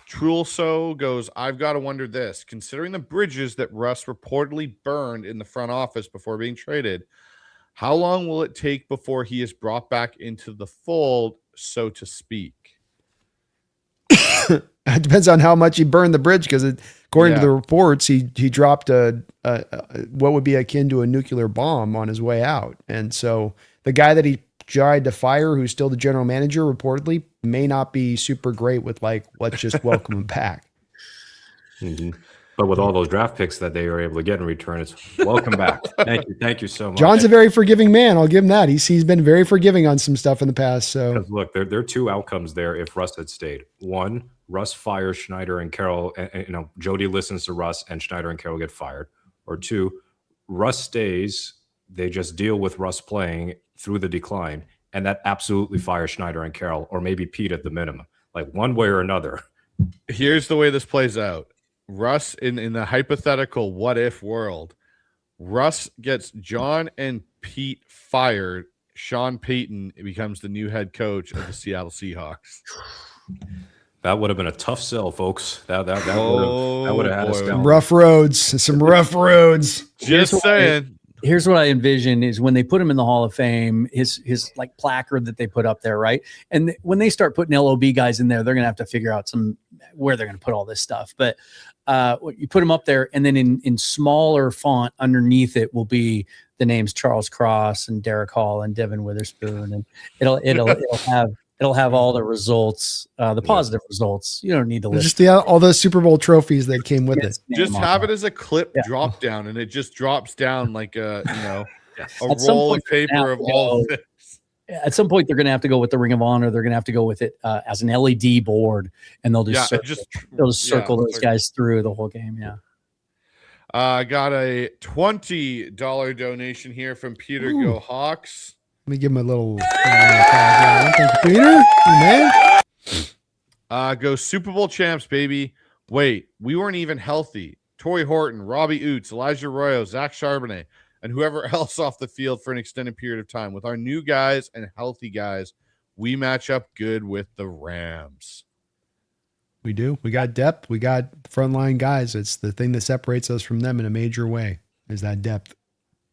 Trulso goes, I've got to wonder this. Considering the bridges that Russ reportedly burned in the front office before being traded, how long will it take before he is brought back into the fold, so to speak? It depends on how much he burned the bridge, because according to the reports, he dropped a what would be akin to a nuclear bomb on his way out. And so the guy that he tried to fire, who's still the general manager, reportedly may not be super great with like, let's just welcome him back. Mm-hmm. But with all those draft picks that they were able to get in return, it's welcome back. Thank you so much. John's a very forgiving man. I'll give him that. He's been very forgiving on some stuff in the past. So look, there are two outcomes there if Russ had stayed. One, Russ fires Schneider and Carroll, and Jody listens to Russ and Schneider and Carroll get fired. Or two, Russ stays, they just deal with Russ playing through the decline, and that absolutely fires Schneider and Carroll, or maybe Pete at the minimum. Like one way or another. Here's the way this plays out. Russ, in the hypothetical what if world, Russ gets John and Pete fired. Sean Payton becomes the new head coach of the Seattle Seahawks. That would have been a tough sell, folks. That would have had us down. Some rough roads. Just saying. Here's what I envision is when they put him in the Hall of Fame, his like placard that they put up there, right? And when they start putting LOB guys in there, they're gonna have to figure out where they're gonna put all this stuff. But you put him up there, and then in smaller font underneath it will be the names Charles Cross and Derick Hall and Devon Witherspoon, and it'll have all the results, the positive results. You don't need to list just all those Super Bowl trophies that came with it. Just have it as a clip drop down, and it just drops down like a roll of paper of all of this. At some point, they're going to have to go with the Ring of Honor. They're going to have to go with it as an LED board, and they'll just circle those guys through the whole game. Yeah. I got a $20 donation here from Peter. Ooh. Go Hawks. Let me give him a little. Thank you, Peter. Hey, man. Go Super Bowl champs, baby. Wait, we weren't even healthy. Torrey Horton, Robbie Oots, Elijah Arroyo, Zach Charbonnet, and whoever else off the field for an extended period of time. With our new guys and healthy guys, we match up good with the Rams. We do. We got depth. We got frontline guys. It's the thing that separates us from them in a major way, is that depth.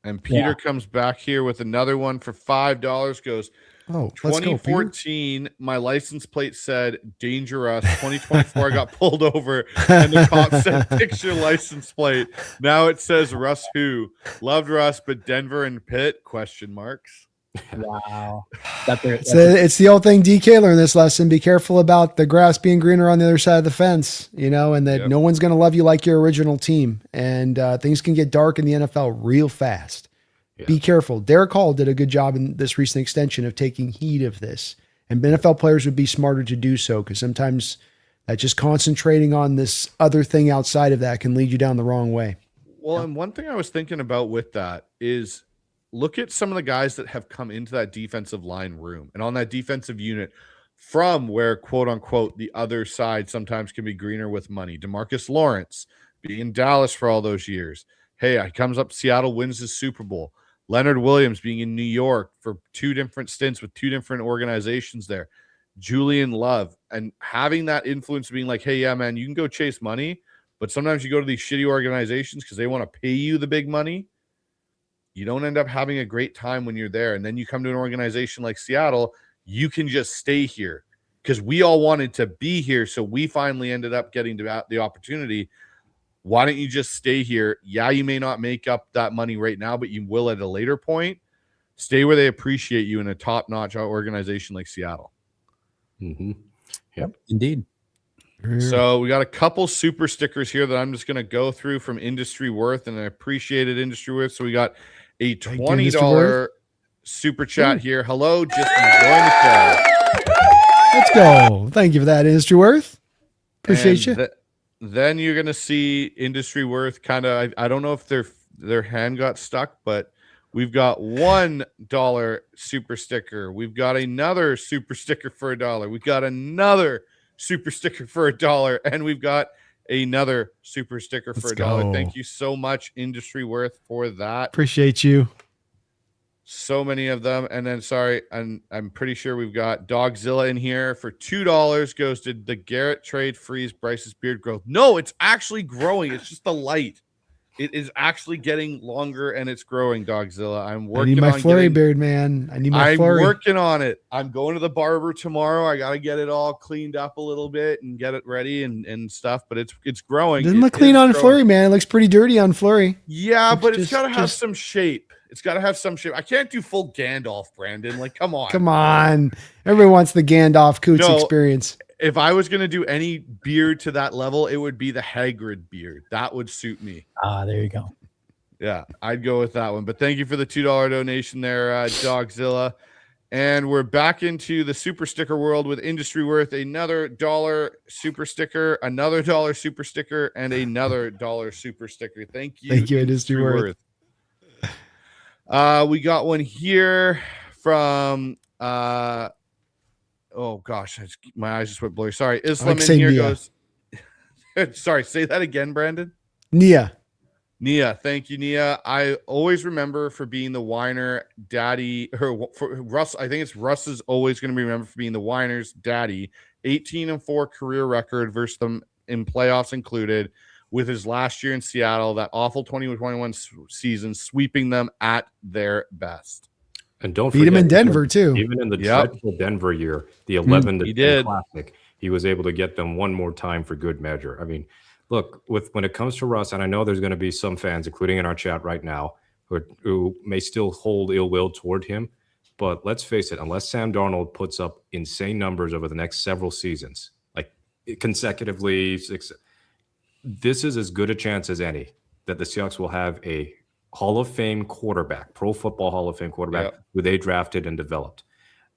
And Peter comes back here with another one for $5. Goes, 2014, my license plate said Dangerous. 2024, I got pulled over, and the cop said picture license plate. Now it says Russ who. Loved Russ, but Denver and Pitt, question marks. Wow. It's the old thing DK learned this lesson. Be careful about the grass being greener on the other side of the fence, and that no one's going to love you like your original team. And things can get dark in the NFL real fast. Yeah. Be careful. Derick Hall did a good job in this recent extension of taking heed of this. And NFL players would be smarter to do so, because sometimes that just concentrating on this other thing outside of that can lead you down the wrong way. Well, and one thing I was thinking about with that is look at some of the guys that have come into that defensive line room and on that defensive unit from where, quote unquote, the other side sometimes can be greener with money. DeMarcus Lawrence being in Dallas for all those years. Hey, he comes up to Seattle, wins the Super Bowl. Leonard Williams being in New York for 2 different stints with 2 different organizations there. Julian Love, and having that influence being like, hey, yeah, man, you can go chase money, but sometimes you go to these shitty organizations because they want to pay you the big money. You don't end up having a great time when you're there. And then you come to an organization like Seattle, you can just stay here because we all wanted to be here. So we finally ended up getting the opportunity. Why don't you just stay here? Yeah, you may not make up that money right now, but you will at a later point. Stay where they appreciate you in a top-notch organization like Seattle. Mm-hmm. Yep, indeed. So we got a couple super stickers here that I'm just going to go through from Industry Worth, and I appreciated Industry Worth. So we got a $20 super chat here. Hello, just enjoying the show. Let's go. Thank you for that, Industry Worth. Appreciate And you. Then you're gonna see Industry Worth kind of. I don't know if their hand got stuck, but we've got $1 super sticker. We've got another super sticker for $1. We've got another super sticker for $1, and we've got another super sticker for Let's $1. go. Thank you so much, Industry Worth, for that. Appreciate you. So many of them. And then sorry, I'm pretty sure we've got Dogzilla in here for $2. Goes to the Garrett trade freeze Bryce's beard growth. No, it's actually growing. It's just the light. It is actually getting longer and it's growing, Dogzilla. I'm working I need my on flurry getting, beard, man. I need my I'm flurry. working on it. I'm going to the barber tomorrow. I gotta get it all cleaned up a little bit and get it ready and stuff, but it's growing. Doesn't It look clean is on growing. flurry, man. It looks pretty dirty on flurry. Yeah, Looks but it's just- got to have just- some shape. It's got to have some shape. I can't do full Gandalf, Brandon. Like, come on. Come on. Everyone wants the Gandalf Coutts No. experience. If I was going to do any beard to that level, it would be the Hagrid beard. That would suit me. There you go. Yeah, I'd go with that one. But thank you for the $2 donation there, Dogzilla. And we're back into the super sticker world with Industry Worth. Another $1 super sticker, another $1 super sticker, and another $1 super sticker. Thank you. Thank you, Industry Worth. We got one here from oh gosh, my eyes just went blurry. Sorry, Islam like in saying here Nia. goes. Sorry, say that again, Brandon. Nia. Thank you, Nia. I always remember for being the whiner daddy, or for Russ. I think it's Russ is always going to be remembered for being the whiner's daddy. 18-4 career record versus them in playoffs included, with his last year in Seattle, that awful 2021 season, sweeping them at their best. And don't Beat him forget, in Denver, too. Even in the Yep. dreadful Denver year, the 11 He to 10 did. Classic, he was able to get them one more time for good measure. I mean, look, when it comes to Russ, and I know there's going to be some fans, including in our chat right now, who may still hold ill will toward him. But let's face it, unless Sam Darnold puts up insane numbers over the next several seasons, like consecutively, this is as good a chance as any that the Seahawks will have a Hall of Fame quarterback, Pro Football Hall of Fame quarterback, who they drafted and developed,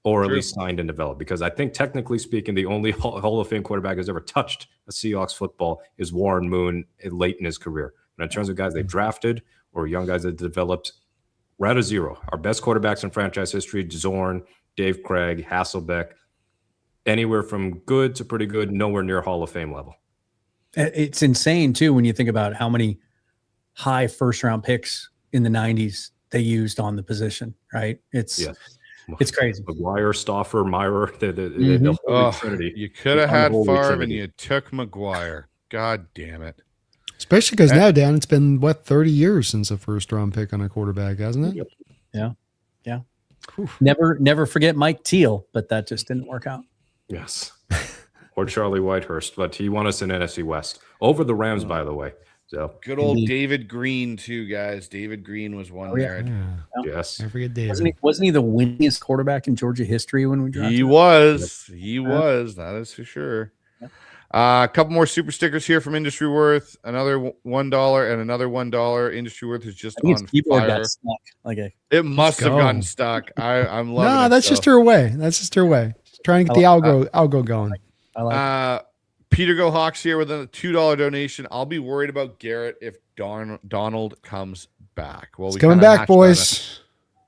or at least signed and developed. Because I think, technically speaking, the only Hall of Fame quarterback who's ever touched a Seahawks football is Warren Moon late in his career. But in terms of guys they drafted or young guys that developed, we're at a zero. Our best quarterbacks in franchise history: Zorn, Dave Craig, Hasselbeck, anywhere from good to pretty good, nowhere near Hall of Fame level. It's insane too when you think about how many high first round picks in the 90s they used on the position, right? It's crazy. McGuire, Stauffer, Myra, the Mhm. Holy Trinity. You could have had Unholy Favre and Trinity. you took McGuire. God damn it. Especially because now, Dan, it's been, 30 years since a first round pick on a quarterback, hasn't it? Yeah. Never forget Mike Teal, but that just didn't work out. Yes. Or Charlie Whitehurst, but he won us in NFC West over the Rams, by the way. So Good old Indeed. David Green, too, guys. David Green was one there. yes, I forget David. Wasn't he the winningest quarterback in Georgia history when we drafted He him? was. That is for sure. A couple more super stickers here from Industry Worth. Another $1 and another $1. Industry Worth is just I think on his keyboard fire. got stuck. It must have go. gotten stuck. I'm loving it. No, that's just her way. That's just her way. She's trying to get the algo going. I like Peter Go Hawks here with a $2 donation. I'll be worried about Garrett if Donald comes back. Well, It's coming back, boys.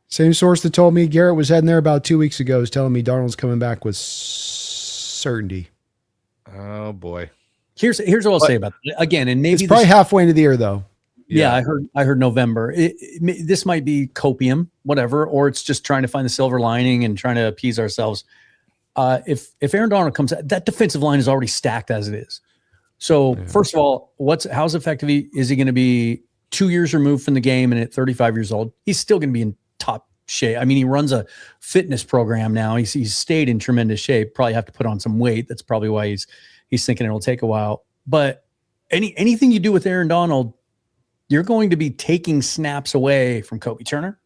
Same source that told me Garrett was heading there about 2 weeks ago is telling me Darnold's coming back with certainty. Oh boy. Here's what I'll say about that. Again, and maybe It's probably halfway into the year, though. Yeah, I heard November. This might be copium, whatever, or it's just trying to find the silver lining and trying to appease ourselves. If Aaron Donald comes, that defensive line is already stacked as it is. So first of all, how's effective is he going to be 2 years removed from the game and at 35 years old? He's still going to be in top shape. I mean, he runs a fitness program now. He's stayed in tremendous shape. Probably have to put on some weight. That's probably why he's thinking it'll take a while. But anything you do with Aaron Donald, you're going to be taking snaps away from Kobe Turner,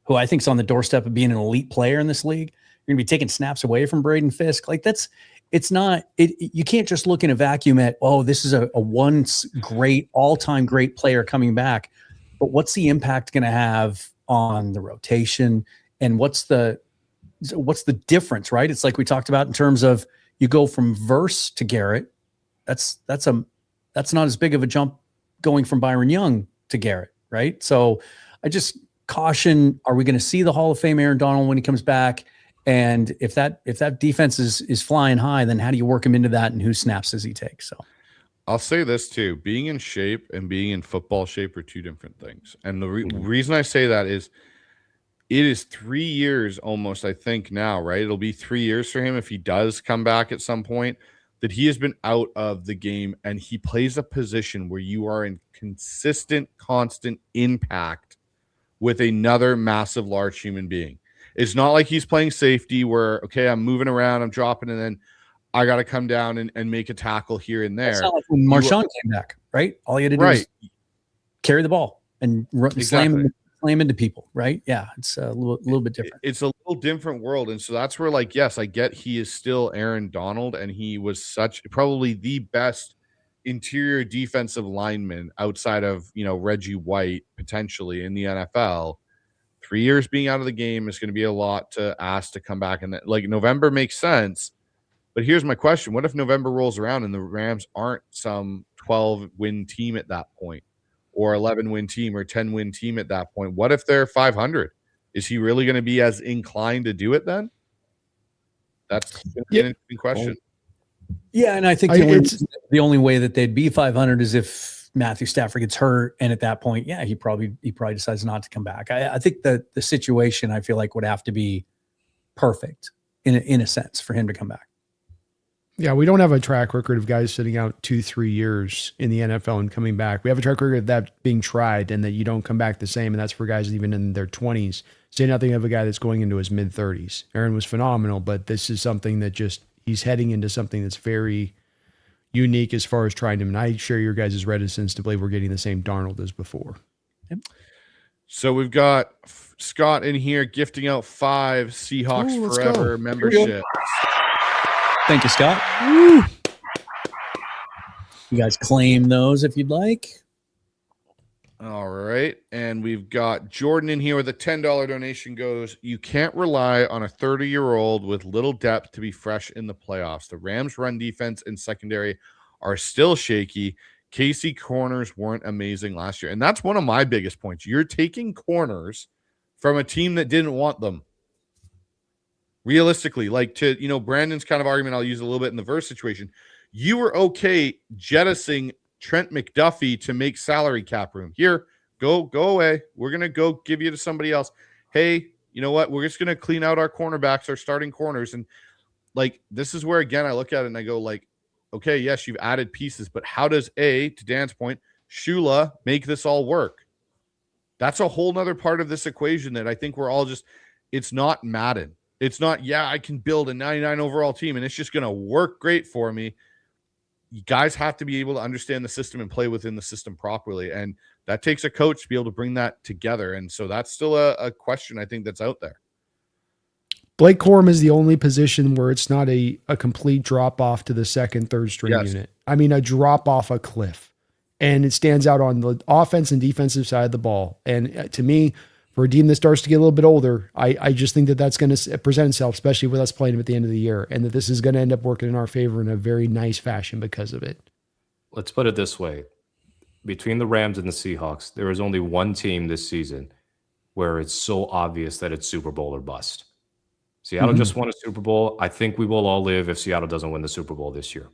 who I think is on the doorstep of being an elite player in this league. You're going to be taking snaps away from Braden Fisk. You can't just look in a vacuum at, this is a once great, all-time great player coming back. But what's the impact going to have on the rotation? And what's the difference, right? It's like we talked about in terms of you go from Verse to Garrett, that's not as big of a jump going from Byron Young to Garrett, right? So I just caution, are we going to see the Hall of Fame Aaron Donald when he comes back? And if that defense is flying high, then how do you work him into that, and who snaps does he take? So I'll say this too: being in shape and being in football shape are two different things. And the reason I say that is, it is 3 years almost, I think now, right? It'll be 3 years for him if he does come back at some point, that he has been out of the game, and he plays a position where you are in consistent, constant impact with another massive, large human being. It's not like he's playing safety where, okay, I'm moving around, I'm dropping, and then I got to come down and make a tackle here and there. It's not like when Marshawn came back, right? All you had to do is carry the ball and slam into people, right? Yeah, it's a little bit different. It's a little different world. And so that's where, like, yes, I get he is still Aaron Donald, and he was probably the best interior defensive lineman outside of, Reggie White potentially in the NFL. 3 years being out of the game is going to be a lot to ask to come back. And like, November makes sense. But here's my question. What if November rolls around and the Rams aren't some 12-win team at that point, or 11-win team, or 10-win team at that point? What if they're 500? Is he really going to be as inclined to do it then? That's an interesting question. Yeah, and I think the only way that they'd be 500 is if Matthew Stafford gets hurt, and at that point, he probably decides not to come back. I think that the situation, I feel like, would have to be perfect in a sense for him to come back. Yeah, we don't have a track record of guys sitting out 2-3 years in the NFL and coming back. We have a track record of that being tried and that you don't come back the same, and that's for guys even in their 20s. Say nothing of a guy that's going into his mid-30s. Aaron was phenomenal, but this is something that he's heading into something that's very unique as far as trying him. And I share your guys' reticence to believe we're getting the same Darnold as before. Yep. So we've got Scott in here gifting out 5 Seahawks Forever memberships. Thank you, Scott. Woo. You guys claim those if you'd like. All right. And we've got Jordan in here with a $10 donation. Goes, you can't rely on a 30-year-old with little depth to be fresh in the playoffs. The Rams' run defense and secondary are still shaky. Casey corners weren't amazing last year. And that's one of my biggest points. You're taking corners from a team that didn't want them. Realistically, like, to, Brandon's kind of argument, I'll use a little bit in the verse situation. You were okay jettisoning Trent McDuffie to make salary cap room. Here, go away. We're going to go give you to somebody else. Hey, you know what? We're just going to clean out our cornerbacks, our starting corners. And, like, this is where, again, I look at it and I go, like, okay, yes, you've added pieces, but how does to Dan's point, Shula make this all work? That's a whole nother part of this equation that I think we're all it's not Madden. It's not, I can build a 99 overall team and it's just going to work great for me. You guys have to be able to understand the system and play within the system properly. And that takes a coach to be able to bring that together. And so that's still a question I think that's out there. Blake Corum is the only position where it's not a complete drop off to the second, third string unit. I mean, a drop off a cliff. And it stands out on the offense and defensive side of the ball. And to me, for a team that starts to get a little bit older, I just think that that's going to present itself, especially with us playing them at the end of the year, and that this is going to end up working in our favor in a very nice fashion because of it. Let's put it this way. Between the Rams and the Seahawks, there is only one team this season where it's so obvious that it's Super Bowl or bust. Seattle just won a Super Bowl. I think we will all live if Seattle doesn't win the Super Bowl this year.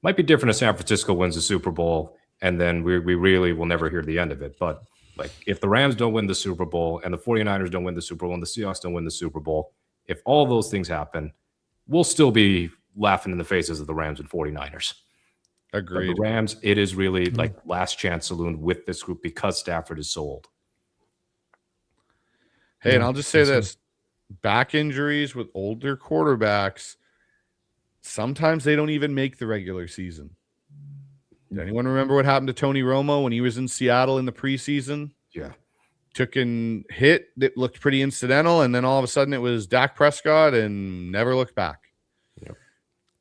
Might be different if San Francisco wins the Super Bowl, and then we really will never hear the end of it. But like, if the Rams don't win the Super Bowl and the 49ers don't win the Super Bowl and the Seahawks don't win the Super Bowl, if all those things happen, we'll still be laughing in the faces of the Rams and 49ers. Agreed. But the Rams, it is really like last chance saloon with this group because Stafford is so old. Hey, and I'll just say this. Back injuries with older quarterbacks, sometimes they don't even make the regular season. Does anyone remember what happened to Tony Romo when he was in Seattle in the preseason? Yeah. Took a hit that looked pretty incidental, and then all of a sudden it was Dak Prescott and never looked back. Yep.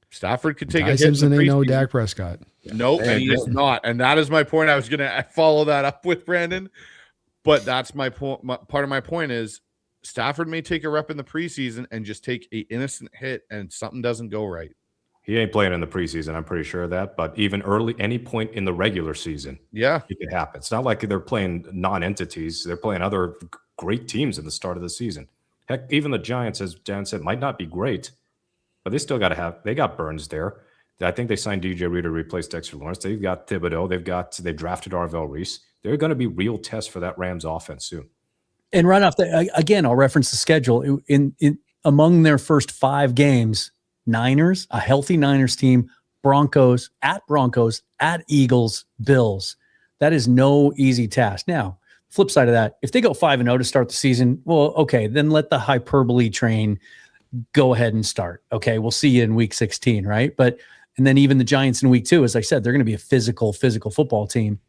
Stafford could take a hit. Simpson ain't no Dak Prescott. Nope, and he is not. And that is my point. I was going to follow that up with Brandon, but that's my point. Part of my point is Stafford may take a rep in the preseason and just take an innocent hit and something doesn't go right. He ain't playing in the preseason. I'm pretty sure of that. But even early, any point in the regular season, Yeah. it could happen. It's not like they're playing non-entities. They're playing other great teams in the start of the season. Heck, even the Giants, as Dan said, might not be great, but they still they got Burns there. I think they signed DJ Reader to replace Dexter Lawrence. They've got Thibodeau. They've drafted Arvell Reese. They're going to be real tests for that Rams offense soon. And right off again, I'll reference the schedule. In among their first 5 games, Niners, a healthy Niners team, Broncos, at Eagles, Bills. That is no easy task. Now, flip side of that, if they go 5-0 to start the season, well, okay, then let the hyperbole train go ahead and start. Okay, we'll see you in week 16, right? And then even the Giants in week 2, as I said, they're going to be a physical football team.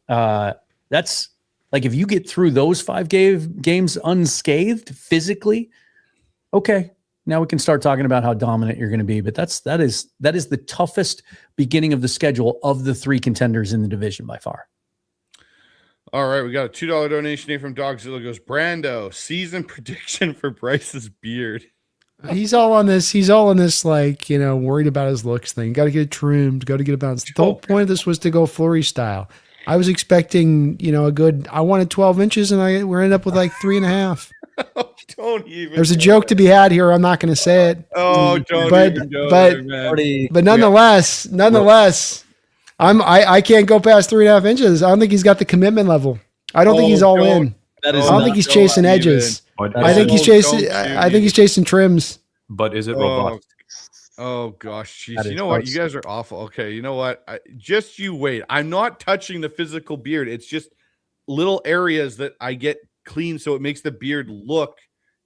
That's like, if you get through those 5 games unscathed physically, okay, now we can start talking about how dominant you're going to be. But that is the toughest beginning of the schedule of the 3 contenders in the division by far. All right, we got a $2 donation here from Dogzilla. Goes, Brando, season prediction for Bryce's beard. He's all on this. He's all on this, like, worried about his looks thing. Got to get it trimmed. Got to get it balanced. The whole point of this was to go Fleury style. I was expecting, I wanted 12 inches, and we're ended up with like 3.5. Don't even. There's a joke to be had here. I'm not going to say it. Oh, don't but, even go but, there, man. But nonetheless, I can't go past 3.5 inches. I don't think he's got the commitment level. I don't think he's all in. I don't think he's chasing edges. I think he's chasing. I think he's chasing trims. But is it robust? Oh gosh, jeez. You know what? You guys are awful. Okay, you know what? Just you wait. I'm not touching the physical beard. It's just little areas that I get clean, so it makes the beard look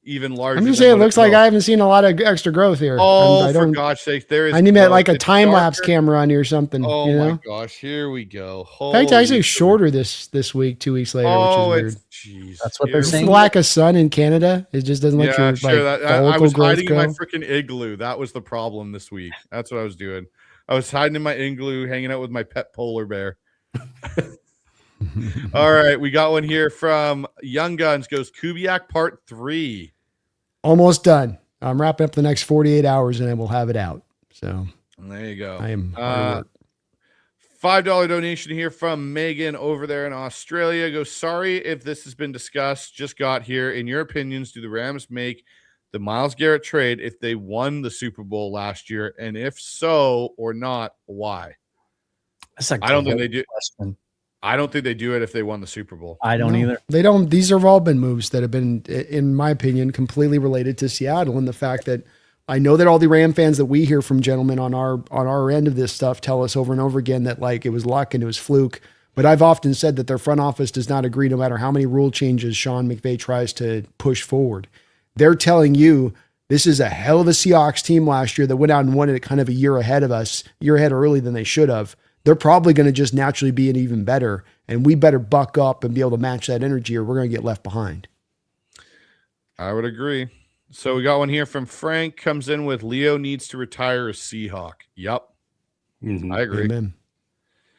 even larger. I'm just saying, it looks like I haven't seen a lot of extra growth here. Oh, for God's sake, there is. I need like a time lapse camera on here or something. Oh my gosh, here we go. In fact, actually shorter this week, 2 weeks later, which is weird. Jeez, that's what they're saying. Lack of sun in Canada, it just doesn't let your I was hiding in my freaking igloo. That was the problem this week. That's what I was doing. I was hiding in my igloo, hanging out with my pet polar bear. All right, we got one here from Young Guns. Goes Kubiak Part 3. Almost done. I'm wrapping up the next 48 hours, and then we'll have it out. So there you go. I am $5 donation here from Megan over there in Australia. Goes, sorry if this has been discussed. Just got here. In your opinions, do the Rams make the Myles Garrett trade if they won the Super Bowl last year? And if so or not, why? I don't think they do. Question. I don't think they do it if they won the Super Bowl. I don't either. They don't. These have all been moves that have been, in my opinion, completely related to Seattle, and the fact that I know that all the Ram fans that we hear from, gentlemen, on our end of this stuff tell us over and over again that like it was luck and it was fluke. But I've often said that their front office does not agree no matter how many rule changes Sean McVay tries to push forward. They're telling you this is a hell of a Seahawks team last year that went out and won it kind of a year ahead early than they should have. They're probably going to just naturally be an even better, and we better buck up and be able to match that energy, or we're going to get left behind. I would agree. So we got one here from Frank. Comes in with Leo needs to retire as Seahawk. Yep, I agree. Amen.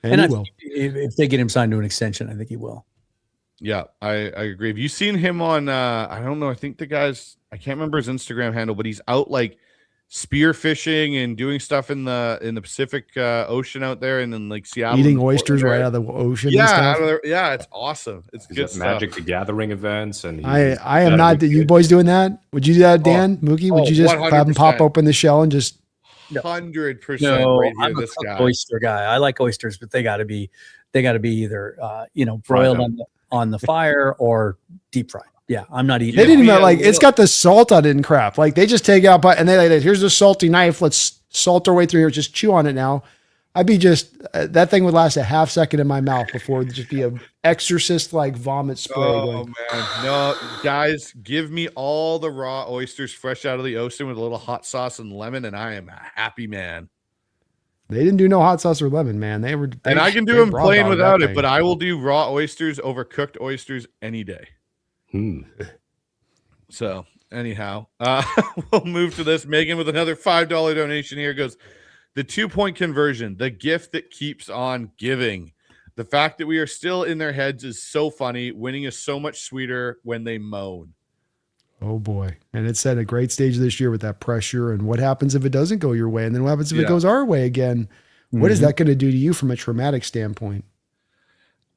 And he will. If they get him signed to an extension, I think he will. Yeah, I agree. Have you seen him on? I don't know. I think the guy's. I can't remember his Instagram handle, but he's out like spear fishing and doing stuff in the Pacific Ocean out there, and then like Seattle, eating oysters right out of the ocean. Yeah, it's awesome. It's good stuff. Magic the Gathering events, and I am not. You boys doing that? Would you do that, Dan? Mookie? Would you just 100%. Have him pop open the shell and just 100%? No, I'm a cooked oyster guy. I like oysters, but they got to be either broiled on the fire or deep fried. Yeah, I'm not eating. They didn't even it's got the salt on it and crap. Like they just take it out, and they here's a salty knife. Let's salt our way through here. Just chew on it now. I'd be that thing would last a half second in my mouth before it'd just be a exorcist like vomit spray. Oh man, no, guys, give me all the raw oysters fresh out of the ocean with a little hot sauce and lemon, and I am a happy man. They didn't do no hot sauce or lemon, man. And I can do them plain without it, but I will do raw oysters over cooked oysters any day. So anyhow, we'll move to this. Megan with another $5 donation here goes, the 2-point conversion, the gift that keeps on giving. The fact that we are still in their heads is so funny. Winning is so much sweeter when they moan. Oh boy. And it's at a great stage this year with that pressure. And what happens if it doesn't go your way? And then what happens if it goes our way again? What is that going to do to you from a traumatic standpoint?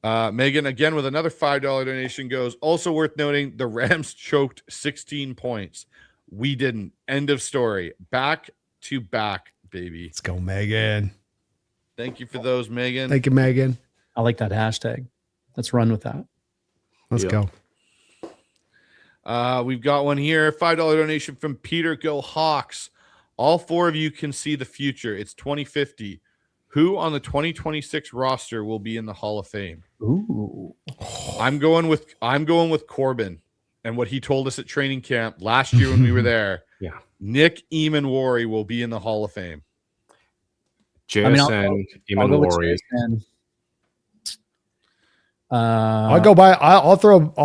Megan, again, with another $5 donation goes, also worth noting, the Rams choked 16 points. We didn't. End of story. Back to back, baby. Let's go, Megan. Thank you for those, Megan. Thank you, Megan. I like that hashtag. Let's run with that. Let's go. We've got one here. $5 donation from Peter. Go Hawks. All four of you can see the future. It's 2050. Who on the 2026 roster will be in the Hall of Fame? Ooh. I'm going with Corbin and what he told us at training camp last year when we were there. Yeah. Nick Eamon-Warry will be in the Hall of Fame. JSN, Eamon-Warry. I'll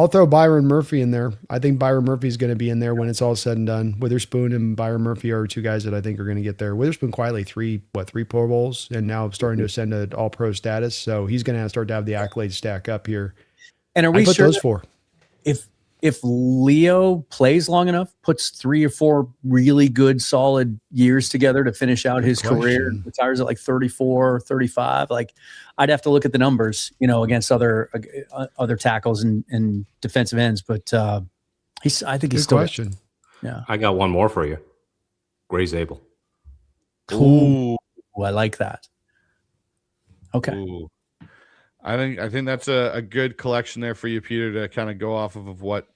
throw Byron Murphy in there. I think Byron Murphy's going to be in there when it's all said and done. Witherspoon and Byron Murphy are two guys that I think are going to get there. Witherspoon quietly three Pro Bowls and now starting to ascend to all pro status. So he's going to start to have the accolades stack up here. And are we sure those four? If Leo plays long enough, puts 3 or 4 really good, solid years together to finish out his career, retires at like 34, 35, like I'd have to look at the numbers, against other tackles and defensive ends. But I think he's good question. Yeah. I got one more for you. Gray Zabel. Ooh, I like that. Okay. Ooh. I think that's a good collection there for you, Peter, to kind of go off of what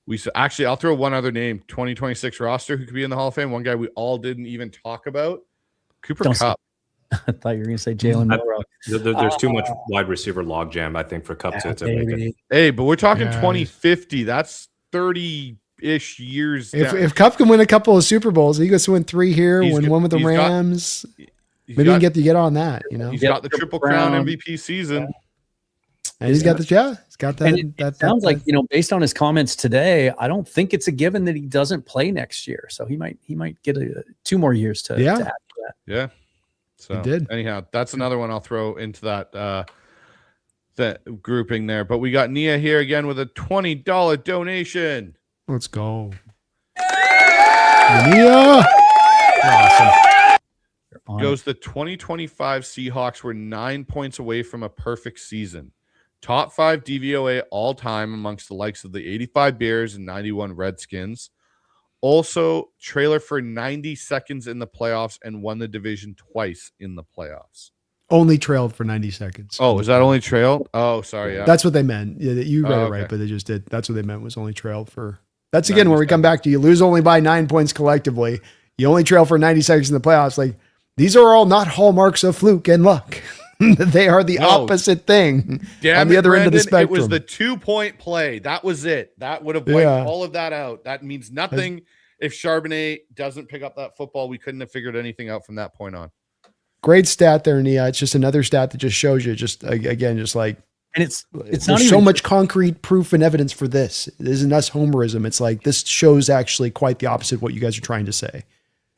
we said. Actually, I'll throw one other name, 2026 roster who could be in the Hall of Fame. One guy we all didn't even talk about, Cooper Kupp. I thought you were going to say Jalen Milroe. There's too much wide receiver logjam, I think, for Kupp to make it. Hey, but we're talking 2050. That's 30-ish years. If Kupp can win a couple of Super Bowls, he gets to win 3 here, win one with the Rams. Maybe you can get on that, He's got the Triple Crown MVP season. And he's got that. It sounds like, based on his comments today, I don't think it's a given that he doesn't play next year. So he might get 2 more years to add to that. Yeah. So anyhow, that's another one I'll throw into that grouping there. But we got Nia here again with a $20 donation. Let's go. Nia. Awesome. Goes the 2025 Seahawks were 9 points away from a perfect season. Top 5 DVOA all time amongst the likes of the 85 Bears and 91 Redskins. Also, trailer for 90 seconds in the playoffs and won the division twice in the playoffs. Only trailed for 90 seconds. Oh, is that only trailed? Oh, sorry. Yeah. That's what they meant. Yeah, you read it right, but they just did. That's what they meant was only trailed for. That's again where we come back to you lose only by 9 points collectively. You only trail for 90 seconds in the playoffs. Like, these are all not hallmarks of fluke and luck. They are the opposite thing on the other end of the spectrum. It was the 2-point play. That was it. That would have wiped all of that out. That means nothing. If Charbonnet doesn't pick up that football, we couldn't have figured anything out from that point on. Great stat there, Nia. It's just another stat that just shows you and it's not so much concrete proof and evidence for this. It isn't us homerism. It's like this shows actually quite the opposite of what you guys are trying to say.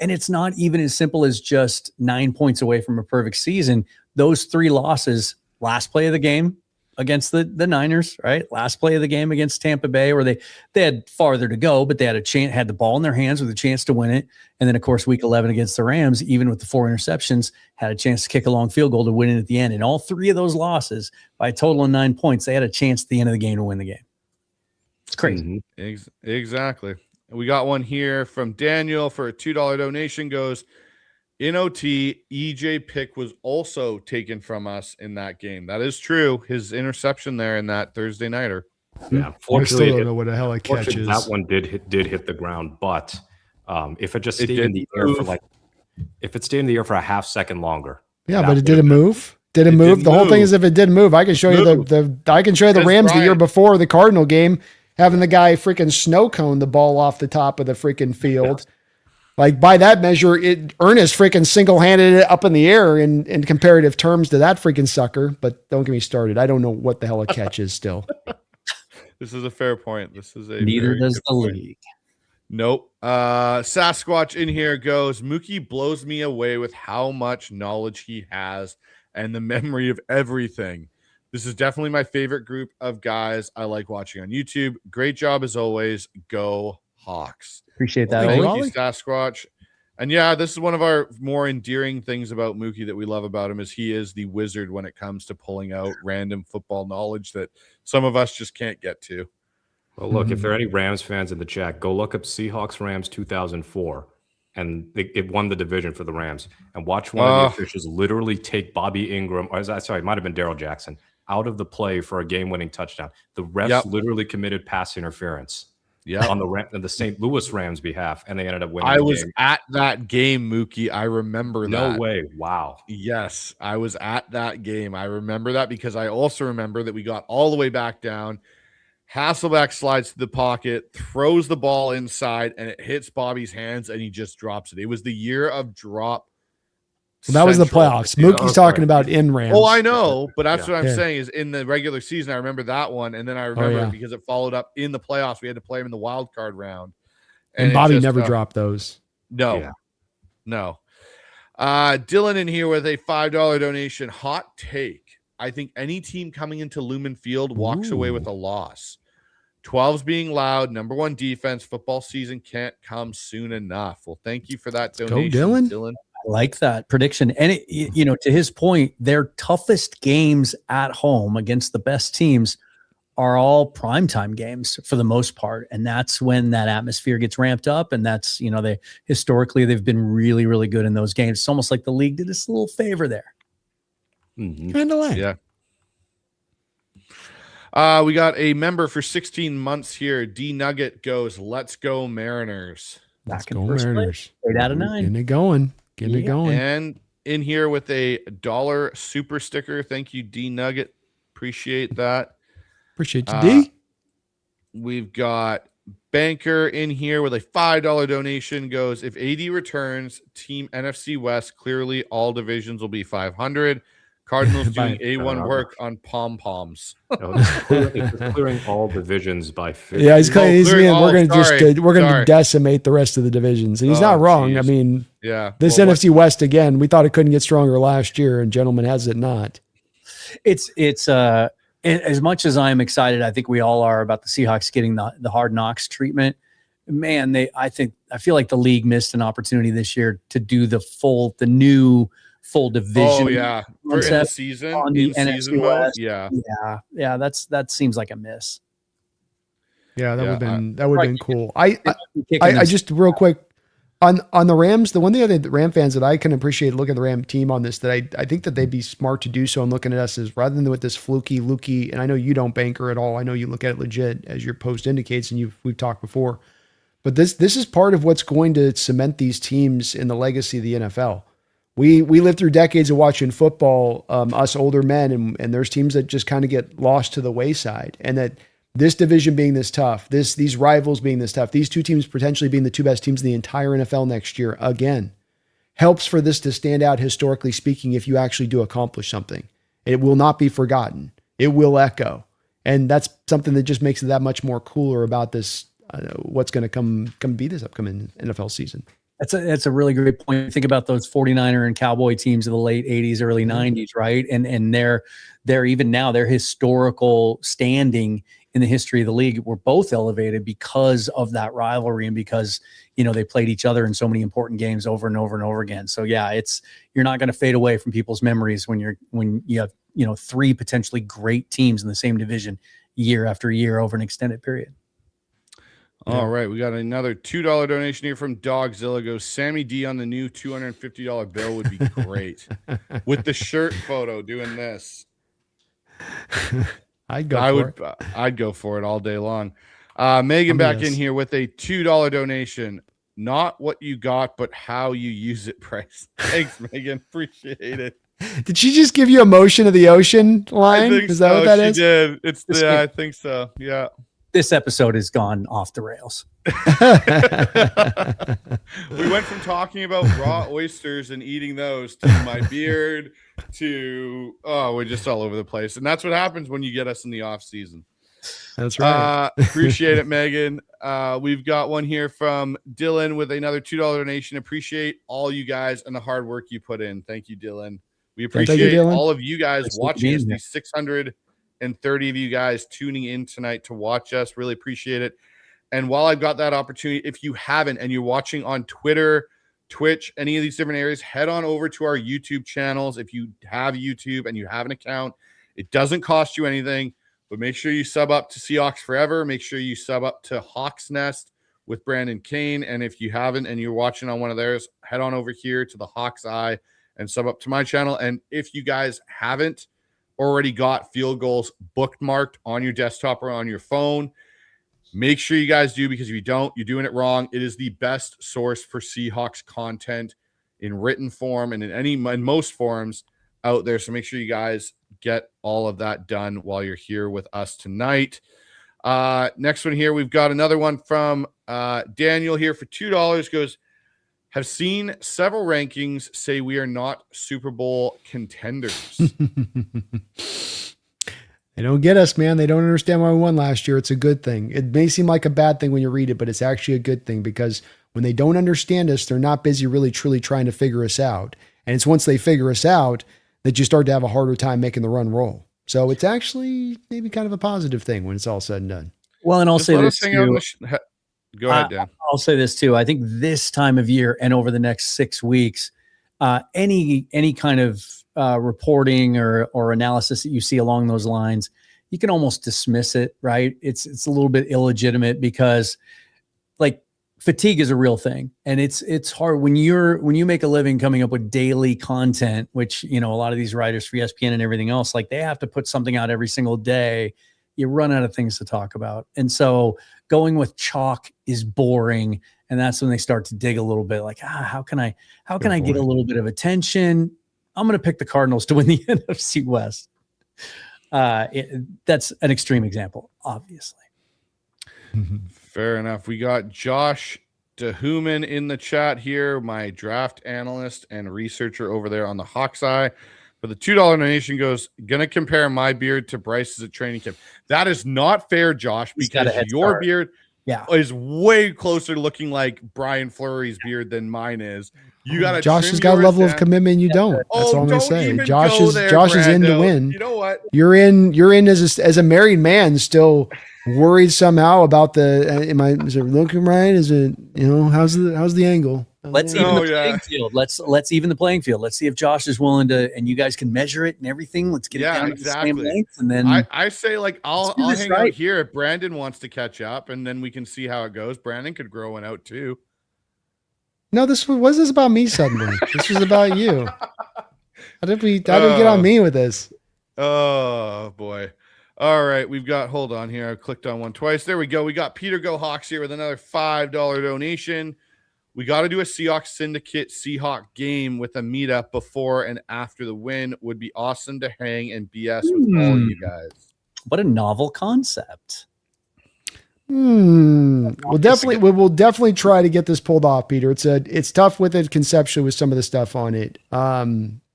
And it's not even as simple as just 9 points away from a perfect season. Those 3 losses, last play of the game against the Niners, right? Last play of the game against Tampa Bay, where they had farther to go, but they had a chance, had the ball in their hands with a chance to win it. And then, of course, week 11 against the Rams, even with the 4 interceptions, had a chance to kick a long field goal to win it at the end. And all 3 of those losses, by a total of 9 points, they had a chance at the end of the game to win the game. It's crazy. Mm-hmm. Exactly. We got one here from Daniel for a $2 donation. Goes, in OT, EJ Pick was also taken from us in that game. That is true. His interception there in that Thursday nighter. Yeah, I still don't know what the hell a catch is. That one did hit the ground, but if it just stayed in the air if it stayed in the air for a half second longer. Yeah, but it didn't move. Did it move? The whole thing is if it didn't move, I can show you the Rams the year before the Cardinal game. Having the guy freaking snow cone the ball off the top of the freaking field. Like by that measure, Ernest freaking single-handed it up in the air in comparative terms to that freaking sucker. But don't get me started. I don't know what the hell a catch is still. This is a fair point. Neither does the league. Nope. Sasquatch in here goes, Mookie blows me away with how much knowledge he has and the memory of everything. This is definitely my favorite group of guys I like watching on YouTube. Great job as always. Go Hawks. Appreciate that. Thank Ollie. you, Sasquatch. And yeah, this is one of our more endearing things about Mookie that we love about him is he is the wizard when it comes to pulling out random football knowledge that some of us just can't get to. Well, look, if there are any Rams fans in the chat, go look up Seahawks Rams 2004, and it won the division for the Rams. And watch one of the officials literally take Bobby Ingram, or sorry, it might have been Darryl Jackson, out of the play for a game-winning touchdown. The refs literally committed pass interference. On the St. Louis Rams' behalf, and they ended up winning. I was at that game, Mookie. I remember that. No way. Wow. Yes, I was at that game. I remember that because I also remember that we got all the way back down. Hasselbeck slides to the pocket, throws the ball inside, and it hits Bobby's hands, and he just drops it. It was the year of drop. Well, that was the playoffs. Mookie's talking about in Rams. Oh, I know, but that's what I'm saying is in the regular season, I remember that one, and then I remember it because it followed up in the playoffs. We had to play him in the wild card round. And Bobby never dropped those. No. Dylan in here with a $5 donation. Hot take. I think any team coming into Lumen Field walks away with a loss. 12's being loud. Number one defense. Football season can't come soon enough. Well, thank you for that donation, go, Dylan. I like that prediction. And, to his point, their toughest games at home against the best teams are all primetime games for the most part. And that's when that atmosphere gets ramped up. And that's, they've been really, really good in those games. It's almost like the league did us a little favor there. Mm-hmm. Kind of like. Yeah. We got a member for 16 months here. D Nugget goes, let's go Mariners. Let's go Mariners. 8 out of 9. Getting it going. And in here with a $1 super sticker. Thank you, D Nugget. Appreciate that. Appreciate you, D. We've got Banker in here with a $5 donation. Goes, if AD returns, Team NFC West, clearly all divisions will be 500. Cardinals doing A1 work on pom-poms. It's clearing all divisions by 50. Yeah, we're going to decimate the rest of the divisions. And he's not wrong. Geez. I mean, this NFC West, again, we thought it couldn't get stronger last year, and gentlemen, has it not? It's as much as I'm excited, I think we all are about the Seahawks getting the hard knocks treatment. Man, I feel like the league missed an opportunity this year to do the new full division. Oh yeah, for in season on the NFC West. Yeah. That seems like a miss. Yeah, that would have been cool. I just real quick on the Rams. The one thing that the Ram fans that I can appreciate looking at the Ram team on this, that I think that they'd be smart to do so and looking at us is rather than with this fluky, and I know you don't banker at all. I know you look at it legit as your post indicates, and we've talked before. But this is part of what's going to cement these teams in the legacy of the NFL. We lived through decades of watching football, us older men, and there's teams that just kind of get lost to the wayside. And that this division being this tough, these rivals being this tough, these two teams potentially being the two best teams in the entire NFL next year, again, helps for this to stand out historically speaking if you actually do accomplish something. It will not be forgotten. It will echo. And that's something that just makes it that much more cooler about this, what's going to come be this upcoming NFL season. That's a really great point. Think about those 49er and Cowboy teams of the late 80s, early 90s, right? And they're even now, their historical standing in the history of the league were both elevated because of that rivalry and because, they played each other in so many important games over and over and over again. So yeah, you're not going to fade away from people's memories when you have, 3 potentially great teams in the same division year after year over an extended period. All right, we got another $2 donation here from Dogzilla. Goes, Sammy D on the new $250 bill would be great with the shirt photo doing this. I'd go for it all day long. Megan back in here with a $2 donation. Not what you got, but how you use it, Bryce. Thanks, Megan. Appreciate it. Did she just give you a motion of the ocean line? Is that what that is? She did. I think so. Yeah. This episode has gone off the rails. We went from talking about raw oysters and eating those to my beard to we're just all over the place. And that's what happens when you get us in the off season. That's right. Appreciate it, Megan. We've got one here from Dylan with another $2 donation. Appreciate all you guys and the hard work you put in. Thank you, Dylan. We Thank you, appreciate Dylan. all of you guys Thanks for watching being us, here. these 630 of you guys tuning in tonight to watch us. Really appreciate it. And while I've got that opportunity, if you haven't and you're watching on Twitter, Twitch, any of these different areas, head on over to our YouTube channels. If you have YouTube and you have an account, it doesn't cost you anything, but make sure you sub up to Seahawks Forever. Make sure you sub up to Hawks Nest with Brandon Cain. And if you haven't and you're watching on one of theirs, head on over here to the Hawks Eye and sub up to my channel. And if you guys haven't already got Field Gulls bookmarked on your desktop or on your phone, make sure you guys do, because if you don't, you're doing it wrong. It is the best source for Seahawks content in written form and in most forms out there. So make sure you guys get all of that done while you're here with us tonight. Next one here, we've got another one from Daniel here for $2. Goes, have seen several rankings say we are not Super Bowl contenders. They don't get us, man. They don't understand why we won last year. It's a good thing. It may seem like a bad thing when you read it, but it's actually a good thing, because when they don't understand us, they're not busy really truly trying to figure us out. And it's once they figure us out that you start to have a harder time making the run roll. So it's actually maybe kind of a positive thing when it's all said and done. Well, and I'll Just say let this us hang out in too. the Go ahead, Dan. I'll say this too. I think this time of year and over the next 6 weeks, any kind of reporting or analysis that you see along those lines, you can almost dismiss it, right? It's a little bit illegitimate, because like fatigue is a real thing, and it's hard when you make a living coming up with daily content, which, you know, a lot of these writers for ESPN and everything else, like they have to put something out every single day. You run out of things to talk about. And so going with chalk is boring. And that's when they start to dig a little bit, like, how can I get a little bit of attention? I'm going to pick the Cardinals to win the NFC West. That's an extreme example, obviously. Fair enough. We got Josh DeHuman in the chat here, my draft analyst and researcher over there on the Hawks Eye. But the $2 donation goes, gonna compare my beard to Bryce's at training camp. That is not fair, Josh, because your beard is way closer looking like Brian Fleury's beard than mine is. You got Josh has got a level of commitment you don't. That's all I'm gonna say. Josh is in to win. You know what? You're in as a married man, still worried somehow about is it looking right? Is it, how's the angle? Let's even the playing field. Let's even the playing field. Let's see if Josh is willing to, and you guys can measure it and everything. Let's get it down to the same length, and then I say, like, I'll hang out here if Brandon wants to catch up, and then we can see how it goes. Brandon could grow one out too. No, this was about me suddenly. This was about you. How did we get on me with this? Oh boy. All right, hold on here. I clicked on one twice. There we go. We got Peter Go Hawks here with another $5 donation. We got to do a Seahawks Syndicate Seahawk game with a meetup before and after the win. Would be awesome to hang and BS with all of you guys. What a novel concept. We'll definitely try to get this pulled off, Peter. It's tough with it conceptually with some of the stuff on it.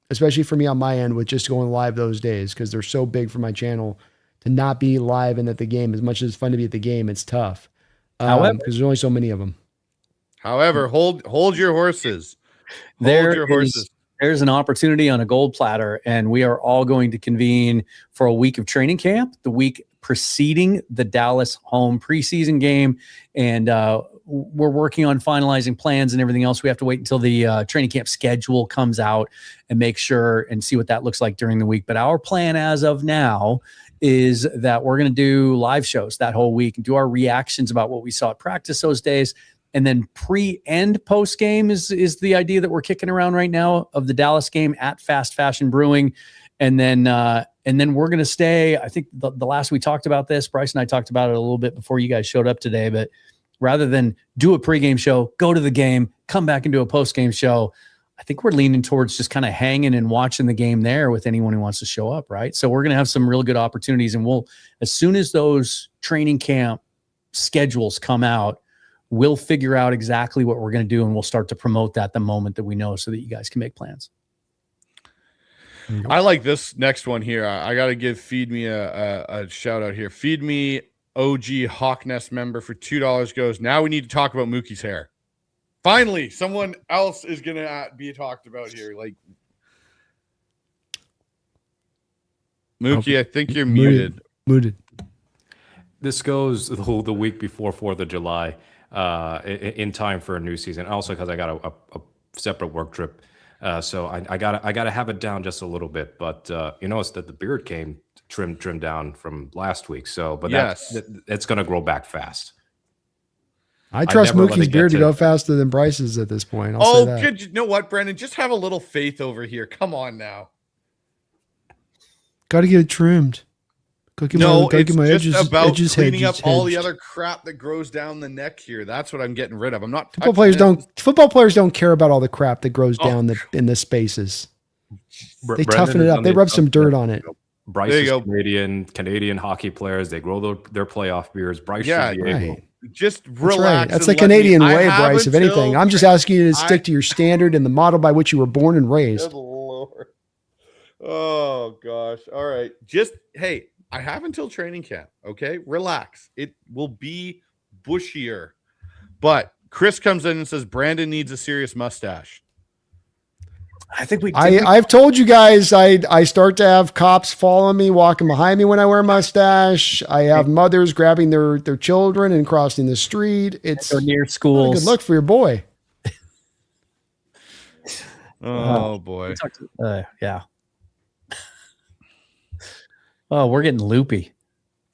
Especially for me on my end with just going live those days, because they're so big for my channel to not be live and at the game. As much as it's fun to be at the game, it's tough. Because there's only so many of them. However, hold your horses. There's an opportunity on a gold platter, and we are all going to convene for a week of training camp, the week preceding the Dallas home preseason game. And we're working on finalizing plans and everything else. We have to wait until the training camp schedule comes out and make sure and see what that looks like during the week. But our plan as of now is that we're going to do live shows that whole week and do our reactions about what we saw at practice those days. And then pre and post game is the idea that we're kicking around right now of the Dallas game at Fast Fashion Brewing. And then we're going to stay. I think the last we talked about this, Bryce and I talked about it a little bit before you guys showed up today, but rather than do a pregame show, go to the game, come back and do a postgame show, I think we're leaning towards just kind of hanging and watching the game there with anyone who wants to show up, right? So we're going to have some real good opportunities, and we'll, as soon as those training camp schedules come out, we'll figure out exactly what we're going to do, and we'll start to promote that the moment that we know, so that you guys can make plans. I like this next one here. I got to give Feed Me a shout out here. Feed Me OG Hawk Nest member for $2 goes, now we need to talk about Mookie's hair. Finally, someone else is going to be talked about here. Like, Mookie, I think you're muted. Muted. This goes the week before 4th of July, in time for a new season. Also, because I got a separate work trip, so I gotta have it down just a little bit. But you notice that the beard came trimmed down from last week. So, but Yes. it's gonna grow back fast. I trust never let Mookie's it get beard to to- go faster than Bryce's at this point. I'll Oh, say that. good. You know what, Brandon? Just have a little faith over here. Come on now. Got to get it trimmed. Go get No, go it's get my just edges, about edges cleaning up hedged. all the other crap that grows down the neck here. That's what I'm getting rid of. I'm not Football touching it. Football players don't care about all the crap that grows Oh. down in the spaces. They Brendan toughen it has up. done They the rub some exact dirt same on thing. it. Bryce There you is go. Canadian hockey players. They grow their playoff beards. Bryce Yeah, should be able. Right. Just That's relax. right. That's and the let Canadian me- I way, have Bryce. If until- anything, I'm just asking you to I- stick to your standard and the model by which you were born and raised. Good Lord. Oh gosh. All right. Just hey, I have until training camp. Okay, relax. It will be bushier. But Chris comes in and says Brandon needs a serious mustache. I think we. I've told you guys I start to have cops following me, walking behind me when I wear a mustache. I have mothers grabbing their children and crossing the street. It's Or near not a schools. good look for your boy. Oh boy. Yeah. Oh, we're getting loopy.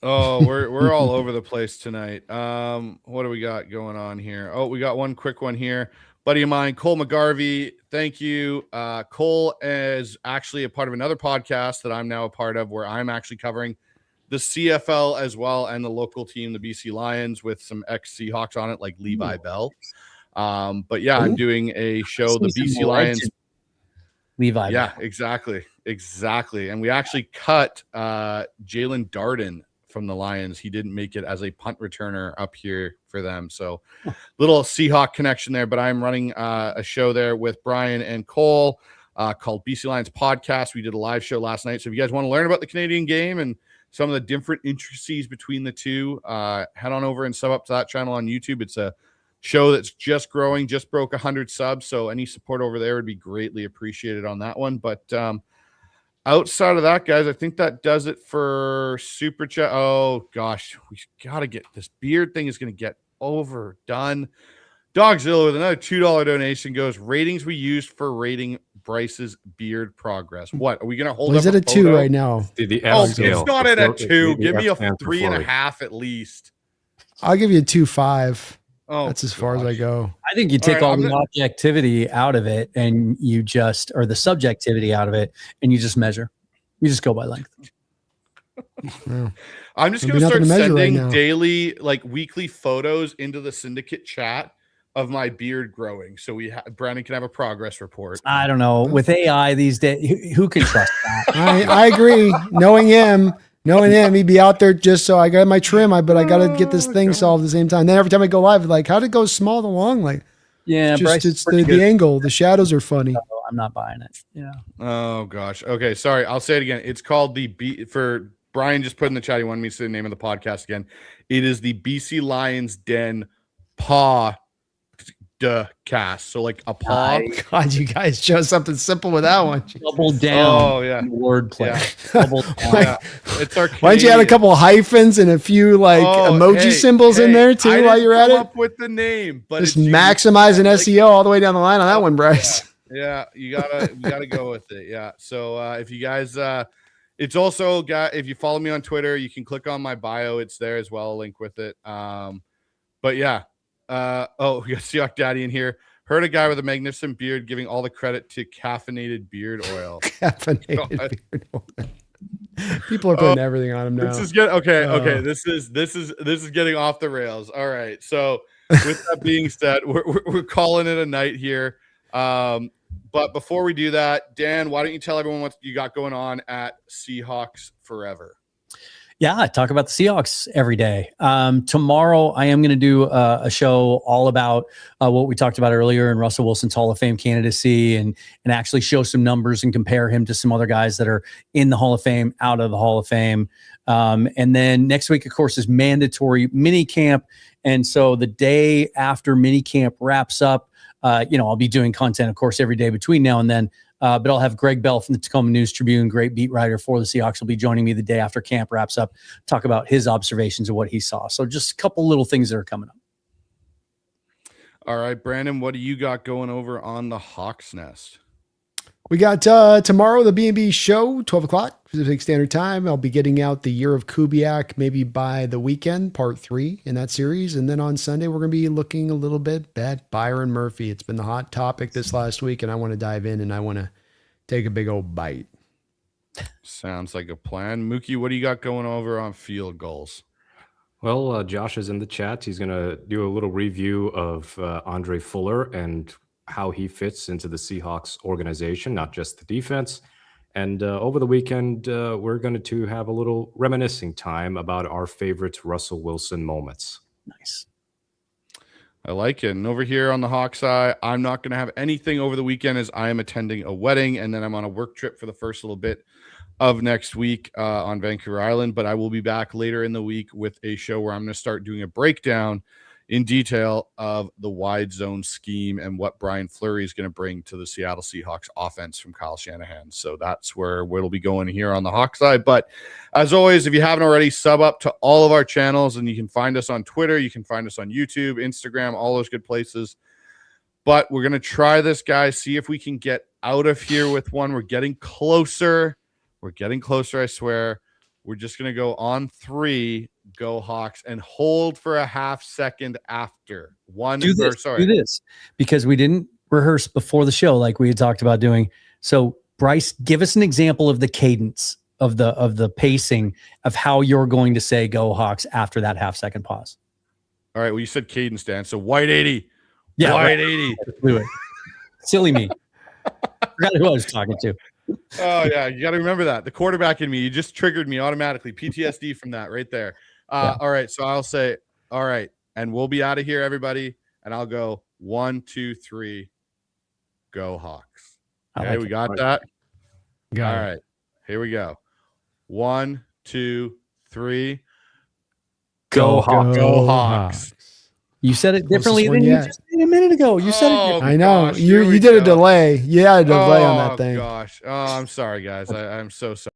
Oh, we're all over the place tonight. What do we got going on here? Oh, we got one quick one here. Buddy of mine, Cole McGarvey. Thank you. Cole is actually a part of another podcast that I'm now a part of, where I'm actually covering the CFL as well and the local team, the BC Lions, with some ex-Seahawks on it, like Levi Bell. But yeah, I'm doing a show, the BC Lions. Levi. Yeah, exactly. And we actually cut Jalen Darden from the Lions. He didn't make it as a punt returner up here for them. So little Seahawk connection there, but I'm running a show there with Brian and Cole called BC Lions Podcast. We did a live show last night. So if you guys want to learn about the Canadian game and some of the different intricacies between the two, head on over and sub up to that channel on YouTube. It's a show that's just growing, just broke 100 subs. So any support over there would be greatly appreciated on that one. But outside of that, guys, I think that does it for Super Chat. Oh, gosh. We got to get this beard thing is going to get overdone. Dogzilla with another $2 donation goes, ratings we used for rating Bryce's beard progress. What? Are we going to hold Well, he's up at a 2 photo? right now. The Oh, F scale. it's not at a 2. The Give me a F stands for 3.5 at least. I'll give you a 2.5. Oh, That's as far as I go. I think you take right, all I'm the gonna- objectivity out of it and you just, or the subjectivity out of it, and you just measure. You just go by length. Yeah. I'm just There'll going be to start nothing to measure right sending now. daily, like weekly photos into the syndicate chat of my beard growing. So Brandon can have a progress report. I don't know. With AI these days, who can trust that? I agree. Knowing him, he'd be out there just so I got my trim, but I got to get this thing solved at the same time. Then every time I go live, like, how'd it go small to long? Like, Yeah, Bryce is it's pretty the good. angle. The shadows are funny. So I'm not buying it. Yeah. Oh gosh. Okay. Sorry. I'll say it again. It's called for Brian just put in the chat. He wanted me to say the name of the podcast again. It is the BC Lions Den cast. So like a paw. God, you guys chose something simple with that one. Double down. Oh yeah. Wordplay. Yeah. Double down. Yeah. It's our Why don't you add a Canadian- couple of hyphens and a few emoji hey, symbols in hey, there I too didn't while you're at come it? up with the name, but Just it's unique. maximizing Like- SEO all the way down the line on that one, Bryce. Yeah, you gotta go with it. Yeah. So if you guys it's also got, if you follow me on Twitter, you can click on my bio, it's there as well, a link with it. But yeah. We got Seahawk Daddy in here. Heard a guy with a magnificent beard giving all the credit to caffeinated beard oil. Caffeinated God. beard oil. People are putting everything on him now. This is good. Okay. Oh. This is getting off the rails. All right. So with that being said, we're calling it a night here. But before we do that, Dan, why don't you tell everyone what you got going on at Seahawks Forever? Yeah, I talk about the Seahawks every day. Tomorrow, I am going to do a show all about what we talked about earlier in Russell Wilson's Hall of Fame candidacy, and actually show some numbers and compare him to some other guys that are in the Hall of Fame, out of the Hall of Fame. And then next week, of course, is mandatory mini camp. And so the day after mini camp wraps up, I'll be doing content, of course, every day between now and then. But I'll have Greg Bell from the Tacoma News Tribune, great beat writer for the Seahawks, will be joining me the day after camp wraps up, talk about his observations of what he saw. So just a couple little things that are coming up. All right, Brandon, what do you got going over on the Hawks Nest? We got tomorrow, the B&B show, 12 o'clock Pacific Standard Time. I'll be getting out the Year of Kubiak maybe by the weekend, part 3 in that series. And then on Sunday, we're going to be looking a little bit at Byron Murphy. It's been the hot topic this last week, and I want to dive in and I want to take a big old bite. Sounds like a plan. Mookie, what do you got going over on Field Gulls? Well, Josh is in the chat. He's going to do a little review of Andre Fuller and how he fits into the Seahawks organization, not just the defense. And over the weekend, we're going to have a little reminiscing time about our favorite Russell Wilson moments. Nice. I like it. And over here on the Hawks side, I'm not going to have anything over the weekend as I am attending a wedding, and then I'm on a work trip for the first little bit of next week on Vancouver Island. But I will be back later in the week with a show where I'm going to start doing a breakdown in detail of the wide zone scheme and what Brian Fleury is going to bring to the Seattle Seahawks offense from Kyle Shanahan. So that's where we'll be going here on the Hawks side. But as always, if you haven't already, sub up to all of our channels, and you can find us on Twitter. You can find us on YouTube, Instagram, all those good places. But we're going to try this, guys, see if we can get out of here with one. We're getting closer. We're getting closer, I swear. We're just going to go on 3, go Hawks, and hold for a half second after. Do this because we didn't rehearse before the show like we had talked about doing. So Bryce, give us an example of the cadence of the pacing of how you're going to say go Hawks after that half second pause. All right. Well, you said cadence, Dan. So white 80. Yeah. White Right. 80. Do it. Silly me. Forgot who I was talking to. Oh, yeah. You got to remember that. The quarterback in me, you just triggered me automatically. PTSD from that right there. Yeah. All right. So I'll say, all right. And we'll be out of here, everybody. And I'll go 1, 2, 3, go Hawks. Okay. We got that. All right. Here we go. 1, 2, 3. Go Hawks. Go Hawks. You said it differently than you just did a minute ago. You said it differently. I know. Gosh, here you we did a go. delay. You had a delay on that thing. Oh, gosh. Oh, I'm sorry, guys. I'm so sorry.